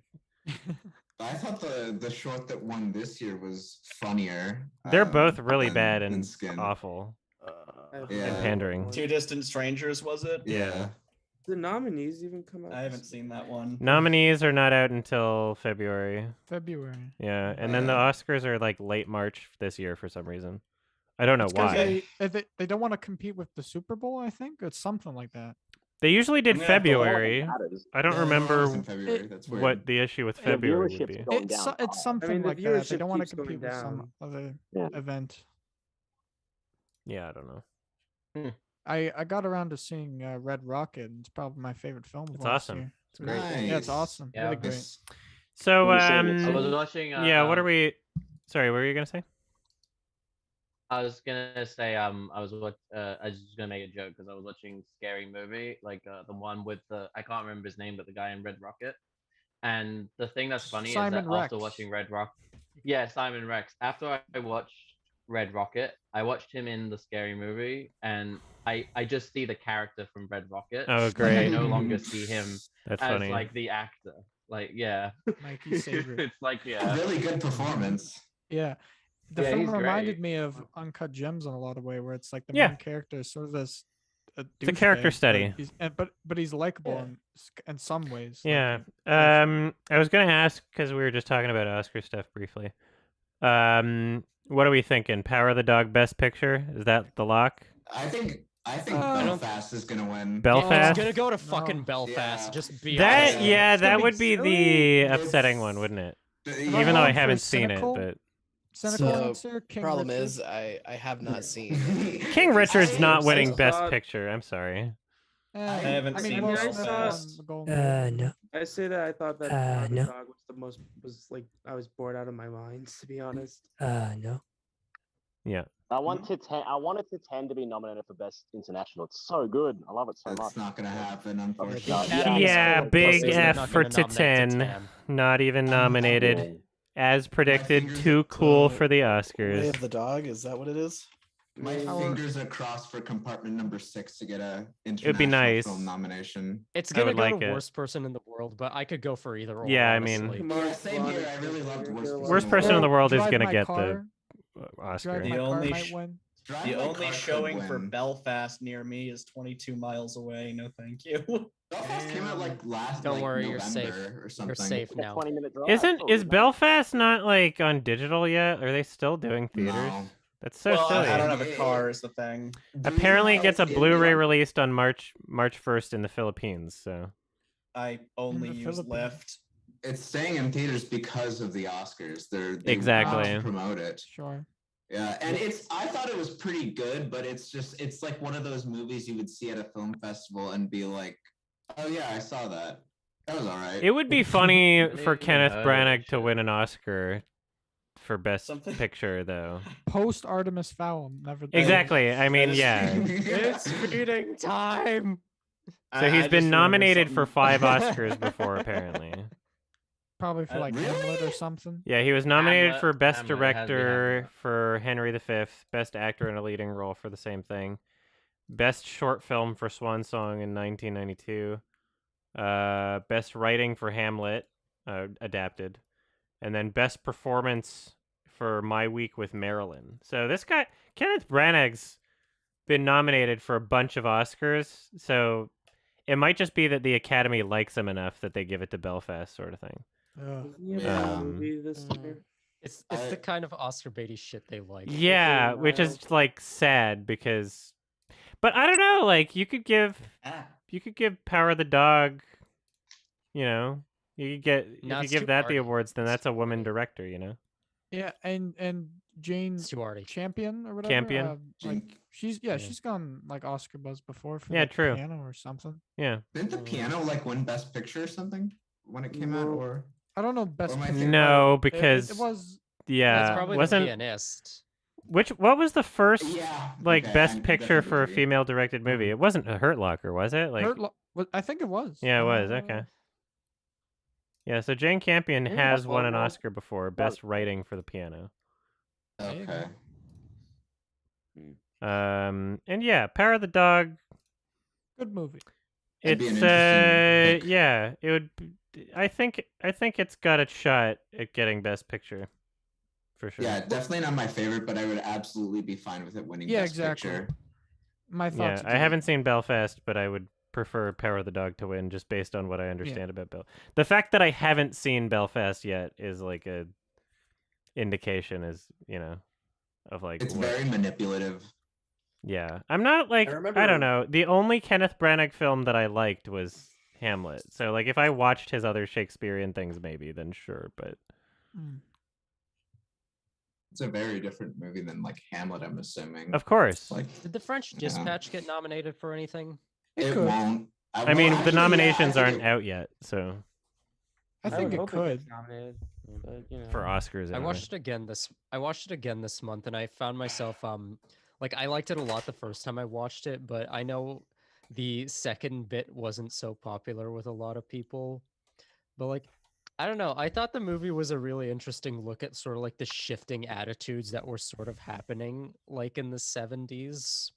D: I thought the short that won this year was funnier.
A: they're both really
D: than-
A: bad
D: than
A: and
D: Skin.
A: awful
D: Yeah.
A: and pandering.
N: Two Distant Strangers, was it?
A: Yeah.
O: The nominees even come out.
N: I haven't seen that one.
A: Nominees are not out until February.
E: February.
A: Yeah, and then the Oscars are like late March this year for some reason. I don't know
E: It's 'cause
A: why.
E: they don't want to compete with the Super Bowl. I think it's something like that.
A: They usually did
N: Yeah,
A: February.
Q: matters.
A: I don't
D: Yeah,
A: remember
D: it's in February. That's weird.
A: what the issue with
Q: The
A: February would
Q: viewership's
A: be.
Q: going
E: It's
Q: down.
E: it's something
O: I mean, the
E: like that. They
O: viewership
E: don't want to
O: keeps going
E: compete with some
O: down.
E: other
Q: Yeah.
E: event.
A: Yeah, I don't know.
E: I got around to seeing Red Rocket, and it's probably my favorite film of
A: It's
E: last
A: awesome.
E: year.
A: It's great.
E: Yeah, it's
D: Nice.
E: awesome.
J: Yeah.
E: Really great.
D: Yes.
A: So
Q: Have you seen it?
J: I was watching.
A: yeah, what are we? Sorry, what were you gonna say?
J: I was gonna say I was just gonna make a joke because I was watching Scary Movie, like the one with the I can't remember his name, but the guy in Red Rocket. And the thing that's funny is
E: Simon
J: that after
E: Rex.
J: watching Red Rocket, yeah, Simon Rex. After I watched Red Rocket, I watched him in the Scary Movie, and I just see the character from Red Rocket.
A: Oh,
J: Like, I
A: great.
J: no longer see him
A: That's
J: as
A: funny.
J: like the actor. Like yeah,
E: Mikey Saber.
J: it's like yeah.
D: Really good performance.
E: Yeah. The
J: Yeah,
E: film
J: he's
E: reminded
J: great.
E: me of Uncut Gems in a lot of way, where it's like the
A: Yeah.
E: main character is sort of this.
A: It's a character study.
E: But he's likable
F: Yeah.
E: in some ways.
A: Yeah.
E: Like,
A: I was gonna ask because we were just talking about Oscar stuff briefly. What are we thinking? Power of the Dog Best Picture? Is that the lock?
D: I think
O: don't-
D: Belfast is gonna win.
A: Belfast?
I: It's gonna go to
E: No.
I: fucking Belfast.
D: Yeah.
I: Just be
A: That
I: honest.
A: yeah,
E: It's gonna
A: that
E: be
A: would be
E: silly.
A: the
D: It's-
A: upsetting one, wouldn't it?
E: Am I
A: Even though I
E: going for
A: haven't seen it,
E: cynical?
A: but
E: cynical
F: So,
E: answer. King
F: Problem
E: Richard?
F: is, I have not seen.
A: King Richard's not
O: I
A: winning Best
O: thought-
A: Picture. I'm sorry.
E: I
N: haven't seen
E: Will
O: Belfast.
E: Smith won the Golden Globe.
K: No.
O: I say that I thought that Power of the
K: no.
O: Dog was like I was bored out of my mind, to be honest.
K: No.
A: Yeah.
Q: I wanted to tend to be nominated for Best International. It's so good. I love it so
D: That's
Q: much.
D: not gonna happen, unfortunately.
Q: Yeah,
A: Yeah,
Q: it's
A: big
I: They're
A: F
I: not
A: for
I: gonna
A: to
I: nominate
A: 10.
I: 10.
A: Not even nominated.
Q: Yeah.
A: As predicted,
D: fingers
A: too
D: are
A: cool
D: to-
A: for the
F: Way
A: Oscars.
F: of the Dog, is that what it is?
D: My
O: Maybe-
D: fingers are crossed for compartment number 6 to get a international
A: It'd be nice.
D: film nomination.
I: It's
A: I
I: gonna
A: would
I: go
A: like
I: to
A: it.
I: worst person in the world, but I could go for either or.
A: Yeah, I mean-
I: honestly.
O: Come on,
D: Yeah, same here. I
O: Swan,
D: really loved
O: you're
D: Worst
O: gonna
D: Person
A: Worst person in the world is
E: Drive
A: gonna
E: My
A: get
E: Car.
A: the
E: Drive
A: Oscar.
N: The
E: My Car
N: only
E: might
N: sh-
E: win.
D: Drive
N: The
D: My
N: only
D: Car could
N: showing for
D: win.
N: Belfast near me is 22 miles away. No, thank you.
D: Belfast came out like last
I: Don't
D: like
I: worry,
D: November
I: you're safe.
D: or something.
I: You're safe now.
Q: 20-minute drive.
A: Isn't
Q: Oh,
A: is
Q: good night.
A: Belfast not like on digital yet? Are they still doing theaters?
D: No.
A: That's so
N: Well,
A: silly.
N: I don't have a car is the thing.
A: Apparently, it gets a
D: in
A: Blu-ray
D: the-
A: released on March 1st in the Philippines. So
N: I only
E: the
N: use
E: Philippines.
N: Lyft.
D: It's staying in theaters because of the Oscars. They
A: Exactly.
D: want to promote it.
E: Sure.
D: Yeah, and I thought it was pretty good, but it's like one of those movies you would see at a film festival and be like, oh yeah, I saw that. That was all right.
A: it would be funny
J: Never
A: for
J: even
A: Kenneth
J: heard of
A: Branagh
J: this
A: to
J: shit.
A: win an Oscar for Best
N: Something-
A: Picture, though.
E: Post Artemis Fowl, never.
A: Exactly. I mean,
N: is-
A: yeah.
I: It's feeding time.
A: So he's
N: I
A: been
N: just remember
A: nominated for
N: something-
A: 5 Oscars before, apparently.
E: Probably for like
D: Really?
E: Hamlet or something.
A: Yeah, he was nominated
J: Hamlet-
A: for Best
J: Hamlet, it has to be
A: Director
J: Hamlet.
A: for Henry V, Best Actor in a Leading Role for the same thing, Best Short Film for Swan Song in 1992, Best Writing for Hamlet, adapted, and then Best Performance for My Week with Marilyn. So this guy, Kenneth Branagh's been nominated for a bunch of Oscars, so it might just be that the Academy likes him enough that they give it to Belfast, sort of thing.
I: It's the kind of Oscar baity shit they like.
A: Yeah, which is like sad because, but I don't know. Like you could give Power of the Dog, you know, you could get
I: No,
A: if
I: it's
A: you
I: too
A: give that the
I: arty.
A: awards, then that's a woman director, you know.
E: Yeah, and Jane
I: It's too arty.
E: Champion or whatever.
A: Campion.
E: Like
D: Jane-
E: she's she's gone like Oscar buzz before for
A: Yeah,
E: like,
A: true.
E: piano or something.
A: Yeah.
D: Didn't the piano like win Best Picture or something when it came out? Or
E: I don't know best.
D: Or am I
E: Picture,
D: thinking-
A: No,
E: but
A: because
E: it was.
A: yeah,
I: That's probably
A: wasn't
I: the pianist.
A: what was the first
D: Yeah,
A: like
D: okay,
A: Best
D: I
A: Picture
D: definitely
A: for a
D: agree.
A: female directed movie? It wasn't a Hurt Locker, was it? Like
E: I think it was.
A: yeah, it was. Okay. Yeah, so Jane Campion
Q: Ooh,
A: has won an
Q: Buffalo.
A: Oscar before, Best Writing for the Piano.
E: There you go.
D: Okay.
A: And yeah, Power of the Dog.
E: Good movie.
D: That'd be an
A: It's
D: interesting pick.
A: yeah, it would. I think it's got a shot at getting Best Picture, for sure.
D: Yeah, definitely not my favorite, but I would absolutely be fine with it winning
E: Yeah,
D: Best
E: exactly.
D: Picture.
E: My
A: Yeah,
E: thoughts.
A: I haven't seen Belfast, but I would prefer Power of the Dog to win just based on what I understand about The fact that I haven't seen Belfast yet is like a indication, is of like
D: It's
A: what-
D: very manipulative.
A: Yeah, I'm not like I
N: remember-
A: don't know. The only Kenneth Branagh film that I liked was Hamlet. So like if I watched his other Shakespearean things, maybe then sure. But
D: It's a very different movie than like Hamlet, I'm assuming.
A: of course,
D: Like
I: Did the French Dispatch get nominated for anything?
D: it
E: could.
D: won't.
A: I mean
D: actually,
A: the
D: yeah,
A: nominations
D: I think
A: aren't
D: it-
A: out yet, so
E: I think
O: would
E: it
O: hope
E: could.
O: gets nominated, but, you know.
A: for Oscars.
I: I
A: anyway.
I: watched it again this month, and I found myself like I liked it a lot the first time I watched it, but I know the second bit wasn't so popular with a lot of people. But like I don't know, I thought the movie was a really interesting look at sort of like the shifting attitudes that were sort of happening like in the 70s.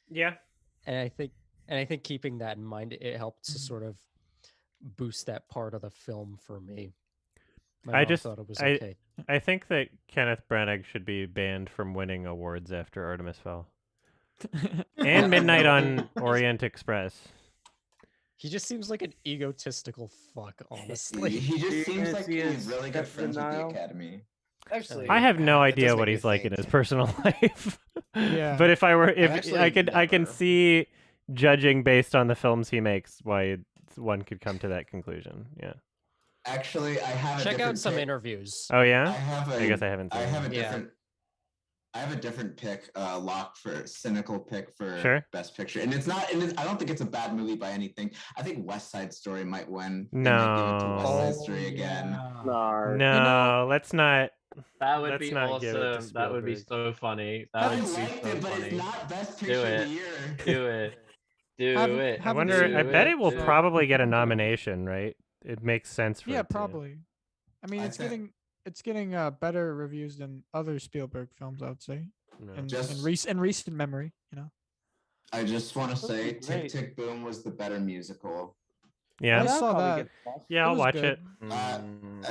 A: Yeah.
I: And I think keeping that in mind, it helped to sort of boost that part of the film for me. My
A: I
I: mom
A: just
I: thought it was
A: I
I: okay.
A: I think that Kenneth Branagh should be banned from winning awards after Artemis Fowl and Midnight on Orient Express.
I: He just seems like an egotistical fuck, honestly.
D: He just seems like
O: He
D: he's
O: is
D: really good friends with the
O: denial.
D: Academy.
N: Actually,
A: I have no
N: that
A: idea
N: does
A: what
N: make
A: he's
N: me
A: like in
N: think.
A: his personal life.
E: Yeah.
A: But if I were, if
D: actually
A: I can
D: never.
A: see judging based on the films he makes why one could come to that conclusion. Yeah.
D: Actually, I have a
I: Check out
D: different
I: some
D: pick.
I: interviews.
A: Oh yeah.
D: I have a.
A: I guess I haven't
D: I
A: seen
D: have
A: it.
D: a
I: Yeah.
D: different. I have a different pick, lock for cynical pick for
A: Sure.
D: Best Picture, and it's not. And I don't think it's a bad movie by anything. I think West Side Story might win. They might give it to West Side
A: No.
D: Story again.
Q: No.
A: No, let's not.
J: That would
A: Let's
J: be
A: not give it to
J: awesome. That would be
A: Spielberg.
J: so funny.
D: I
J: That would be
D: liked
J: so
D: it, but
J: funny.
D: it's not Best
J: Do
D: Picture of
J: it.
D: the year.
J: Do it. Do
E: Haven't-
J: it.
A: I
E: haven't
A: wonder.
E: seen
A: I bet it will
J: do
A: probably get a nomination, right? It makes sense for
E: Yeah,
A: it to.
E: probably. I mean,
D: I
E: it's
D: think-
E: getting better reviews than other Spielberg films, I would say,
A: No.
E: in
D: Just-
E: recent memory. You know.
D: I just want to
O: That'd
D: say,
O: be
D: Tick
O: great.
D: Tick Boom was the better musical.
A: Yeah.
E: I saw
O: probably
E: that.
O: get the best.
A: Yeah,
E: It
A: I'll
E: was
A: watch
E: good.
A: it.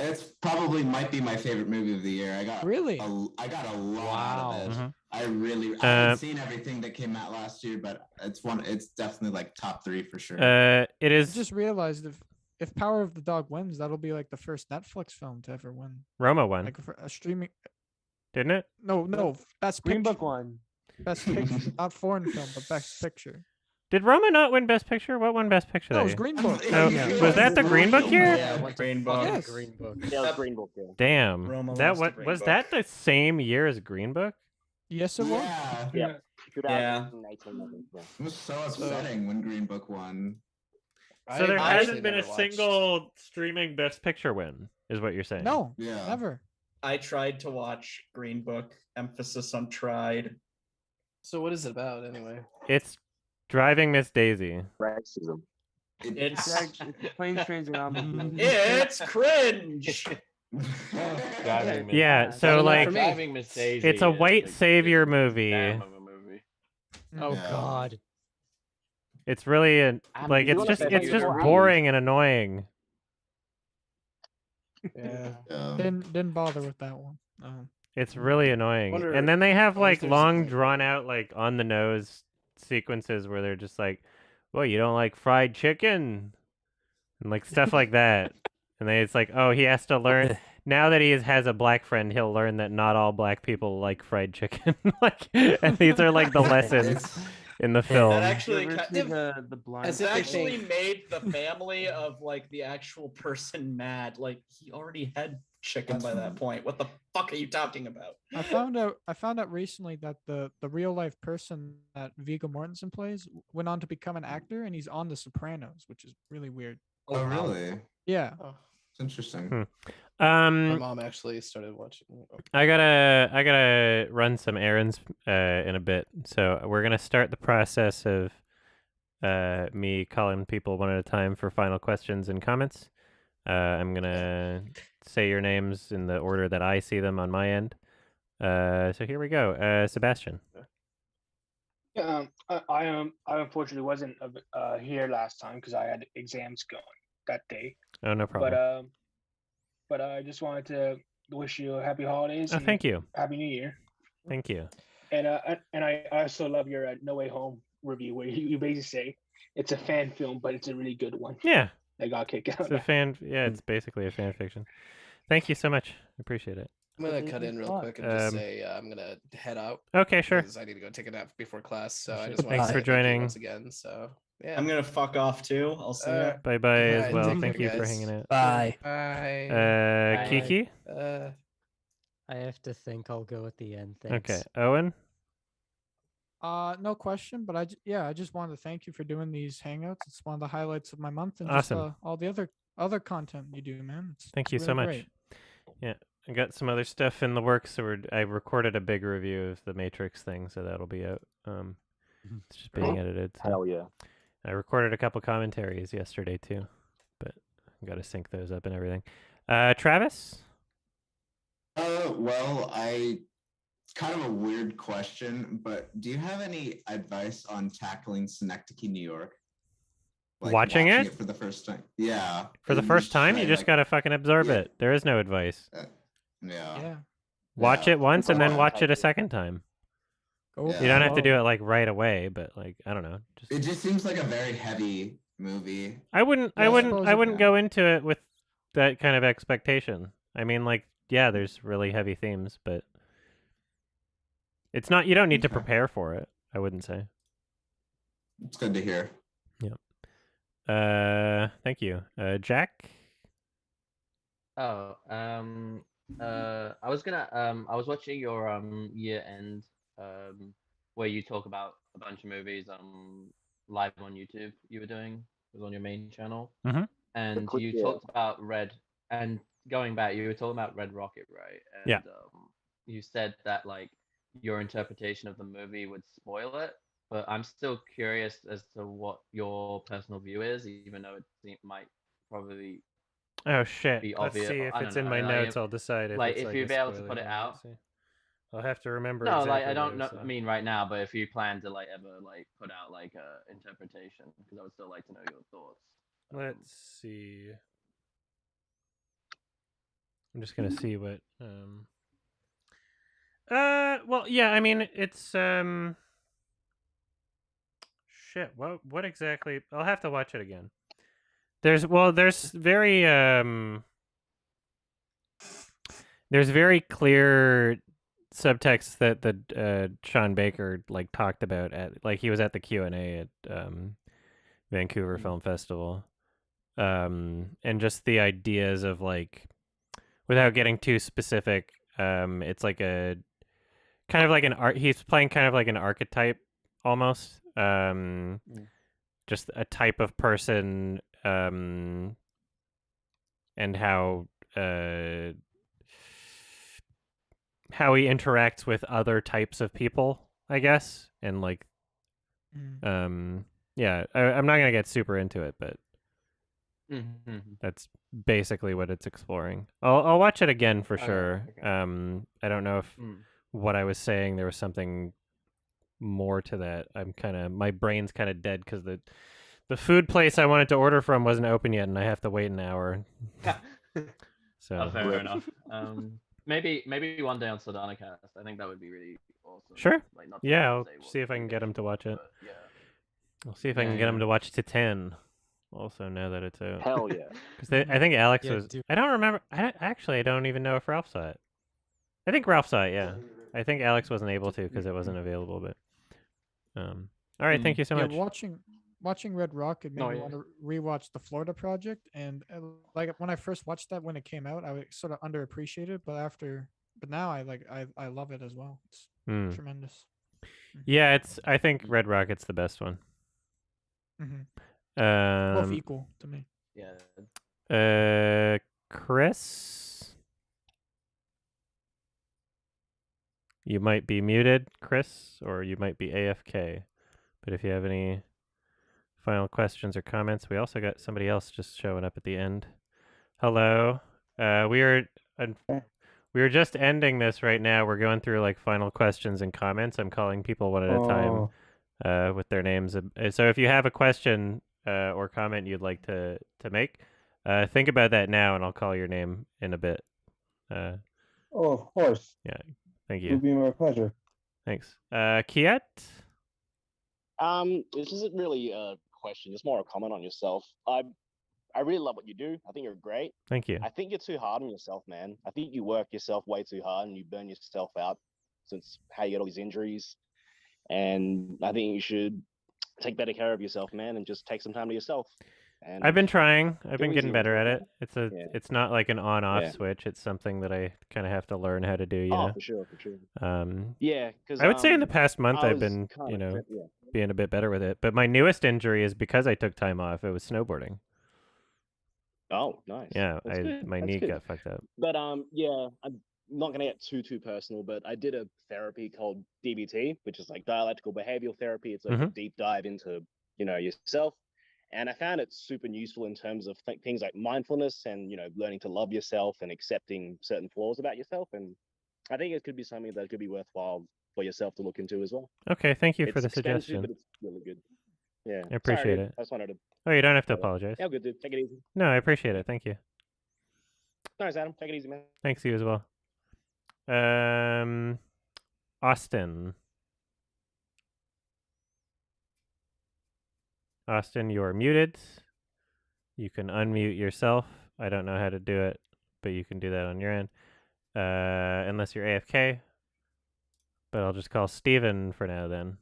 D: It's probably might be my favorite movie of the year. I got
E: Really?
D: I got a lot
I: Wow.
D: out of it.
A: Mhm.
D: I haven't seen everything that came out last year, but it's definitely like top 3 for sure.
A: It is.
E: I just realized if Power of the Dog wins, that'll be like the first Netflix film to ever win.
A: Roma won.
E: Like for a streaming.
A: Didn't it?
E: No, best
O: Green
E: picture.
O: Book won.
E: Best picture, not foreign film, but best picture.
A: Did Roma not win Best Picture? What won Best Picture?
E: No, it
A: that
E: was
A: year?
E: Green Book.
A: Oh, was that the Green Book year?
N: Yeah, Green Book.
E: Yes.
J: Green Book.
Q: Yeah, it was Green Book. Yeah.
A: Damn.
N: Roma
A: That
N: lost to
A: what
N: Green
A: was
N: Book.
A: that the same year as Green Book?
E: Yes, it was.
Q: Yeah.
N: Yeah.
Q: 2018, I think, yeah.
D: It was so upsetting when Green Book won.
A: So there
F: I
A: hasn't
F: actually
A: been a
F: never watched.
A: single streaming Best Picture win, is what you're saying?
E: No,
D: Yeah.
E: never.
N: I tried to watch Green Book. Emphasis on tried.
F: So what is it about anyway?
A: It's Driving Miss Daisy.
Q: Racism.
N: It's
O: It's plain phrasing album.
N: it's cringe.
J: Driving Miss-
A: Yeah,
J: That's
A: so
J: enough
A: like
J: for me. Driving Miss Daisy
A: it's a
J: is
A: white
J: a
A: savior movie.
J: damn of a movie.
I: Oh
D: Yeah.
I: God.
A: It's really like
Q: you
A: it's
Q: wanna
A: just
Q: say more
A: boring and annoying.
F: Yeah.
E: Didn't bother with that one.
A: It's really annoying.
F: Wonder-
A: And then they have
F: I wonder
A: like
F: if there's
A: long
F: like-
A: drawn out like on the nose sequences where they're just like, "Well, you don't like fried chicken?" and like stuff like that. And then it's like, "Oh, he has to learn now that has a black friend, he'll learn that not all black people like fried chicken." Like and these are like the lessons in the film.
N: That actually
O: You ever
N: kind
O: see
N: of,
O: the blind.
F: As
N: it
F: if they
N: actually
F: think-
N: made the family of like the actual person mad. Like he already had chicken by that point. What the fuck are you talking about?
E: I found out recently that the real life person that Viggo Mortensen plays went on to become an actor, and he's on The Sopranos, which is really weird.
D: Oh, really?
E: Yeah.
D: It's interesting.
F: My mom actually started watching.
A: I gotta run some errands in a bit, so we're gonna start the process of me calling people one at a time for final questions and comments. I'm gonna say your names in the order that I see them on my end. So here we go. Sebastian.
B: Yeah, I unfortunately wasn't here last time because I had exams going that day.
A: Oh, no problem.
B: But I just wanted to wish you a happy holidays.
A: Oh,
B: and
A: thank you.
B: Happy New Year.
A: Thank you.
B: And I also love your No Way Home review where you basically say it's a fan film, but it's a really good one.
A: Yeah.
B: I got kicked out.
A: It's a fan. Yeah, it's basically a fan fiction. Thank you so much. I appreciate it.
F: I'm gonna cut in real quick and just say I'm gonna head out.
A: Okay, sure.
F: Because I need to go take a nap before class. So I
A: Sure.
F: just want
A: Thanks
F: to
A: for
F: say thank you
A: joining.
F: once again. So yeah,
N: I'm gonna fuck off too. I'll see you.
A: Bye bye as
F: Alright,
A: well.
F: take
A: Thank
F: care,
A: you for
F: guys.
A: hanging out.
I: Bye.
F: Bye.
A: Kiki.
I: I have to think. I'll go at the end. Thanks.
A: Okay, Owen.
E: No question, but I just wanted to thank you for doing these hangouts. It's one of the highlights of my month, and
A: Awesome.
E: just all the other content you do, man.
A: Thank
E: it's
A: you so
E: really
A: much.
E: great.
A: Yeah, I got some other stuff in the works. So I recorded a big review of the Matrix thing, so that'll be out. It's just being edited. So.
Q: Hell yeah.
A: I recorded a couple commentaries yesterday too, but I got to sync those up and everything. Travis.
D: Well, it's kind of a weird question, but do you have any advice on tackling Synecdoche, New York? Like
A: Watching it?
D: for the first time? Yeah.
A: For the
D: And
A: first time, you
D: try,
A: just
D: like-
A: gotta fucking absorb
D: yeah.
A: it. There is no advice.
D: Yeah.
A: Watch
D: Yeah.
A: it once and then
D: Yeah.
A: watch it a second time.
E: Go
A: You don't have to do it like right away, but like I don't know. Just
D: It just seems like a very heavy movie.
A: I wouldn't
E: suppose
A: go into it with that kind of expectation. I mean, like, yeah, there's really heavy themes, but it's not. You don't need to prepare for it. I wouldn't say.
D: It's good to hear.
A: Yep. Thank you, Jack.
J: Oh, I was gonna I was watching your year end where you talk about a bunch of movies live on YouTube you were doing. It was on your main channel.
A: Mhm.
J: And you
Q: Yeah.
J: talked about and going back, you were talking about Red Rocket, right? And,
A: Yeah.
J: You said that like your interpretation of the movie would spoil it, but I'm still curious as to what your personal view is, even though it might probably
A: Oh shit!
J: be
A: Let's
J: obvious.
A: see if
J: I
A: it's
J: don't
A: in
J: know,
A: my
J: like,
A: notes. I'll decide if
J: like
A: it's
J: if
A: like
J: you'd
A: a
J: be able to
A: spoiler
J: put it
A: or not.
J: out.
A: Let's see. I'll have to remember.
J: No, like
A: exactly
J: I don't
A: what
J: know.
A: it
J: I mean, right now, but if you plan to like ever like put out like a interpretation, because I would still like to know your thoughts.
A: Let's see. I'm just gonna see what. Well, yeah. I mean, it's shit. What exactly? I'll have to watch it again. There's very clear subtext that the Sean Baker like talked about at like he was at the Q&A at Vancouver Film Festival. And just the ideas of like without getting too specific, it's like a kind of like an art he's playing kind of like an archetype almost. Just a type of person and how he interacts with other types of people, I guess. And like yeah, I'm not gonna get super into it, but that's basically what it's exploring. I'll watch it again for sure.
J: Okay.
A: I don't know if what I was saying there was something more to that. My brain's kind of dead because the food place I wanted to order from wasn't open yet, and I have to wait an hour. So
J: fair enough. Maybe one day on Sardanicast. I think that would be really awesome.
A: Sure.
J: Like, not
A: Yeah,
J: to
A: I'll
J: say what
A: see if I can get him to watch it.
J: yeah.
A: I'll see if I can get him to watch Titan. Also, now that it's out.
Q: Hell yeah.
A: Because I think Alex
O: Yeah,
A: was.
O: dude.
A: I don't remember. I don't even know if Ralph saw it. I think Ralph saw it. Yeah. I think Alex wasn't able to because it wasn't available. But. All right. Thank you so much.
E: Watching Red Rocket made
J: No,
E: me
J: yeah.
E: want to rewatch the Florida Project, and like when I first watched that when it came out, I was sort of underappreciated, but now I love it as well. It's tremendous.
A: Yeah, I think Red Rocket's the best one.
E: Both equal to me.
J: Yeah.
A: Chris, you might be muted, Chris, or you might be AFK. But if you have any final questions or comments, we also got somebody else just showing up at the end. Hello. We are just ending this right now. We're going through like final questions and comments. I'm calling people one at a time with their names. So if you have a question or comment you'd like to make, think about that now, and I'll call your name in a bit.
R: Oh, of course.
A: Yeah. Thank
R: It would
A: you.
R: be my pleasure.
A: Thanks. Kiet?
Q: This isn't really a question, it's more a comment on yourself. I really love what you do. I think you're great.
A: Thank you.
Q: I think you're too hard on yourself, man. I think you work yourself way too hard and you burn yourself out since how you get all these injuries. And I think you should take better care of yourself, man, and just take some time to yourself. And
A: I've been trying. I've
Q: go
A: been
Q: easy
A: getting
Q: on
A: better at
Q: yourself,
A: it.
Q: man.
A: It's not like an on-off
Q: Yeah.
A: switch. It's something that I kind of have to learn how to do, you know.
Q: For sure.
A: Yeah,
Q: because
A: I would say in the past month
Q: I
A: I've
Q: was
A: been,
Q: kinda
A: being a bit better with it. But my newest injury is because I took time off. It was snowboarding.
Q: Oh, nice.
A: Yeah,
Q: That's good.
A: my
Q: That's
A: knee
Q: good.
A: got fucked up.
Q: But yeah, I'm not gonna get too personal, but I did a therapy called DBT, which is like dialectical behavioral therapy. It's like a deep dive into yourself, and I found it super useful in terms of things like mindfulness and learning to love yourself and accepting certain flaws about yourself. And I think it could be something that could be worthwhile for yourself to look into as well.
A: Okay, thank you for
Q: It's
A: the
Q: expensive,
A: suggestion.
Q: but it's really good. Yeah,
A: I appreciate
Q: Sorry, dude.
A: it.
Q: I just wanted to.
A: Oh, you don't have to
Q: Yeah,
A: apologize.
Q: Yeah, good, dude. Take it easy.
A: No, I appreciate it. Thank you.
Q: Nice, Adam. Take it easy, man.
A: Thanks, you as well. Austin. Austin, you're muted. You can unmute yourself. I don't know how to do it, but you can do that on your end. Unless you're AFK. But I'll just call Steven for now then.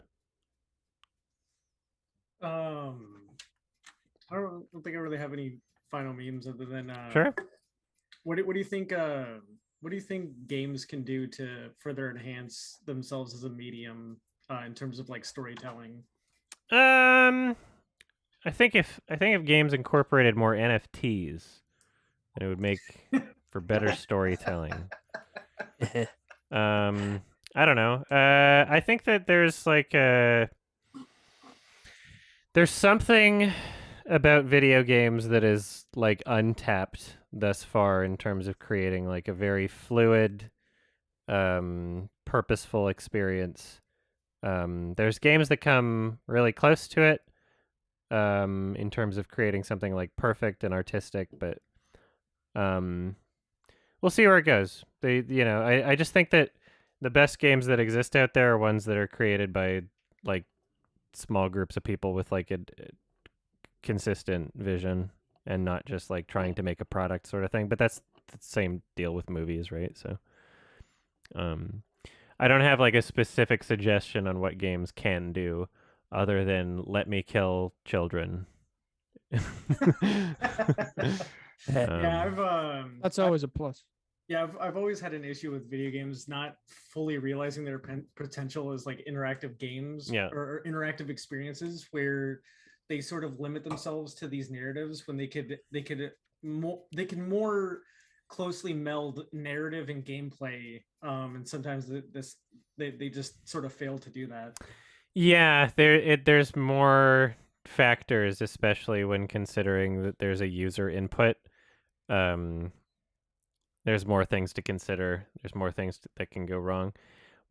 G: I don't think I really have any final memes other than
A: Sure.
G: What do you think? What do you think games can do to further enhance themselves as a medium in terms of like storytelling?
A: I think if games incorporated more NFTs, it would make for better storytelling. I don't know. I think that there's like there's something about video games that is like untapped thus far in terms of creating like a very fluid, purposeful experience. There's games that come really close to it in terms of creating something like perfect and artistic, but we'll see where it goes. I just think that The best games that exist out there are ones that are created by like small groups of people with like a consistent vision and not just like trying to make a product sort of thing. But that's the same deal with movies, right? So I don't have like a specific suggestion on what games can do other than let me kill children.
G: Yeah,
E: That's always a plus.
G: Yeah, I've always had an issue with video games not fully realizing their potential as like interactive games or interactive experiences where they sort of limit themselves to these narratives when they can more closly meld narrative and gameplay, and sometimes they just sort of fail to do that.
A: Yeah, there's more factors, especially when considering that there's a user input. There's more things to consider. There's more things that can go wrong.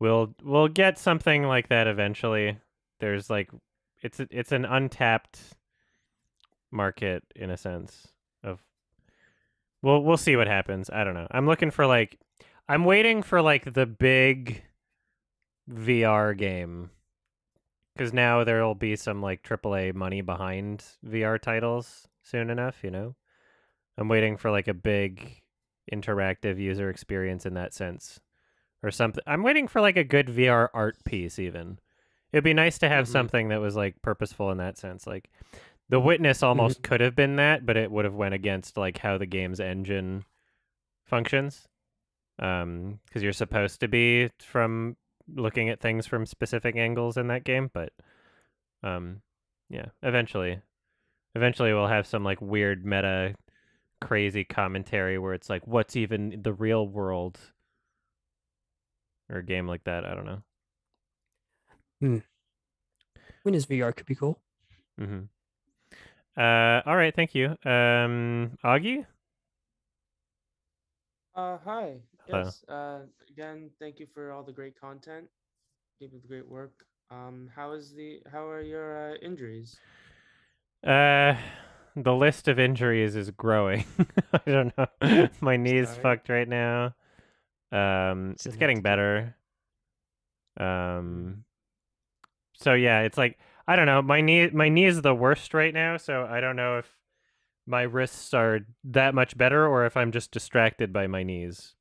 A: We'll get something like that eventually. There's like it's an untapped market in a sense of we'll see what happens. I don't know. I'm waiting for like the big VR game, because now there'll be some like AAA money behind VR titles soon enough, you know? I'm waiting for like a big interactive user experience in that sense or something. I'm waiting for like a good VR art piece even. It'd be nice to have something that was like purposeful in that sense. Like The Witness almost could have been that, but it would have went against like how the game's engine functions. Because you're supposed to be from looking at things from specific angles in that game, but yeah, eventually we'll have some like weird meta crazy commentary where it's like, what's even the real world, or a game like that. I don't know.
S: Windows VR could be cool.
A: All right, thank you. Augie?
O: Hi.
A: Hello.
O: Yes. Again, thank you for all the great content. Keep up the great work. How are your injuries?
A: The list of injuries is growing. I don't know. My knee's fucked right now. It's getting better. So yeah, it's like, I don't know. My knee is the worst right now, so I don't know if my wrists are that much better or if I'm just distracted by my knees.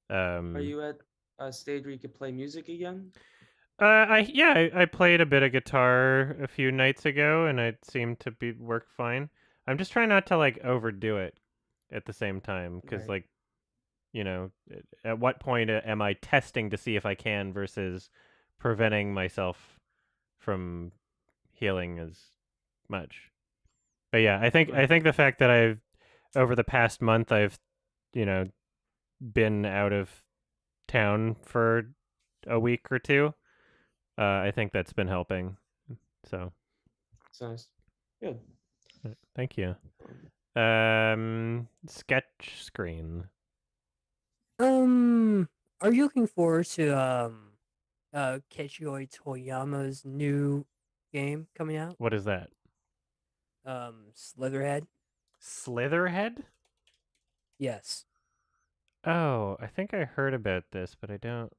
O: Are you at a stage where you could play music again?
A: I played a bit of guitar a few nights ago, and it seemed to work fine. I'm just trying not to like overdo it at the same time, because like, you know, at what point am I testing to see if I can versus preventing myself from healing as much. But yeah, I think the fact that I've over the past month I've, you know, been out of town for a week or two. I think that's been helping. So.
O: That's nice. Good.
A: Thank you. Sketch screen.
S: Are you looking forward to Keiichiro Toyama's new game coming out?
A: What is that?
S: Slitherhead.
A: Slitherhead?
S: Yes.
A: Oh, I think I heard about this, but I don't.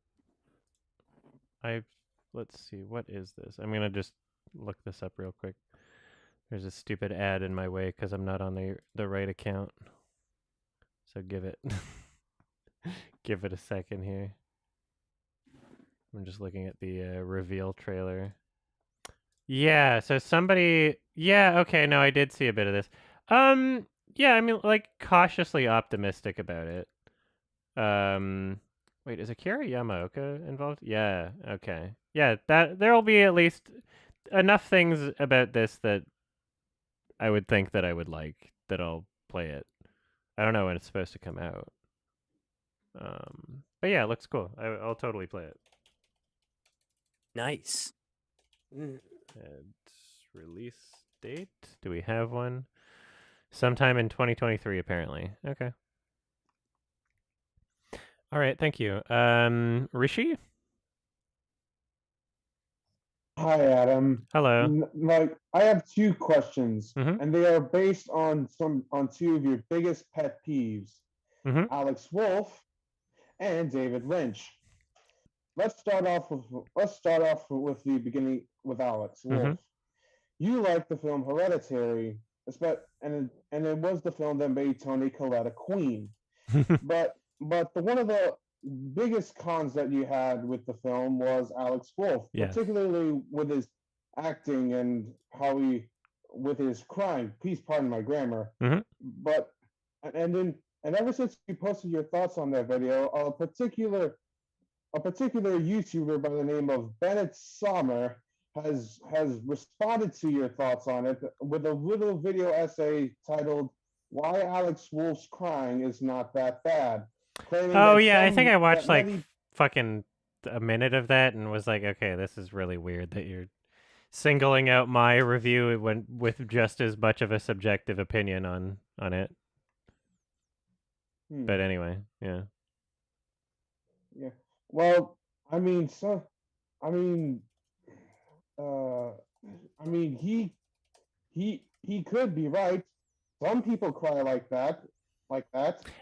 A: Let's see, what is this? I'm gonna just look this up real quick. There's a stupid ad in my way because I'm not on the right account. So give it give it a second here. I'm just looking at the reveal trailer. Yeah, so somebody. Yeah, okay, no, I did see a bit of this. Yeah, I mean, like cautiously optimistic about it. Wait, is Akira Yamaoka involved? Yeah, okay. Yeah, that there'll be at least enough things about this that I would think that I would like, that I'll play it. I don't know when it's supposed to come out. But yeah, it looks cool. I'll totally play it.
S: Nice.
A: And release date? Do we have one? Sometime in 2023, apparently. Okay. All right, thank you. Rishi?
R: Hi, Adam.
A: Hello.
R: Like, I have two questions,
A: Mm-hmm.
R: and they are based on two of your biggest pet peeves,
A: Mm-hmm.
R: Alex Wolff and David Lynch. let's start off with the beginning with Alex Wolf. You like the film Hereditary, and it was the film that made Toni Collette a queen. but one of the biggest cons that you had with the film was Alex Wolf, particularly with his acting and how he with his crying. Please pardon my grammar. But and ever since you posted your thoughts on that video, a particular YouTuber by the name of Bennett Sommer has responded to your thoughts on it with a little video essay titled "Why Alex Wolf's Crying Is Not That Bad."
A: Oh yeah, I think I watched like fucking a minute of that and was like, okay, this is really weird that you're singling out my review with just as much of a subjective opinion on it. But anyway, yeah.
R: Yeah. Well, I mean, he could be right. Some people cry like that.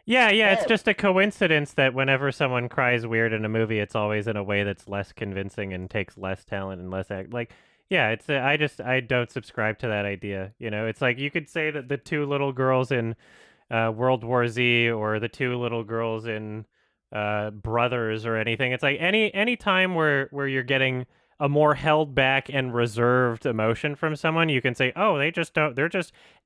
A: Yeah, it's just a coincidence that whenever someone cries weird in a movie, it's always in a way that's less convincing and takes less talent and less act. Like, yeah, it's I don't subscribe to that idea. You know, it's like you could say that the two little girls in World War Z or the two little girls in Brothers or anything. It's like any time where you're getting a more held back and reserved emotion from someone, you can say, oh, they're just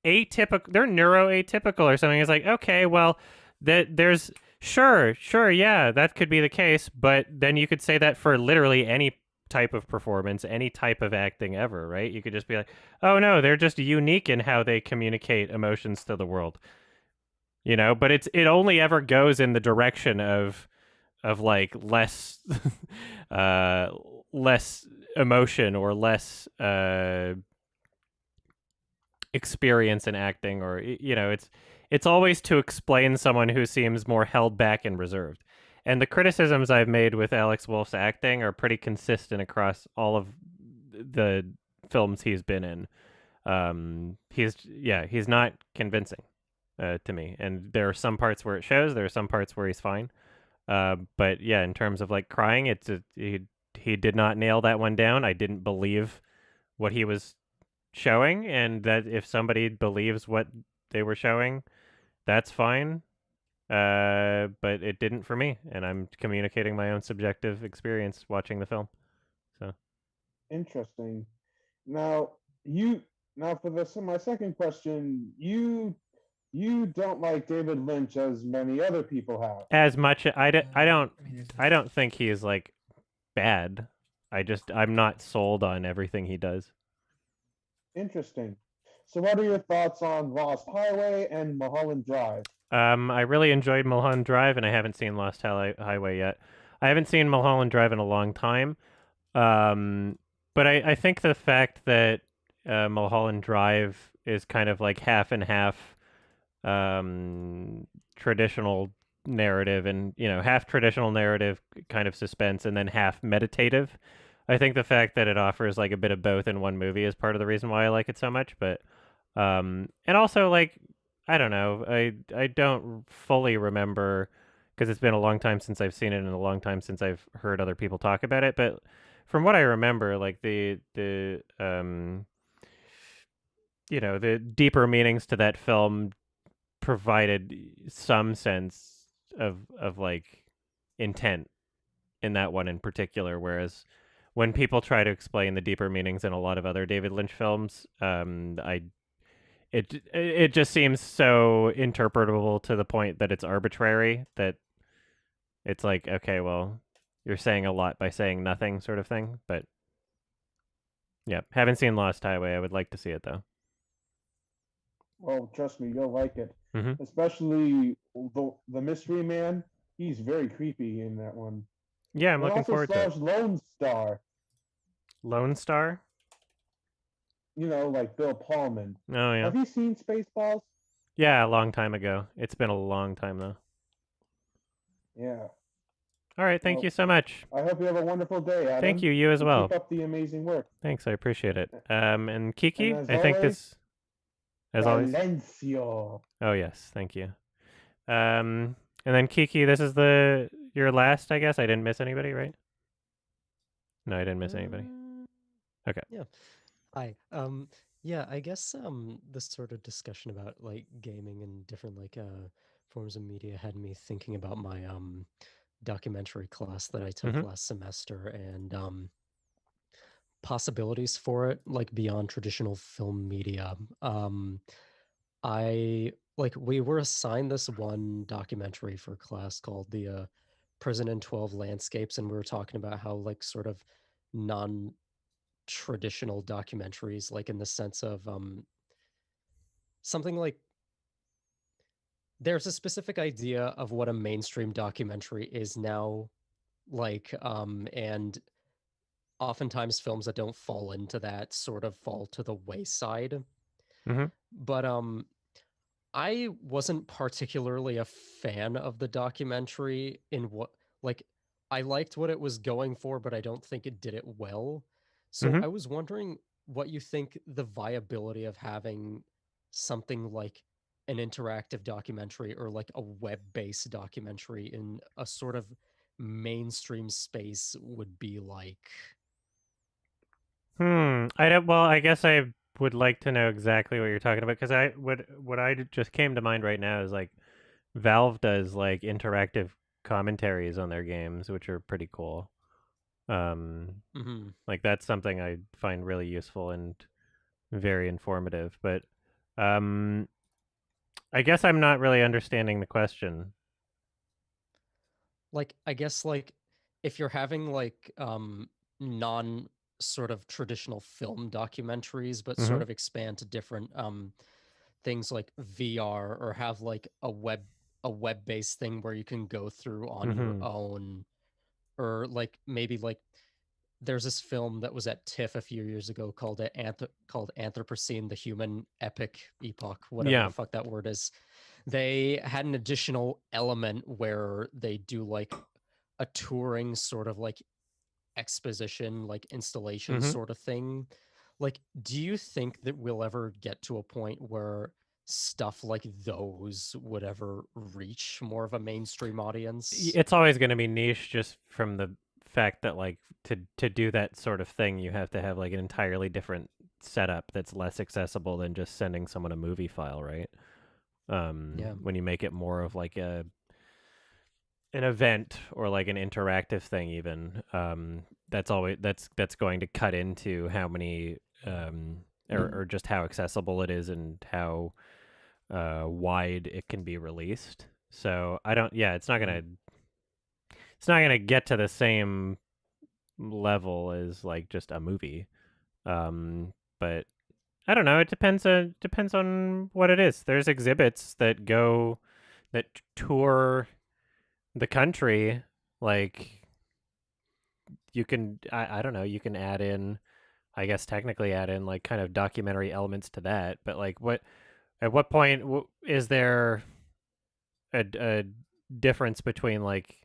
A: atypical, they're neuroatypical or something. It's like, okay, well, there's sure, yeah, that could be the case, but then you could say that for literally any type of performance, any type of acting ever, right? You could just be like, oh no, they're just unique in how they communicate emotions to the world. You know, but it only ever goes in the direction of like less less emotion or less experience in acting, or you know, it's always to explain someone who seems more held back and reserved. And the criticisms I've made with Alex Wolff's acting are pretty consistent across all of the films he's been in. He's not convincing to me, and there are some parts where it shows. There are some parts where he's fine. But yeah, in terms of like crying, he did not nail that one down. I didn't believe what he was showing, and that if somebody believes what they were showing, that's fine. But it didn't for me, and I'm communicating my own subjective experience watching the film. So
R: interesting. Now for my second question, you don't like David Lynch as many other people have.
A: As much, I don't think he is like bad. I'm not sold on everything he does.
R: Interesting. So what are your thoughts on Lost Highway and Mulholland Drive?
A: I really enjoyed Mulholland Drive, and I haven't seen Lost Highway yet. I haven't seen Mulholland Drive in a long time. But I think the fact that Mulholland Drive is kind of like half and half traditional narrative, and you know, half traditional narrative kind of suspense, and then half meditative. I think the fact that it offers like a bit of both in one movie is part of the reason why I like it so much. But and also, like, I don't know, I don't fully remember, because it's been a long time since I've seen it and a long time since I've heard other people talk about it, but from what I remember, like the you know, the deeper meanings to that film provided some sense of like intent in that one in particular, whereas when people try to explain the deeper meanings in a lot of other David Lynch films, it just seems so interpretable to the point that it's arbitrary, that it's like, okay, well, you're saying a lot by saying nothing, sort of thing. But yeah, haven't seen Lost Highway. I would like to see it though.
R: Well, trust me, you'll like it.
A: Mm-hmm.
R: Especially the mystery man. He's very creepy in that one.
A: Yeah, I'm looking forward to it.
R: Lone Star.
A: Lone Star?
R: You know, like Bill Pullman.
A: Oh, yeah.
R: Have you seen Spaceballs?
A: Yeah, a long time ago. It's been a long time, though.
R: Yeah.
A: All right, thank you so much.
R: I hope you have a wonderful day, Adam.
A: Thank you, you as well.
R: Keep up the amazing work.
A: Thanks, I appreciate it. And Kiki,
R: And
A: I think this... As always.
R: Silencio.
A: Oh, yes, thank you. And then Kiki, this is your last, I guess. I didn't miss anybody, right? No, I didn't miss anybody. Okay.
I: Yeah. Hi. Yeah, I guess this sort of discussion about like gaming and different like forms of media had me thinking about my documentary class that I took last semester and possibilities for it, like beyond traditional film media. We were assigned this one documentary for class called the Prison in 12 Landscapes, and we were talking about how like sort of non-traditional documentaries, like in the sense of something like there's a specific idea of what a mainstream documentary is now, like and oftentimes films that don't fall into that sort of fall to the wayside. But I wasn't particularly a fan of the documentary in what, like, I liked what it was going for, but I don't think it did it well. So I was wondering what you think the viability of having something like an interactive documentary or like a web-based documentary in a sort of mainstream space would be like.
A: I guess I would like to know exactly what you're talking about, because what I just came to mind right now is like Valve does like interactive commentaries on their games, which are pretty cool. Like that's something I find really useful and very informative. But I guess I'm not really understanding the question.
I: Like, I guess like if you're having like non sort of traditional film documentaries, but sort of expand to different things like VR, or have like a web-based thing where you can go through on your own, or like maybe like there's this film that was at TIFF a few years ago called Anthropocene, the Human Epoch, whatever the fuck that word is. They had an additional element where they do like a touring sort of like exposition, like installation sort of thing. Like, do you think that we'll ever get to a point where stuff like those would ever reach more of a mainstream audience?
A: It's always going to be niche, just from the fact that like to do that sort of thing, you have to have like an entirely different setup that's less accessible than just sending someone a movie file, right? When you make it more of like an event or like an interactive thing, even that's going to cut into how many or just how accessible it is and how wide it can be released. So it's not gonna get to the same level as like just a movie. But I don't know. It depends on what it is. There's exhibits that tour the country. Like you can, I don't know. You can add in, I guess technically add in like kind of documentary elements to that. But like at what point is there a difference between like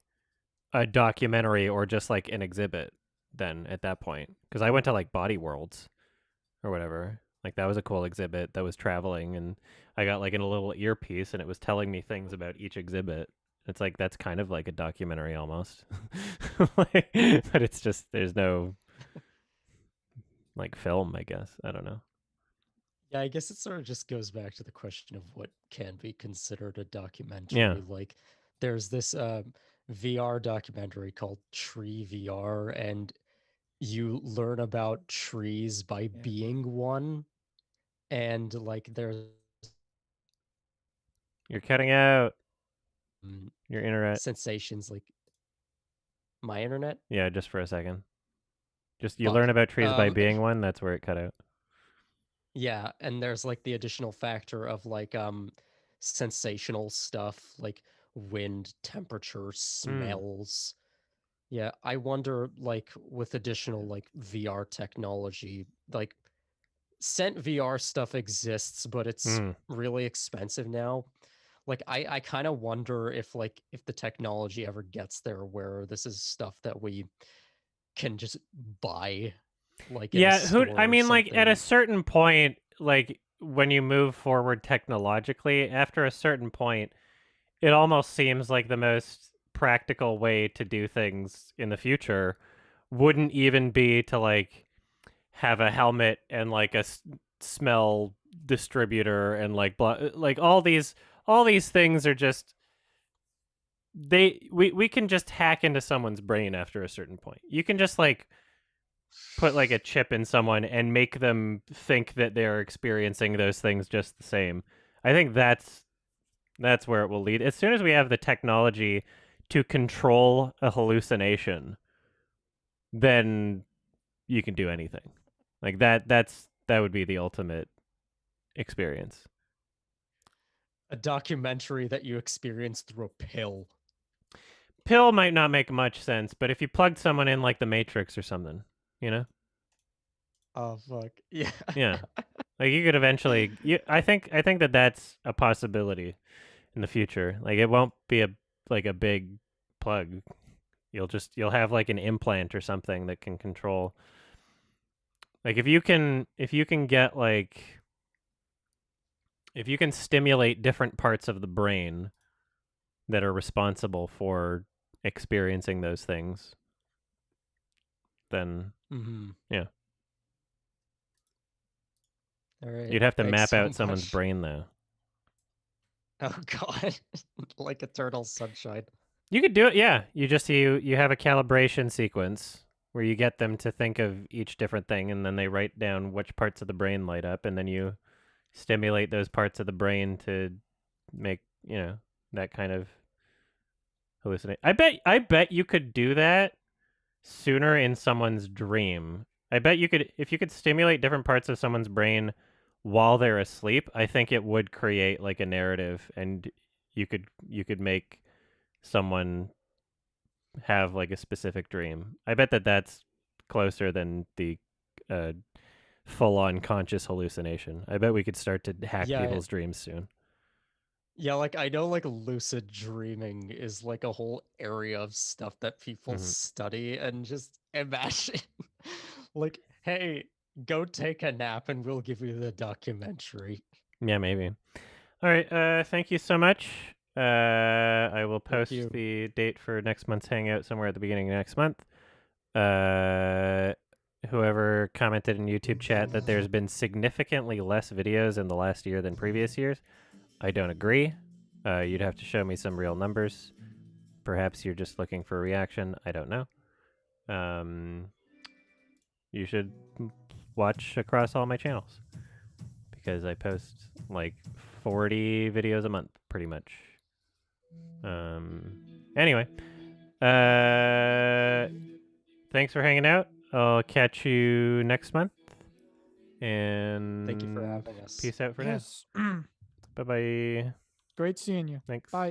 A: a documentary or just like an exhibit then at that point? Because I went to like Body Worlds or whatever. Like that was a cool exhibit that was traveling, and I got like in a little earpiece and it was telling me things about each exhibit. It's like that's kind of like a documentary almost. But it's just there's no like film, I guess. I don't know.
I: Yeah, I guess it sort of just goes back to the question of what can be considered a documentary.
A: Yeah.
I: Like there's this VR documentary called Tree VR, and you learn about trees by being one. And like there's
A: You're cutting out your internet
I: sensations, like my internet.
A: Yeah, just for a second. Just you learn about trees by being one. That's where it cut out.
I: Yeah, and there's like the additional factor of like sensational stuff like wind, temperature, smells. Yeah, I wonder like with additional like VR technology, like Scent VR stuff exists, but it's really expensive now. Like I kind of wonder if the technology ever gets there where this is stuff that we can just buy. Like in a store
A: I mean,
I: or
A: like at a
I: something.
A: certain point, like when you move forward technologically, after a certain point, it almost seems like the most practical way to do things in the future wouldn't even be to like have a helmet and like a smell distributor and like like all these things are just we can just hack into someone's brain after a certain point. You can just like put like a chip in someone and make them think that they're experiencing those things just the same. I think that's where it will lead. As soon as we have the technology to control a hallucination, then you can do anything. Like that would be the ultimate experience.
I: A documentary that you experience through a pill.
A: Pill might not make much sense, but if you plugged someone in like the Matrix or something, you know?
I: Oh fuck. Yeah.
A: Yeah. Like you could eventually I think that that's a possibility in the future. Like it won't be a big plug. You'll have like an implant or something that can control. Like if you can get like if you can stimulate different parts of the brain that are responsible for experiencing those things, then yeah.
I: All right.
A: You'd have to
I: Thanks
A: map
I: so
A: out someone's
I: much.
A: brain though.
I: Oh god. Like Eternal Sunshine.
A: You could do it, yeah. You just you have a calibration sequence where you get them to think of each different thing, and then they write down which parts of the brain light up, and then you stimulate those parts of the brain to make, that kind of hallucinate. I bet you could do that sooner in someone's dream. I bet you could, if you could stimulate different parts of someone's brain while they're asleep, I think it would create like a narrative, and you could make someone have like a specific dream. I bet that that's closer than the full-on conscious hallucination. I bet we could start to hack people's dreams soon.
I: Yeah, like I know like lucid dreaming is like a whole area of stuff that people study, and just imagine like, hey, go take a nap and we'll give you the documentary.
A: Yeah, maybe. All right, thank you so much. I will post the date for next month's Hangout somewhere at the beginning of next month. Whoever commented in YouTube chat that there's been significantly less videos in the last year than previous years, I don't agree. You'd have to show me some real numbers. Perhaps you're just looking for a reaction. I don't know. You should watch across all my channels, because I post like 40 videos a month, pretty much. Anyway, thanks for hanging out. I'll catch you next month. And
I: thank you for having us.
A: Peace out for
E: Yes.
A: now. Bye-bye.
E: Great seeing you.
A: Thanks.
E: Bye.